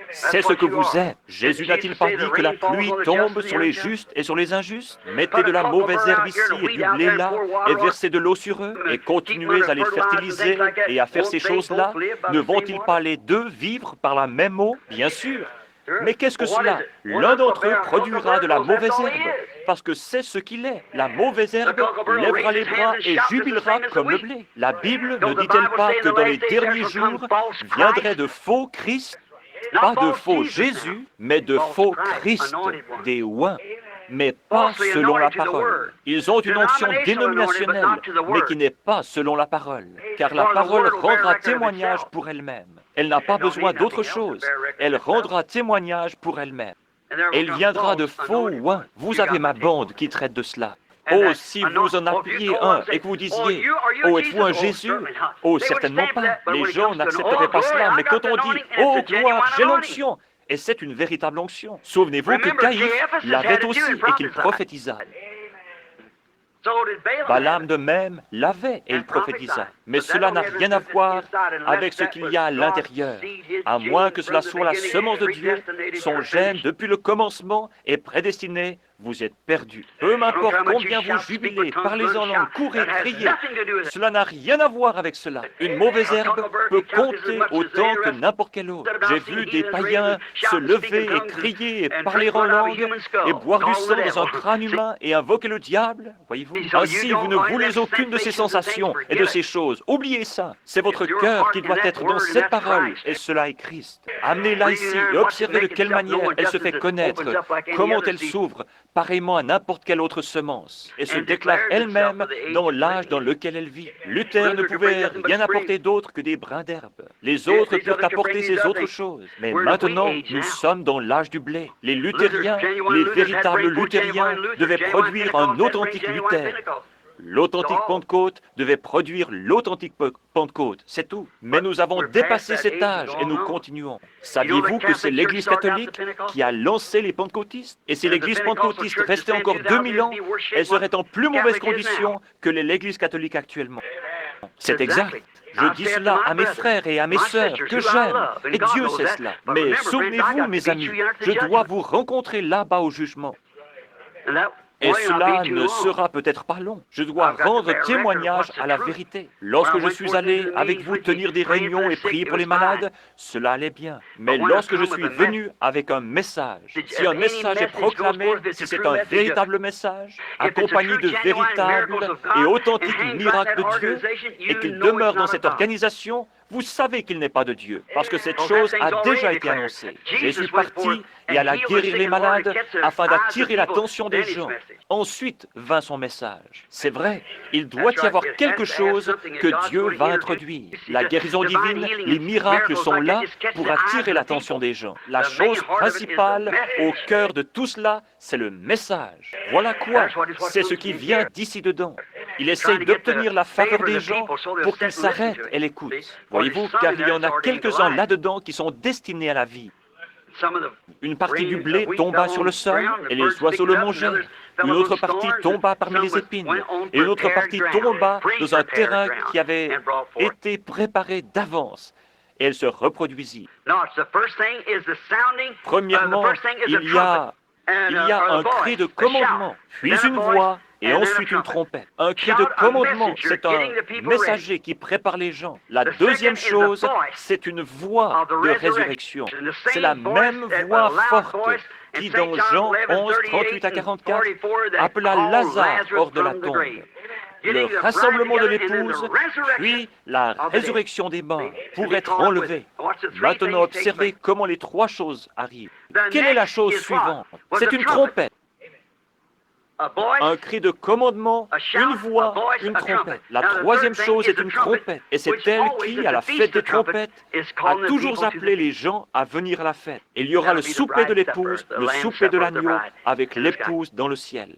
A: C'est ce que vous êtes. Jésus n'a-t-il pas dit que la pluie tombe sur les justes et sur les injustes? Mettez de la mauvaise herbe ici et du blé là, et versez de l'eau sur eux, et continuez à les fertiliser et à faire ces choses-là. Ne vont-ils pas les deux vivre par la même eau? Bien sûr. Mais qu'est-ce que cela? L'un d'entre eux produira de la mauvaise herbe, parce que c'est ce qu'il est. La mauvaise herbe lèvera les bras et jubilera comme le blé. La Bible ne dit-elle pas que dans les derniers jours viendraient de faux Christ? Pas de faux Jésus, mais de faux Christ, des oints, mais pas selon la parole. Ils ont une onction dénominationnelle, mais qui n'est pas selon la parole, car la parole rendra témoignage pour elle-même. Elle n'a pas besoin d'autre chose. Elle rendra témoignage pour elle-même. Elle viendra de faux oints. Vous avez ma bande qui traite de cela. Oh, si vous en appeliez un et que vous disiez, « Oh, êtes-vous un Jésus? » Oh, certainement pas. Les gens n'accepteraient pas cela. Mais quand on dit, « Oh, gloire, j'ai l'onction », et c'est une véritable onction. Souvenez-vous que Caïphe l'avait aussi et qu'il prophétisa. Balaam de même l'avait et il prophétisa. Mais cela n'a rien à voir avec ce qu'il y a à l'intérieur. À moins que cela soit la semence de Dieu, son gène depuis le commencement est prédestiné vous êtes perdu. Peu m'importe combien vous jubilez, parlez en langue, courez, criez. Cela n'a rien à voir avec cela. Une mauvaise herbe peut compter autant que n'importe quelle autre. J'ai vu des païens se lever et crier et parler en langue et boire du sang dans un crâne humain et invoquer le diable. Voyez-vous? Ainsi, vous ne voulez aucune de ces sensations et de ces choses. Oubliez ça. C'est votre cœur qui doit être dans cette parole et cela est Christ. Amenez-la ici et observez de quelle manière elle se fait connaître, comment elle s'ouvre, pareillement à n'importe quelle autre semence, et se déclare elle-même dans l'âge dans lequel elle vit. Luther ne pouvait rien apporter d'autre que des brins d'herbe. Les autres purent apporter ces autres choses. Mais maintenant, nous sommes dans l'âge du blé. Les luthériens, les véritables luthériens, devaient produire un authentique Luther. L'authentique Pentecôte devait produire l'authentique Pentecôte, c'est tout. Mais nous avons dépassé cet âge et nous continuons. Saviez-vous que c'est l'Église catholique qui a lancé les pentecôtistes? Et si l'Église pentecôtiste restait encore 2000 ans, elle serait en plus mauvaise condition que l'Église catholique actuellement. C'est exact. Je dis cela à mes frères et à mes sœurs que j'aime, et Dieu sait cela. Mais souvenez-vous, mes amis, je dois vous rencontrer là-bas au jugement. Et cela ne sera peut-être pas long. Je dois rendre témoignage à la vérité. Lorsque je suis allé avec vous tenir des réunions et prier pour les malades, cela allait bien. Mais lorsque je suis venu avec un message, si un message est proclamé, si c'est un véritable message, accompagné de véritables et authentiques miracles de Dieu, et qu'il demeure dans cette organisation, vous savez qu'il n'est pas de Dieu, parce que cette chose a déjà été annoncée. Jésus partit et alla guérir les malades afin d'attirer l'attention des gens. Ensuite vint son message. C'est vrai, il doit y avoir quelque chose que Dieu va introduire. La guérison divine, les miracles sont là pour attirer l'attention des gens. La chose principale au cœur de tout cela, c'est le message. Voilà quoi, c'est ce qui vient d'ici dedans. Il essaye d'obtenir la faveur des gens pour qu'ils s'arrêtent et l'écoutent. Voyez-vous, car il y en a quelques-uns là-dedans qui sont destinés à la vie. Une partie du blé tomba sur le sol et les oiseaux le mangèrent. Une autre partie tomba parmi les épines. Et une autre partie tomba dans un terrain qui avait été préparé d'avance. Et elle se reproduisit. Premièrement, il y a un cri de commandement, puis une voix, et ensuite une trompette. Un cri de commandement, c'est un messager qui prépare les gens. La deuxième chose, c'est une voix de résurrection. C'est la même voix forte qui, dans Jean 11, 38 à 44, appela Lazare hors de la tombe. Le rassemblement de l'épouse, puis la résurrection des morts pour être enlevés. Maintenant, observez comment les trois choses arrivent. Quelle est la chose suivante? C'est une trompette. Un cri de commandement, une voix, une trompette. La troisième chose est une trompette. Et c'est elle qui, à la fête des trompettes, a toujours appelé les gens à venir à la fête. Il y aura le souper de l'épouse, le souper de l'agneau, avec l'épouse dans le ciel.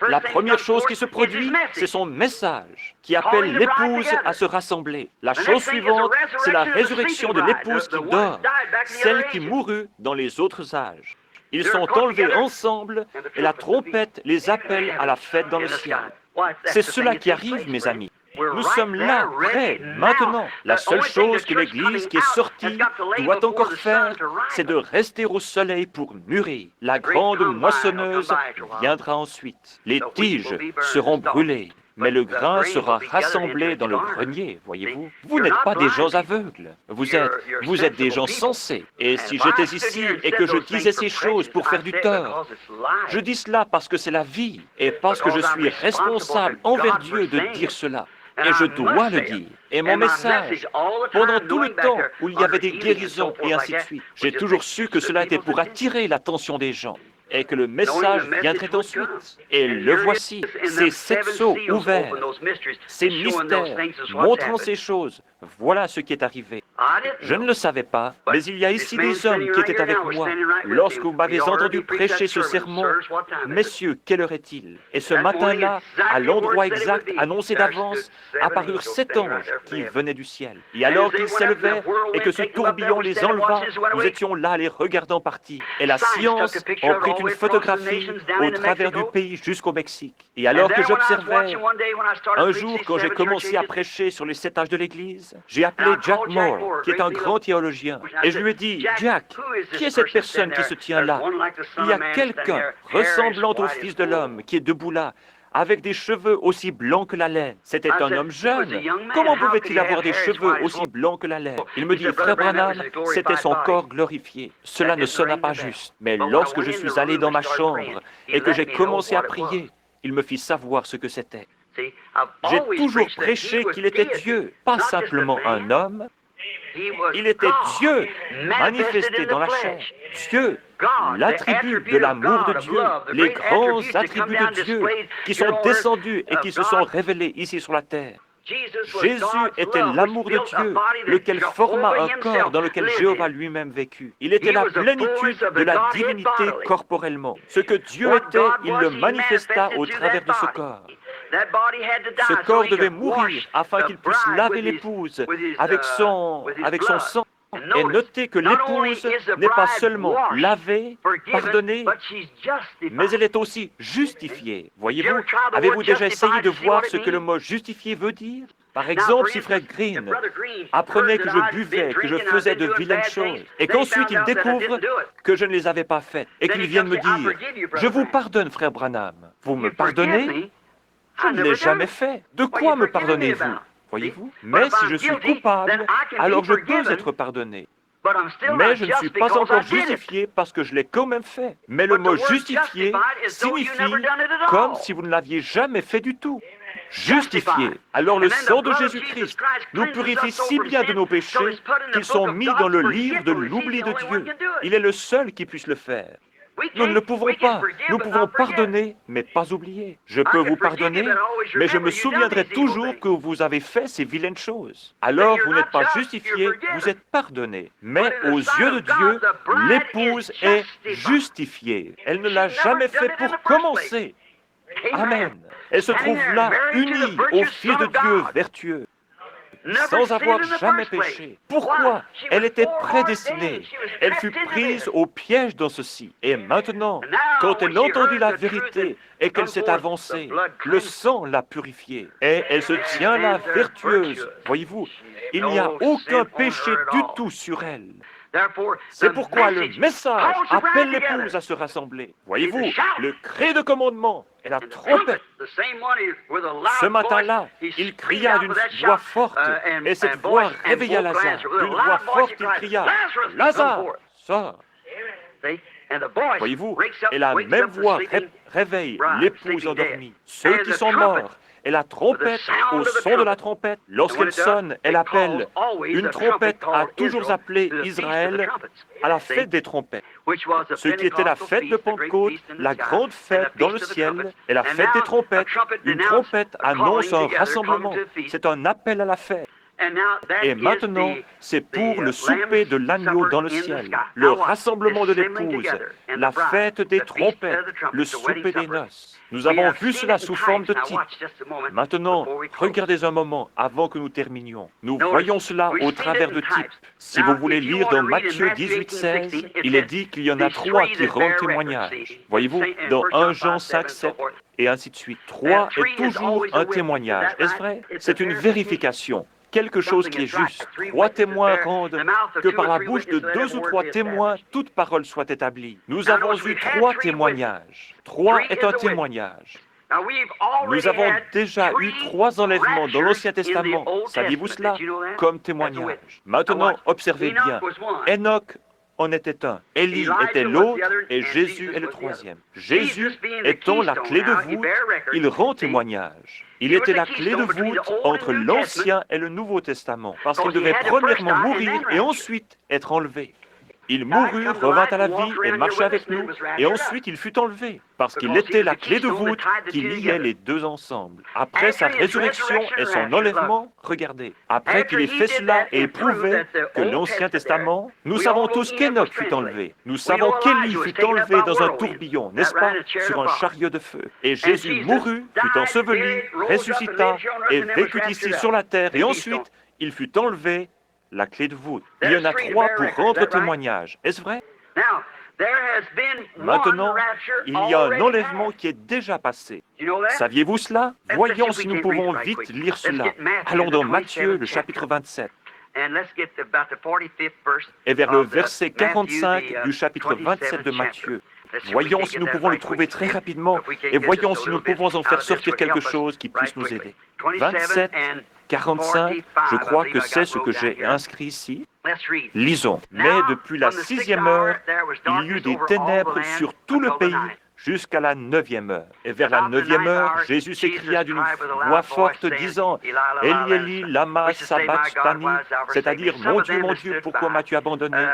A: La première chose qui se produit, c'est son message, qui appelle l'épouse à se rassembler. La chose suivante, c'est la résurrection de l'épouse qui dort, celle qui mourut dans les autres âges. Ils sont enlevés ensemble et la trompette les appelle à la fête dans le ciel. C'est cela qui arrive, mes amis. Nous sommes là, prêts, maintenant. La seule chose que l'Église qui est sortie doit encore faire, c'est de rester au soleil pour mûrir. La grande moissonneuse viendra ensuite. Les tiges seront brûlées. Mais le grain sera rassemblé dans le grenier, voyez-vous. Vous n'êtes pas des gens aveugles. Vous êtes des gens sensés. Et si j'étais ici et que je disais ces choses pour faire du tort, je dis cela parce que c'est la vie et parce que je suis responsable envers Dieu de dire cela. Et je dois le dire. Et mon message, pendant tout le temps où il y avait des guérisons et ainsi de suite, j'ai toujours su que cela était pour attirer l'attention des gens. Et que le message viendrait ensuite. Et le voici, ces 7 sceaux ouverts, ces mystères montrant ces choses. Voilà ce qui est arrivé. Je ne le savais pas, mais il y a ici des hommes qui étaient avec moi. Lorsque vous m'avez entendu prêcher ce sermon, messieurs, quelle heure est-il? Et ce matin-là, à l'endroit exact annoncé d'avance, apparurent 7 anges qui venaient du ciel. Et alors qu'ils s'élevaient et que ce tourbillon les enleva, nous étions là les regardant partir. Et la science en prit une photographie au travers du pays jusqu'au Mexique. Et alors que j'observais, un jour quand j'ai commencé à prêcher sur les 7 âges de l'Église, j'ai appelé Jack Moore. qui est un grand théologien. Et je lui ai dit, Jack, qui est cette personne qui se tient là? Il y a quelqu'un ressemblant au Fils de l'homme qui est debout là, avec des cheveux aussi blancs que la laine. C'était un homme jeune. Comment pouvait-il avoir des cheveux aussi blancs que la laine? Il me dit, Frère Branham, c'était son corps glorifié. Cela ne sonna pas juste. Mais lorsque je suis allé dans ma chambre et que j'ai commencé à prier, il me fit savoir ce que c'était. J'ai toujours prêché qu'il était Dieu, pas simplement un homme. Il était Dieu, manifesté dans la chair. Dieu, l'attribut de l'amour de Dieu, les grands attributs de Dieu qui sont descendus et qui se sont révélés ici sur la terre. Jésus était l'amour de Dieu, lequel forma un corps dans lequel Jéhovah lui-même vécut. Il était la plénitude de la divinité corporellement. Ce que Dieu était, il le manifesta au travers de ce corps. Ce corps devait mourir afin qu'il puisse laver l'épouse avec son sang. Et notez que l'épouse n'est pas seulement lavée, pardonnée, mais elle est aussi justifiée. Voyez-vous, avez-vous déjà essayé de voir ce que le mot justifié veut dire? Par exemple, si Frère Green apprenait que je buvais, que je faisais de vilaines choses, et qu'ensuite il découvre que je ne les avais pas faites, et qu'il vienne me dire, « Je vous pardonne, Frère Branham. Vous me pardonnez? Je ne l'ai jamais fait. De quoi me pardonnez-vous? » Voyez-vous? Mais si je suis coupable, alors je peux être pardonné. Mais je ne suis pas encore justifié parce que je l'ai quand même fait. Mais le mot justifié signifie comme si vous ne l'aviez jamais fait du tout. Justifié. Alors le sang de Jésus-Christ nous purifie si bien de nos péchés qu'ils sont mis dans le livre de l'oubli de Dieu. Il est le seul qui puisse le faire. Nous ne le pouvons pas. Nous pouvons pardonner, mais pas oublier. Je peux vous pardonner, mais je me souviendrai toujours que vous avez fait ces vilaines choses. Alors vous n'êtes pas justifié, vous êtes pardonné. Mais aux yeux de Dieu, l'épouse est justifiée. Elle ne l'a jamais fait pour commencer. Amen. Elle se trouve là, unie au Fils de Dieu vertueux, sans avoir jamais péché. Pourquoi? Elle était prédestinée. Elle fut prise au piège dans ceci. Et maintenant, quand elle a entendu la vérité et qu'elle s'est avancée, le sang l'a purifiée. Et elle se tient là vertueuse. Voyez-vous, il n'y a aucun péché du tout sur elle. C'est pourquoi le message appelle l'épouse à se rassembler. Voyez-vous, le cri de commandement et la trompette. Ce matin-là, il cria d'une voix forte, et cette voix réveilla Lazare. D'une voix forte, il cria, « Lazare, sors !» Voyez-vous, et la même voix réveille l'épouse endormie. Ceux qui sont morts. Et la trompette, au son de la trompette, lorsqu'elle sonne, elle appelle. Une trompette a toujours appelé Israël à la fête des trompettes. Ce qui était la fête de Pentecôte, la grande fête dans le ciel, et la fête des trompettes. Une trompette annonce un rassemblement. C'est un appel à la fête. Et maintenant, c'est pour le souper de l'agneau dans le ciel, le rassemblement de l'épouse, la fête des trompettes, le souper des noces. Nous avons vu cela sous forme de type. Maintenant, regardez un moment avant que nous terminions. Nous voyons cela au travers de types. Si vous voulez lire dans Matthieu 18, 16, il est dit qu'il y en a 3 qui rendent témoignage. Voyez-vous, dans 1 Jean 5, 7, et ainsi de suite. 3 est toujours un témoignage. Est-ce vrai? C'est une vérification. Quelque chose qui est juste. 3 témoins rendent que par la bouche de 2 ou 3 témoins, toute parole soit établie. Nous avons eu 3 témoignages. 3 est un témoignage. Nous avons déjà eu 3 enlèvements dans l'Ancien Testament. Saviez-vous cela? Comme témoignage. Maintenant, observez bien. Enoch en était un. Élie était l'autre et Jésus est le 3e. Jésus étant la clé de voûte, il rend témoignage. Il était la clé de voûte entre l'Ancien et le Nouveau Testament, parce qu'il devait premièrement mourir et ensuite être enlevé. Il mourut, revint à la vie et marcha avec nous, et ensuite il fut enlevé, parce qu'il était la clé de voûte qui liait les deux ensemble. Après sa résurrection et son enlèvement, regardez, après qu'il ait fait cela et éprouvé que l'Ancien Testament, nous savons tous qu'Enoch fut enlevé. Nous savons qu'Élie fut enlevé dans un tourbillon, n'est-ce pas, sur un chariot de feu. Et Jésus mourut, fut enseveli, ressuscita et vécut ici sur la terre, et ensuite il fut enlevé, la clé de voûte. Il y en a 3 pour rendre témoignage. Est-ce vrai? Maintenant, il y a un enlèvement qui est déjà passé. Saviez-vous cela? Voyons si nous pouvons vite lire cela. Allons dans Matthieu, le chapitre 27. et vers le verset 45 du chapitre 27 de Matthieu. Voyons si nous pouvons le trouver très rapidement et voyons si nous pouvons en faire sortir quelque chose qui puisse nous aider. 27, 45, je crois que c'est ce que j'ai inscrit ici. Lisons. Mais depuis la 6e heure, il y eut des ténèbres sur tout le pays jusqu'à la 9e heure. Et vers la 9e heure, Jésus s'écria d'une voix forte, disant, « Eli, Eli, lama sabachthani » c'est-à-dire, « Mon Dieu, pourquoi m'as-tu abandonné »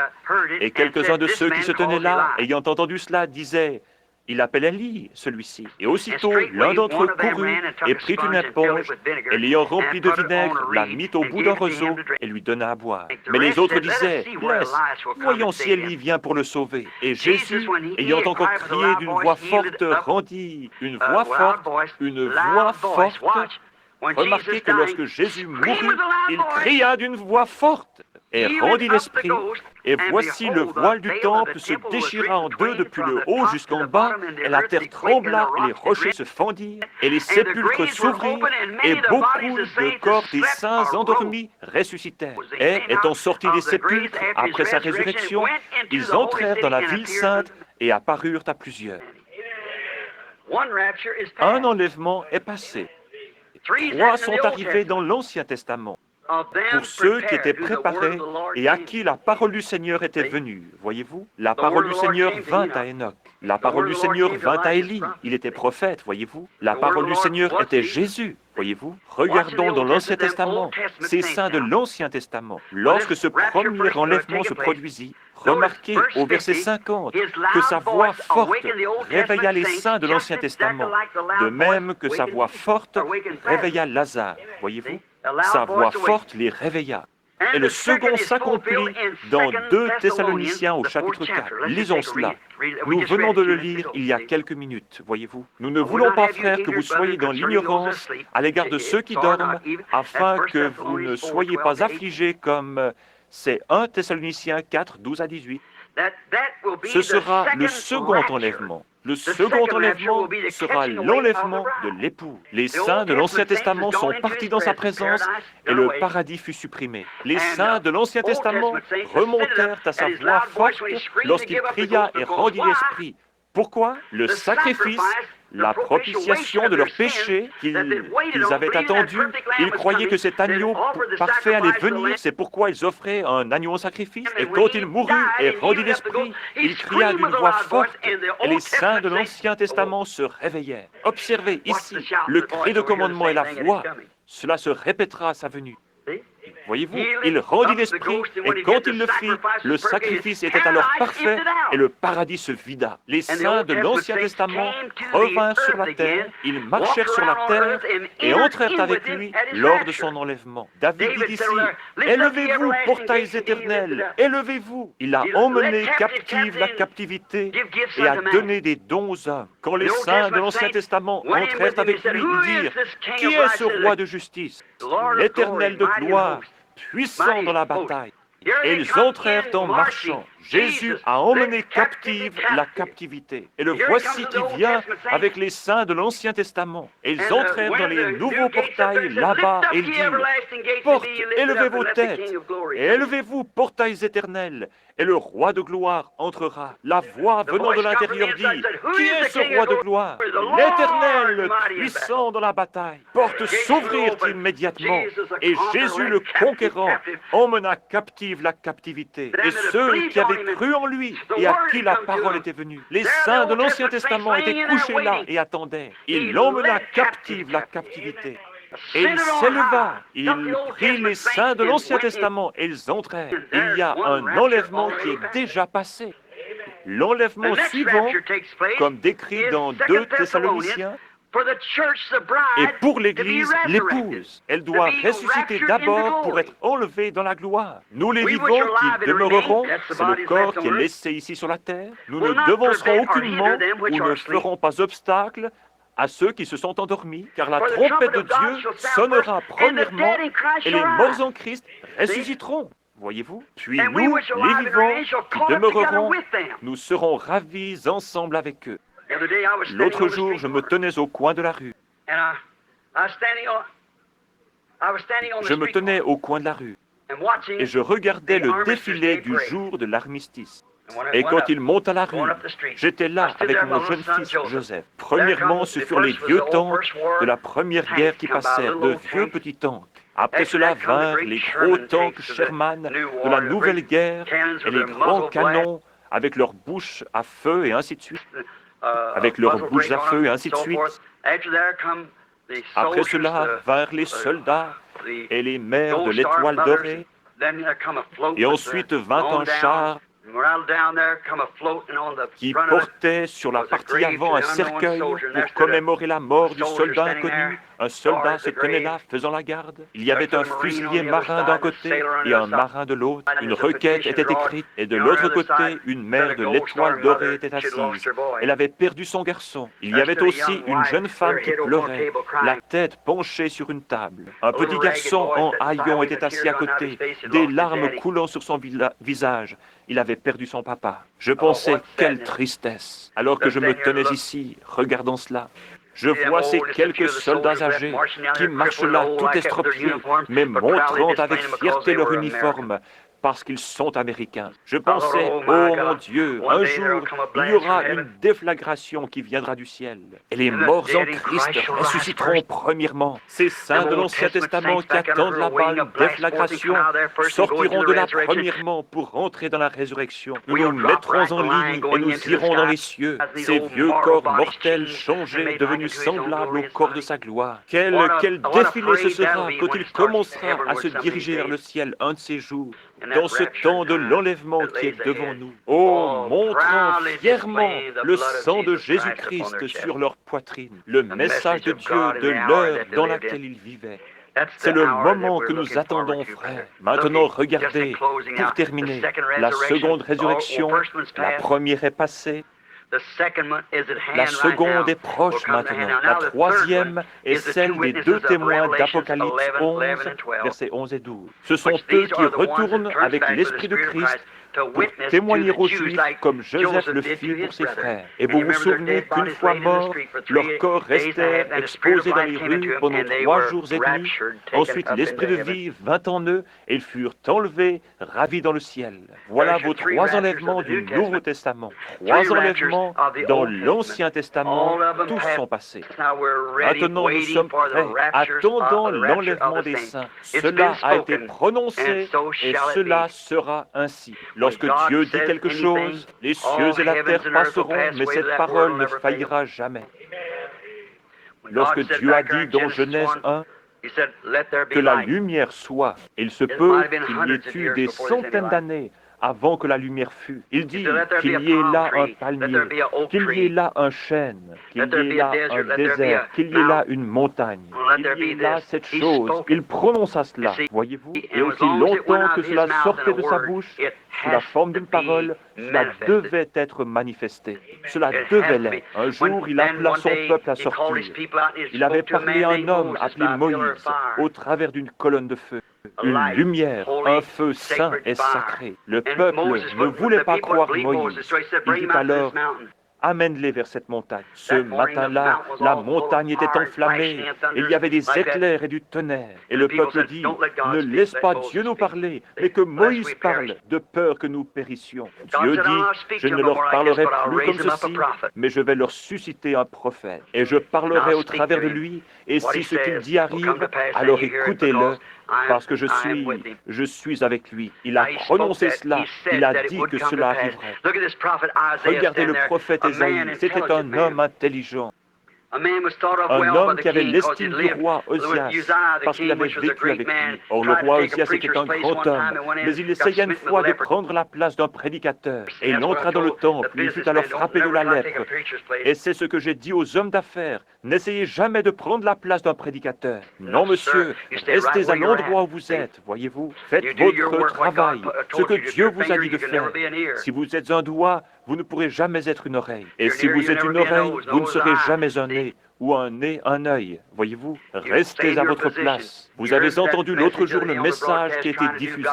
A: Et quelques-uns de ceux qui se tenaient là, ayant entendu cela, disaient, « Il appelle Élie, celui-ci. » Et aussitôt, l'un d'entre eux courut et prit une éponge, et l'ayant remplie de vinaigre, la mit au bout d'un roseau et lui donna à boire. Mais les autres disaient, « Laisse, voyons si Élie vient pour le sauver. » Et Jésus, ayant encore crié d'une voix forte, rendit une voix forte. Remarquez que lorsque Jésus mourut, il cria d'une voix forte et rendit l'esprit. Et voici le voile du temple se déchira en deux depuis le haut jusqu'en bas, et la terre trembla, et les rochers se fendirent, et les sépulcres s'ouvrirent, et beaucoup de corps des saints endormis ressuscitèrent. Et, étant sortis des sépulcres après sa résurrection, ils entrèrent dans la ville sainte et apparurent à plusieurs. Un enlèvement est passé. 3 sont arrivés dans l'Ancien Testament. Pour ceux qui étaient préparés et à qui la parole du Seigneur était venue, voyez-vous, la parole du Seigneur vint à Enoch, la parole du Seigneur vint à Élie, il était prophète, voyez-vous, la parole du Seigneur était Jésus, voyez-vous. Regardons dans l'Ancien Testament, ces saints de l'Ancien Testament, lorsque ce premier enlèvement se produisit, remarquez au verset 50 que sa voix forte réveilla les saints de l'Ancien Testament, de même que sa voix forte réveilla Lazare, voyez-vous. Sa voix forte les réveilla. Et le second s'accomplit dans 2 Thessaloniciens au chapitre 4. Lisons cela. Nous venons de le lire il y a quelques minutes, voyez-vous. Nous ne voulons pas, frères, que vous soyez dans l'ignorance à l'égard de ceux qui dorment, afin que vous ne soyez pas affligés comme c'est 1 Thessaloniciens 4, 12 à 18. Ce sera le second enlèvement. Le second enlèvement sera l'enlèvement de l'époux. Les saints de l'Ancien Testament sont partis dans sa présence et le paradis fut supprimé. Les saints de l'Ancien Testament remontèrent à sa voix forte lorsqu'il pria et rendit l'esprit. Pourquoi? Le sacrifice, la propitiation de leurs péchés qu'ils avaient attendu, ils croyaient que cet agneau parfait allait venir, c'est pourquoi ils offraient un agneau en sacrifice. Et quand il mourut et rendit l'esprit, il cria d'une voix forte, et les saints de l'Ancien Testament se réveillèrent. Observez ici, le cri de commandement et la voix, cela se répétera à sa venue. Voyez-vous, il rendit l'esprit, et quand il le fit, le sacrifice était alors parfait, et le paradis se vida. Les saints de l'Ancien Testament revinrent sur la terre, ils marchèrent sur la terre, et entrèrent avec lui lors de son enlèvement. David dit ici, « Élevez-vous, portails éternels, élevez-vous !» Il a emmené captive la captivité et a donné des dons aux hommes. Quand les saints de l'Ancien Testament entrèrent avec lui, ils dirent, « Qui est ce roi de justice? L'Éternel de gloire, puissant dans la bataille. » Et ils entrèrent en marchant. Jésus a emmené captive la captivité. Et le voici qui vient avec les saints de l'Ancien Testament. Et ils entrèrent dans les nouveaux portails là-bas et ils dirent, « Portes, élevez vos têtes, et élevez-vous, portails éternels, et le roi de gloire entrera. » La voix venant de l'intérieur dit, « Qui est ce roi de gloire? L'Éternel, puissant dans la bataille. » Portes s'ouvrirent immédiatement, et Jésus le conquérant emmena captive la captivité. Et ceux qui avaient cru en lui et à qui la parole était venue. Les saints de l'Ancien Testament étaient couchés là et attendaient. Il emmena captive la captivité. Et il s'éleva, il prit les saints de l'Ancien Testament et ils entrèrent. Il y a un enlèvement qui est déjà passé. L'enlèvement suivant, comme décrit dans 2 Thessaloniciens, et pour l'Église, l'épouse, elle doit ressusciter d'abord pour être enlevée dans la gloire. Nous les vivants qui demeurerons, c'est le corps qui est laissé ici sur la terre. Nous ne devancerons aucunement ou ne ferons pas obstacle à ceux qui se sont endormis, car la trompette de Dieu sonnera premièrement et les morts en Christ ressusciteront. Voyez-vous? Puis nous, les vivants qui demeurerons, nous serons ravis ensemble avec eux. L'autre jour, je me tenais au coin de la rue. Je me tenais au coin de la rue. et je regardais le défilé du jour de l'armistice. Et quand il monte à la rue, j'étais là avec mon jeune fils Joseph. Premièrement, ce furent les vieux tanks de la première guerre qui passèrent, de vieux petits tanks. Après cela vinrent les gros tanks Sherman de la nouvelle guerre et les grands canons avec leurs bouches à feu et ainsi de suite. Avec leurs bouches à feu et ainsi de suite. Après cela vinrent les soldats et les mères de l'étoile dorée. Et ensuite vint un char qui portait sur la partie avant un cercueil pour commémorer la mort du soldat inconnu. Un soldat se tenait là, faisant la garde. Il y avait un fusilier marin d'un côté et un marin de l'autre. Une requête était écrite, et de l'autre côté, une mère de l'étoile dorée était assise. Elle avait perdu son garçon. Il y avait aussi une jeune femme qui pleurait, la tête penchée sur une table. Un petit garçon en haillons était assis à côté, des larmes coulant sur son visage. Il avait perdu son papa. Je pensais, quelle tristesse. Alors que je me tenais ici, regardant cela, je vois ces quelques soldats âgés qui marchent là tout estropiés, mais montrant avec fierté leur uniforme, parce qu'ils sont américains. Je pensais, oh mon Dieu, un jour, il y aura une déflagration qui viendra du ciel. Et les morts en Christ ressusciteront premièrement. Ces saints de l'Ancien Testament qui attendent là-bas une déflagration sortiront de là premièrement pour entrer dans la résurrection. Nous nous mettrons en ligne et nous irons dans les cieux. Ces vieux corps mortels changés, devenus semblables au corps de sa gloire. Quel défilé ce sera quand il commencera à se diriger vers le ciel un de ces jours. Dans ce temps de l'enlèvement qui est devant nous, oh, montrant fièrement le sang de Jésus-Christ sur leur poitrine, le message de Dieu de l'heure dans laquelle ils vivaient. C'est le moment que nous attendons, frères. Maintenant, regardez, pour terminer, la seconde résurrection, la première est passée, la seconde est proche maintenant. La troisième est celle des deux témoins d'Apocalypse 11, versets 11 et 12. Ce sont eux qui retournent avec l'Esprit de Christ pour témoigner aux Juifs comme Joseph le fit pour ses frères. Et vous vous souvenez qu'une fois morts, leurs corps restèrent exposés dans les rues pendant 3 jours et demi. Ensuite, l'Esprit de vie vint en eux et ils furent enlevés, ravis dans le ciel. Voilà vos 3 enlèvements du Nouveau Testament. 3 enlèvements dans l'Ancien Testament, tous sont passés. Maintenant, nous sommes prêts, attendant l'enlèvement des saints. Cela a été prononcé et cela sera ainsi. Lorsque Dieu dit quelque chose, les cieux et la terre passeront, mais cette parole ne faillira jamais. Lorsque Dieu a dit dans Genèse 1 que la lumière soit, il se peut qu'il y ait eu des centaines d'années avant que la lumière fût. Il dit qu'il y ait là un palmier, qu'il y ait là un chêne, qu'il y ait là un désert, qu'il y ait là une montagne, qu'il y ait là cette chose. Il prononça cela, voyez-vous, et aussi longtemps que cela sortait de sa bouche, sous la forme d'une parole, cela devait être manifesté. Cela devait l'être. Un jour, il appela son peuple à sortir. Il avait parlé à un homme appelé Moïse, au travers d'une colonne de feu. Une lumière, un feu saint et sacré. Le peuple ne voulait pas croire Moïse. Il dit alors, amène-les vers cette montagne. Ce matin-là, la montagne était enflammée. Il y avait des éclairs et du tonnerre. Et le peuple dit, ne laisse pas Dieu nous parler, mais que Moïse parle, de peur que nous périssions. Dieu dit, je ne leur parlerai plus comme ceci, mais je vais leur susciter un prophète. Et je parlerai au travers de lui, et si ce qu'il dit arrive, alors écoutez-le, parce que je suis avec lui. Il a prononcé cela. Il a dit que cela arriverait. Regardez le prophète Ésaïe. C'était un homme intelligent. Un homme qui avait l'estime du roi Osias, parce qu'il avait vécu avec lui. Or, le roi Osias était un grand homme, mais il essaya une fois de prendre la place d'un prédicateur. Et il entra dans le temple, il fut alors frappé de la lèpre. Et c'est ce que j'ai dit aux hommes d'affaires. N'essayez jamais de prendre la place d'un prédicateur. Non, monsieur, restez à l'endroit où vous êtes, voyez-vous. Faites votre travail, ce que Dieu vous a dit de faire. Si vous êtes un doigt, vous ne pourrez jamais être une oreille. Et si vous êtes une oreille, vous ne serez jamais un nez. ou un nez, un œil. Voyez-vous, restez à votre place. Vous avez entendu l'autre jour le message qui a été diffusé.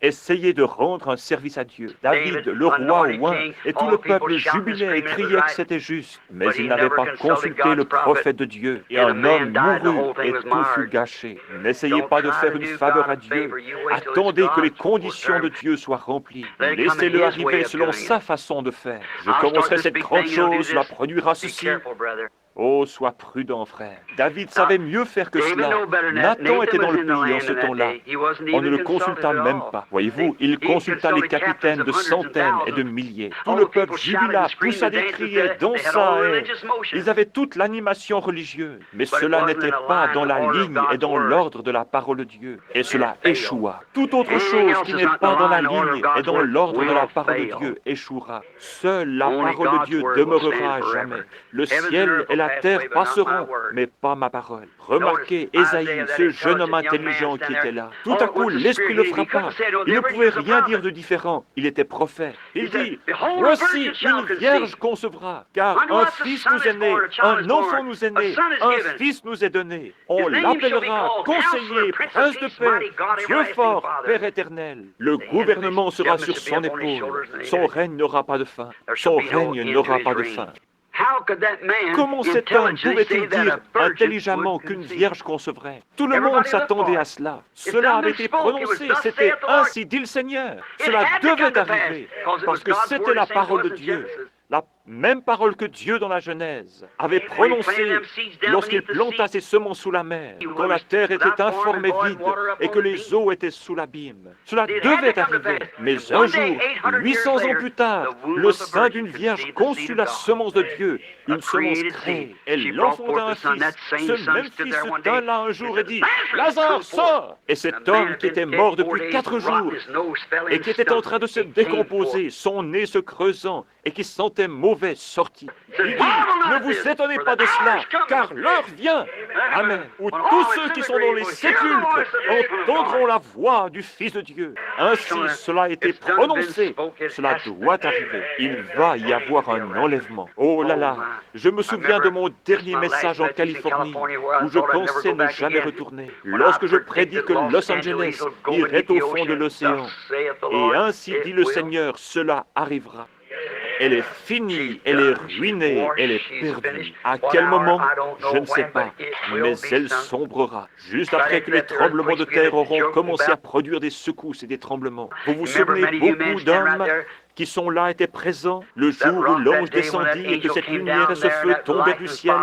A: Essayez de rendre un service à Dieu. David, le roi oint, et tout le peuple jubilait et criait que c'était juste. Mais il n'avait pas consulté le prophète de Dieu. Et un homme mourut et tout fut gâché. N'essayez pas de faire une faveur à Dieu. Attendez que les conditions de Dieu soient remplies. Laissez-le arriver selon sa façon de faire. Je commencerai cette grande chose, cela produira ceci. Oh, sois prudent, frère. David savait mieux faire que cela. Nathan était dans le pays en ce temps-là. On ne le consulta même pas. Voyez-vous, il consulta les capitaines de centaines et de milliers. Tout le peuple jubila, poussa des cris et dansa. Ils avaient toute l'animation religieuse. Mais cela n'était pas dans la ligne et dans l'ordre de la parole de Dieu. Et cela échoua. Toute autre chose qui n'est pas dans la ligne et dans l'ordre de la parole de Dieu échouera. Seule la parole de Dieu demeurera à jamais. Le ciel et la terre passeront, mais pas ma parole. Remarquez Ésaïe, ce jeune homme intelligent qui était là. Tout à coup, l'Esprit le frappa. Il ne pouvait rien dire de différent. Il était prophète. Il dit, « Voici, une vierge concevra, car un fils nous est né, un enfant nous est né, un fils nous est donné. On l'appellera Conseiller, Prince de paix, Dieu fort, Père éternel. Le gouvernement sera sur son épaule. Son règne n'aura pas de fin. Son règne n'aura pas de fin. » Comment cet homme pouvait-il dire intelligemment qu'une vierge concevrait? Tout le monde s'attendait à cela. Cela avait été prononcé, c'était « Ainsi dit le Seigneur ». Cela devait arriver, parce que c'était la parole de Dieu. La même parole que Dieu dans la Genèse avait prononcée lorsqu'il planta ses semences sous la mer, quand la terre était informe et vide et que les eaux étaient sous l'abîme. Cela devait arriver. Mais un jour, 800 ans plus tard, le sein d'une vierge conçut la semence de Dieu, une semence créée. Elle enfonda un fils. Ce même fils se tint là un jour et dit, « Lazare, sors !» Et cet homme qui était mort depuis 4 jours et qui était en train de se décomposer, son nez se creusant et qui sentait mauvais sorti. Il dit, ne vous étonnez pas de cela, car l'heure vient, Amen, où tous ceux qui sont dans les sépulcres entendront la voix du Fils de Dieu. Ainsi, cela a été prononcé, cela doit arriver. Il va y avoir un enlèvement. Oh là là, je me souviens de mon dernier message en Californie, où je pensais ne jamais retourner. Lorsque je prédis que Los Angeles irait au fond de l'océan. Et ainsi dit le Seigneur, cela arrivera. Elle est finie, elle est ruinée, elle est perdue. À quel moment? Je ne sais pas, mais elle sombrera. Juste après que les tremblements de terre auront commencé à produire des secousses et des tremblements. Vous vous souvenez, beaucoup d'hommes qui sont là étaient présents le jour où l'ange descendit et que cette lumière et ce feu tombaient du ciel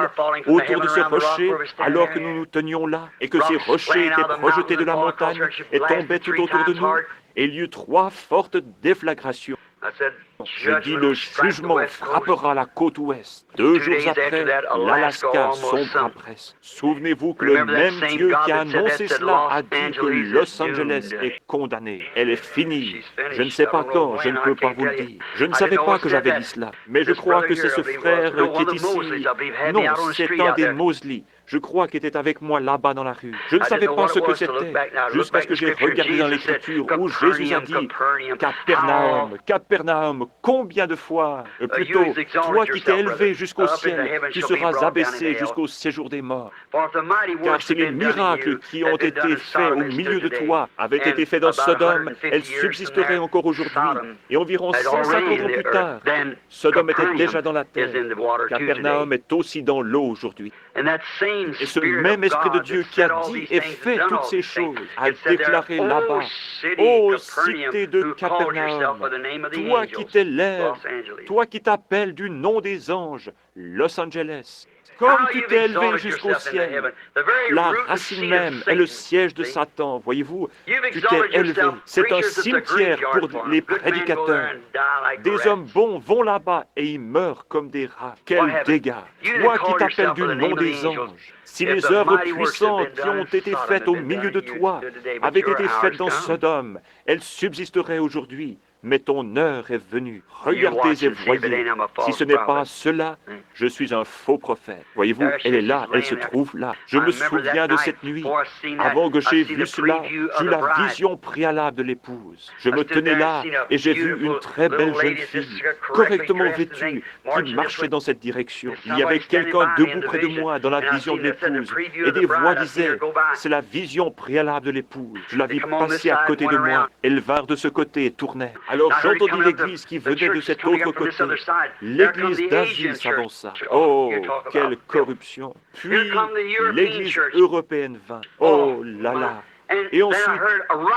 A: autour de ce rocher alors que nous nous tenions là et que ces rochers étaient projetés de la montagne et tombaient tout autour de nous. Et il y eut 3 fortes déflagrations. Je dis, le jugement frappera la côte ouest. 2 jours après, l'Alaska sombra presque. Souvenez-vous que le même Dieu qui a annoncé cela a dit que Los Angeles est condamné. Elle est finie. Je ne sais pas quand, je ne peux pas vous le dire. Je ne savais pas que j'avais dit cela, mais je crois que c'est ce frère qui est ici. Non, c'est un des Mosley. Je crois qu'il était avec moi là-bas dans la rue. Je ne savais pas ce que c'était, jusqu'à ce que j'ai regardé dans l'Écriture où Jésus a dit « Capernaum, Capernaum, combien de fois, plutôt, toi qui t'es élevé jusqu'au ciel, tu seras abaissé jusqu'au séjour des morts. Car si les miracles qui ont été faits au milieu de toi avaient été faits dans Sodome, elles subsisteraient encore aujourd'hui. Et environ 150 ans plus tard, Sodome était déjà dans la terre. Capernaum est aussi dans l'eau aujourd'hui. Et ce même Esprit de Dieu qui a dit et fait toutes ces choses a déclaré là-bas, « Ô cité de Capernaum, toi qui t'élèves, toi qui t'appelles du nom des anges, Los Angeles, comme tu t'es élevé jusqu'au ciel, la racine même est le siège de Satan, voyez-vous, tu t'es élevé. C'est un cimetière pour les prédicateurs. Des hommes bons vont là-bas et ils meurent comme des rats. Quel dégât! Toi qui t'appelles du nom des anges, si les œuvres puissantes qui ont été faites au milieu de toi avaient été faites dans Sodome, elles subsisteraient aujourd'hui. mais ton heure est venue. Regardez et voyez. Si ce n'est pas cela, je suis un faux prophète. Voyez-vous, elle est là, elle se trouve là. Je me souviens de cette nuit. Avant que j'ai vu cela, j'ai eu la vision préalable de l'épouse. Je me tenais là et j'ai vu une très belle jeune fille, correctement vêtue, qui marchait dans cette direction. Il y avait quelqu'un debout près de moi dans la vision de l'épouse et des voix disaient, c'est la vision préalable de l'épouse. Je la vis passer à côté de moi. Elles vinrent de ce côté et tournaient. Alors j'entendis l'église qui venait de cet autre côté. L'église d'Asie s'avança. Oh, quelle corruption! Puis l'église européenne vint. Oh là là! Et ensuite,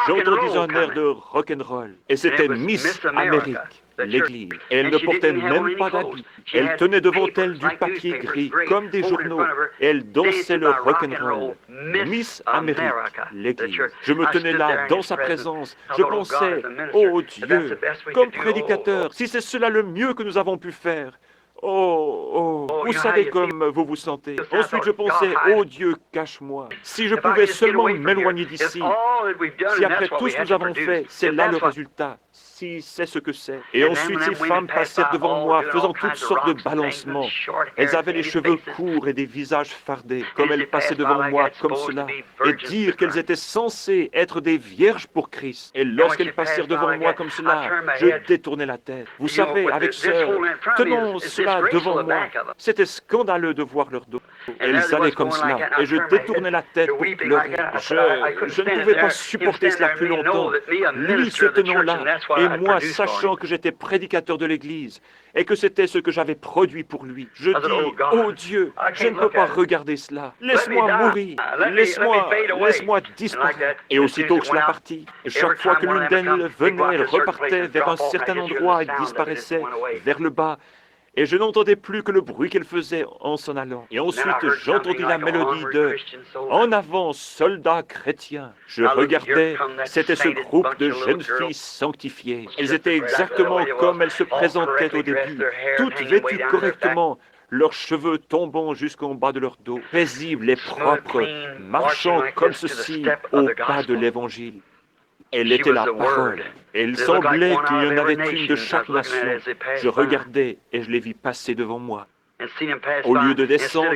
A: j'entendis un air de rock'n'roll. Et c'était Miss Amérique, l'église. Et elle ne portait même pas d'habit. Elle tenait devant elle du papier gris, comme des journaux. Et elle dansait le rock'n'roll. Miss Amérique, l'église. Je me tenais là, dans sa présence. Je pensais, oh Dieu, comme prédicateur, si c'est cela le mieux que nous avons pu faire. Oh, vous savez comme vous vous sentez. Ensuite, je pensais, oh Dieu, cache-moi. Si je pouvais seulement m'éloigner d'ici, si après tout ce que nous avons fait, c'est là le résultat, si c'est ce que c'est. Et ensuite, ces femmes passèrent devant moi, faisant toutes sortes de balancements. Elles avaient les cheveux courts et des visages fardés, comme elles passaient devant moi comme cela, et dire qu'elles étaient censées être des vierges pour Christ. Et lorsqu'elles passèrent devant moi comme cela, je détournais la tête. Vous savez, avec sœur, tenons cela devant moi. C'était scandaleux de voir leur dos. Elles allaient comme cela, et je détournais la tête pour pleurer. Je ne pouvais pas supporter cela plus longtemps. Lui se tenant là, et moi sachant que j'étais prédicateur de l'Église, et que c'était ce que j'avais produit pour lui. Je dis, oh Dieu, je ne peux pas regarder cela. Laisse-moi mourir. Laisse-moi disparaître. Et aussitôt que cela partit, chaque fois que l'une d'elles venait, elle repartait vers un certain endroit et disparaissait vers le bas. Et je n'entendais plus que le bruit qu'elle faisait en s'en allant. Et ensuite, j'entendis la mélodie de « En avant, soldats chrétiens ». Je regardais, c'était ce groupe de jeunes filles sanctifiées. Elles étaient exactement comme elles se présentaient au début, toutes vêtues correctement, leurs cheveux tombant jusqu'en bas de leur dos, paisibles et propres, marchant comme ceci au pas de l'Évangile. Elle était la parole. Et il semblait qu'il y en avait une de chaque nation. Je regardais et je les vis passer devant moi. Au lieu de descendre,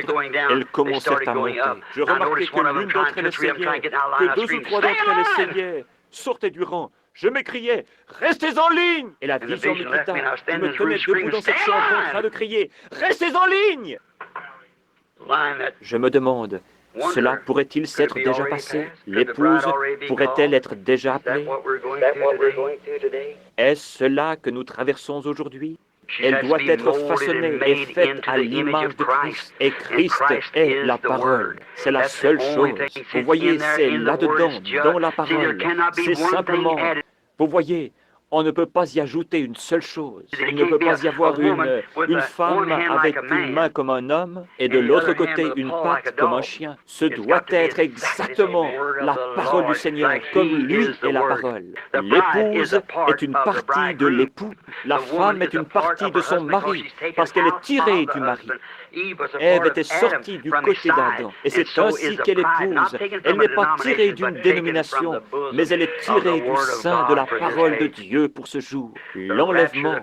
A: elles commencèrent à monter. Je remarquai que l'une d'entre elles essayait, que deux ou trois d'entre elles essayaient, sortaient du rang. Je m'écriais, restez en ligne! Et la vision me quitta. Je me tenais debout dans cette chambre en train de crier, restez en ligne! Je me demande, cela pourrait-il s'être déjà passé? L'épouse pourrait-elle être déjà appelée? Est-ce cela que nous traversons aujourd'hui? Elle doit être façonnée et faite à l'image de Christ. Et Christ est la parole. C'est la seule chose. Vous voyez, c'est là-dedans, dans la parole. C'est simplement, vous voyez, on ne peut pas y ajouter une seule chose. Il ne peut pas y avoir une femme avec une main comme un homme et de l'autre côté une patte comme un chien. Ce doit être exactement la parole du Seigneur, comme lui est la parole. L'épouse est une partie de l'époux. La femme est une partie de son mari, parce qu'elle est tirée du mari. Ève était sortie du côté d'Adam, et c'est ainsi qu'elle épouse. Elle n'est pas tirée d'une dénomination, mais elle est tirée du sein de la parole de Dieu pour ce jour. L'enlèvement,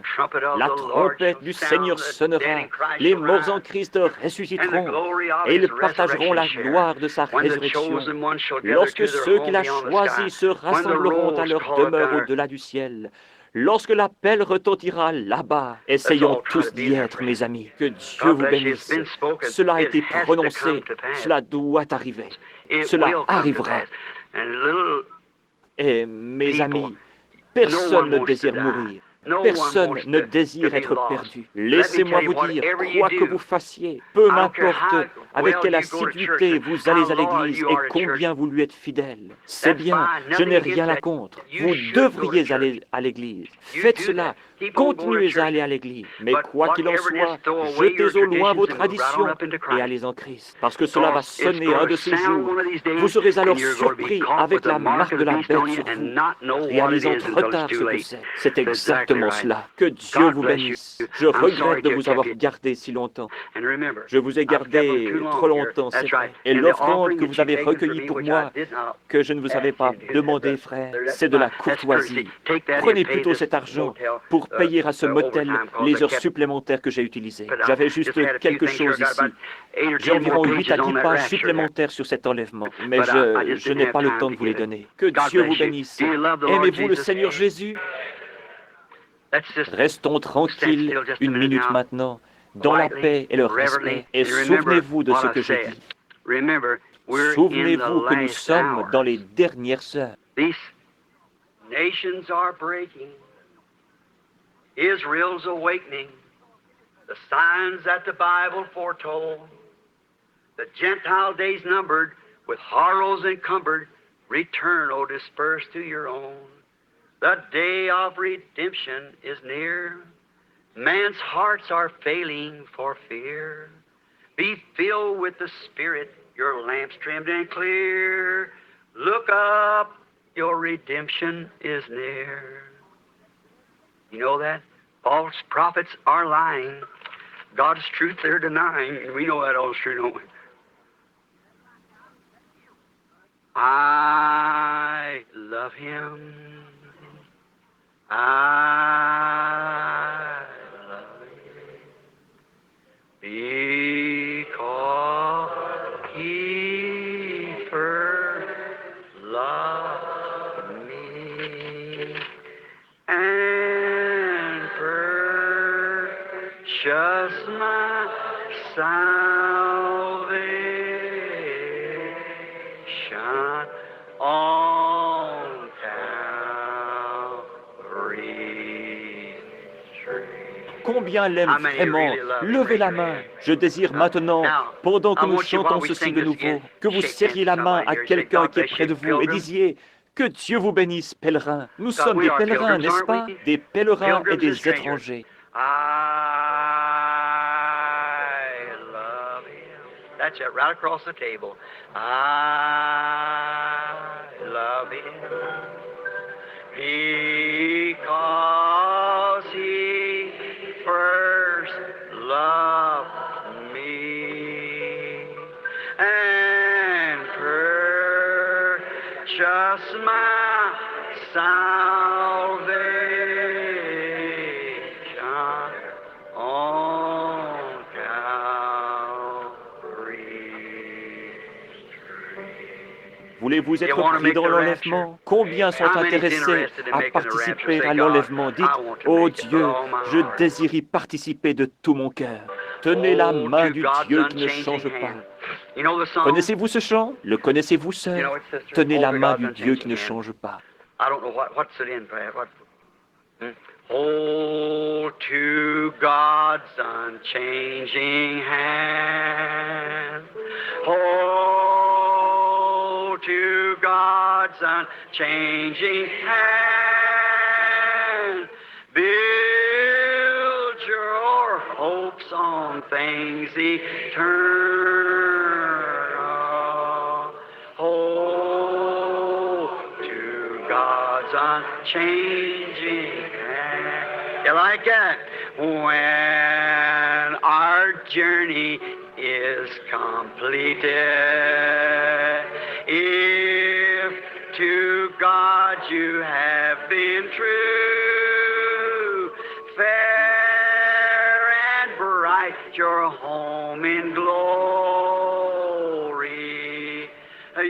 A: la trompette du Seigneur sonnera, les morts en Christ ressusciteront, et ils partageront la gloire de sa résurrection. Lorsque ceux qu'il a choisis se rassembleront à leur demeure au-delà du ciel, lorsque l'appel retentira là-bas, essayons tous d'y être, mes amis. Que Dieu vous bénisse. Cela a été prononcé, cela doit arriver. Cela arrivera. Et mes amis, personne ne désire mourir. Personne ne désire être perdu. Laissez-moi vous dire, quoi que vous fassiez, peu m'importe avec quelle assiduité vous allez à l'église et combien vous lui êtes fidèle. C'est bien, je n'ai rien à contre. Vous devriez aller à l'église. Faites cela. Continuez à aller à l'église, mais quoi qu'il en soit, jetez au loin vos traditions et allez en Christ, parce que cela va sonner un de ces jours. Vous serez alors surpris avec la marque de la bête sur vous, réalisant trop tard ce que c'est. C'est exactement cela. Que Dieu vous bénisse. Je regrette de vous avoir gardé si longtemps. Je vous ai gardé trop longtemps, c'est vrai. Et l'offrande que vous avez recueillie pour moi, que je ne vous avais pas demandé, frère, c'est de la courtoisie. Prenez plutôt cet argent pour payer à ce motel les heures supplémentaires que j'ai utilisées. J'avais juste quelque chose ici. J'ai environ 8 à 10 pages supplémentaires sur cet enlèvement, mais je n'ai pas le temps de vous les donner. Que Dieu vous bénisse. Aimez-vous le Seigneur Jésus? Restons tranquilles une minute maintenant, dans la paix et le respect, et souvenez-vous de ce que je dis. Souvenez-vous que nous sommes dans les dernières heures.
B: Nations are breaking. Israel's awakening. The signs that the Bible foretold. The Gentile days numbered, with horrors encumbered. Return, O dispersed to your own. The day of redemption is near. Man's hearts are failing for fear. Be filled with the Spirit, your lamps trimmed and clear. Look up, your redemption is near. You know that? False prophets are lying. God's truth they're denying. And we know that all's true, don't we? I love Him. I love Him. Because He first loved me. And purchased my salvation on Calvary's tree.
A: Combien l'aime vraiment? Levez la main. Je désire maintenant, pendant que nous chantons ceci de nouveau, que vous serriez la main à quelqu'un qui est près de vous et disiez: que Dieu vous bénisse, pèlerins. Nous sommes des pèlerins, n'est-ce pas? Des pèlerins et des étrangers.
B: I love Him. That's it, right across the table. I love Him because He first loved me and purchased my salvation on Calvary's tree.
A: Voulez-vous être pris dans l'enlèvement? Combien sont intéressés à participer à l'enlèvement? Dites: ô Dieu, je désire y participer de tout mon cœur. Tenez la main du Dieu qui ne change pas. Connaissez-vous ce chant? Le connaissez-vous, sœur? Tenez la main du Dieu qui ne change pas.
B: I don't know what's it in, Brad. Hold to God's unchanging hand. Hold to God's unchanging hand. Build your hopes on things eternal. Hold to God's unchanging hand. You like that? When our journey is completed, if to God you have been true, fair and bright your home in glory,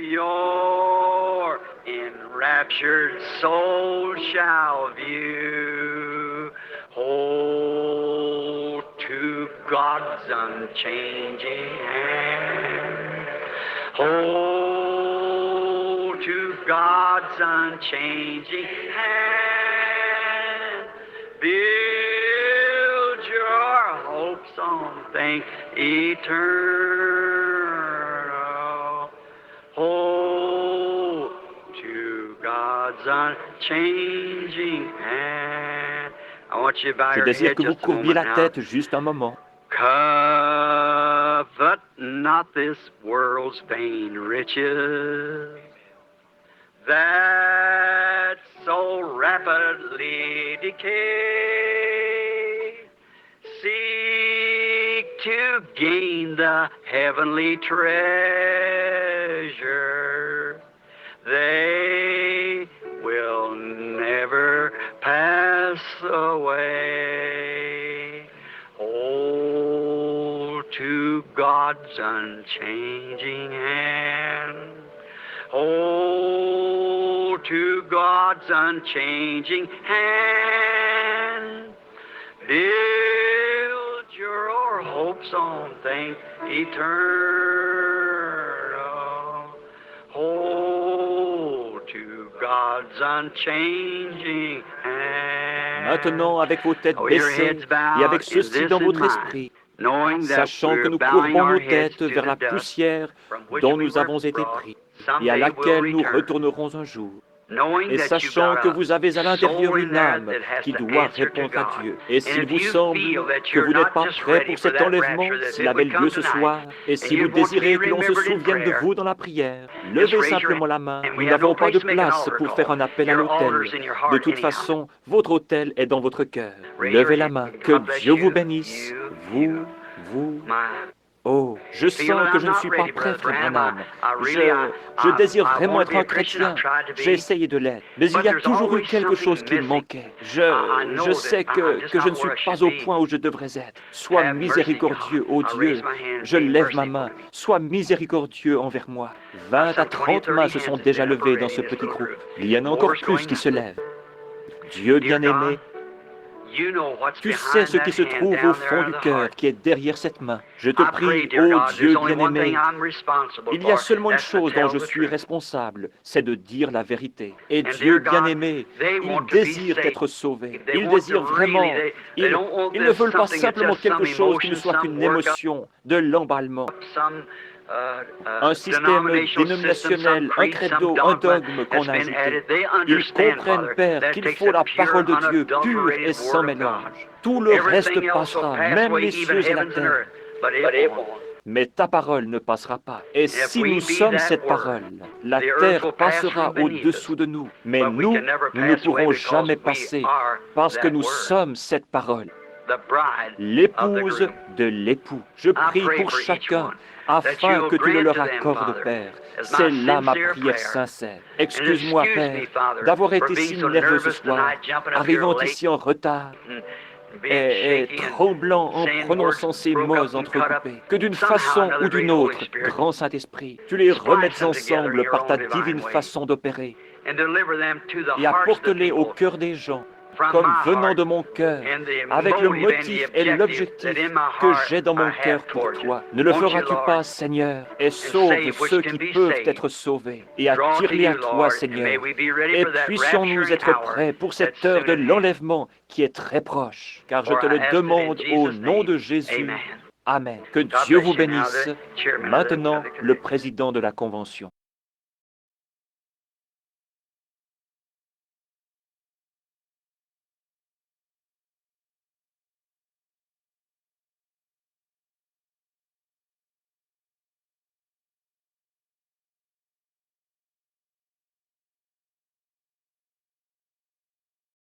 B: your enraptured soul shall view. Hold to God's unchanging hand. Hold to God's unchanging hand. Build your hopes on things eternal. Hold to God's unchanging hand.
A: Je désire que vous courbiez la tête juste un moment.
B: Covet not this world's vain riches that so rapidly decay. Seek to gain the heavenly treasure. They will never pass away. Hold to God's unchanging hand. Hold to God's unchanging hand. Build your hopes on things eternal. Hold to God's unchanging hand.
A: Maintenant, avec vos têtes baissées et avec ceci dans votre esprit, sachant que nous courbons nos têtes vers la poussière dont nous avons été pris et à laquelle nous retournerons un jour, et sachant que vous avez à l'intérieur une âme qui doit répondre à Dieu. Et s'il vous semble que vous n'êtes pas prêt pour cet enlèvement, s'il avait lieu ce soir, et si vous désirez que l'on se souvienne de vous dans la prière, levez simplement la main. Nous n'avons pas de place pour faire un appel à l'autel. De toute façon, votre autel est dans votre cœur. Levez la main. Que Dieu vous bénisse, vous. Oh, je sens que je ne suis pas prêt, frère Branham. Je désire vraiment être un chrétien. J'ai essayé de l'être, mais il y a toujours eu quelque chose qui me manquait. Je sais que je ne suis pas au point où je devrais être. Sois miséricordieux, ô Dieu. Je lève ma main. Sois miséricordieux envers moi. 20 à 30 mains se sont déjà levées dans ce petit groupe. Il y en a encore plus qui se lèvent. Dieu bien-aimé, tu sais ce qui se trouve au fond du cœur, qui est derrière cette main. Je te prie, ô Dieu bien-aimé, il y a seulement une chose dont je suis responsable, c'est de dire la vérité. Et Dieu bien-aimé, ils désirent être sauvés. Ils désirent vraiment. Ils ne veulent pas simplement quelque chose qui ne soit qu'une émotion, de l'emballement. Un système dénominationnel, un credo, un dogme qu'on a ajouté. Ils comprennent, Père, qu'il faut la parole de Dieu pure et sans mélange. Tout le reste passera, même les cieux et la terre. Mais ta parole ne passera pas. Et si nous sommes cette parole, la terre passera au-dessous de nous. Mais nous ne pourrons jamais passer parce que nous sommes cette parole. L'épouse de l'époux. Je prie pour chacun afin que tu le leur accordes, Père. C'est là ma prière sincère. Excuse-moi, Père, d'avoir été si nerveux ce soir, arrivant ici en retard et tremblant en prononçant ces mots entrecoupés. Que d'une façon ou d'une autre, grand Saint-Esprit, tu les remettes ensemble par ta divine façon d'opérer et apporte-les au cœur des gens, comme venant de mon cœur, avec le motif et l'objectif que j'ai dans mon cœur pour toi. Ne le feras-tu pas, Seigneur, et sauve ceux qui peuvent être sauvés, et attire-les à toi, Seigneur. Et puissions-nous être prêts pour cette heure de l'enlèvement qui est très proche, car je te le demande au nom de Jésus. Amen. Que Dieu vous bénisse. Maintenant, le président de la Convention.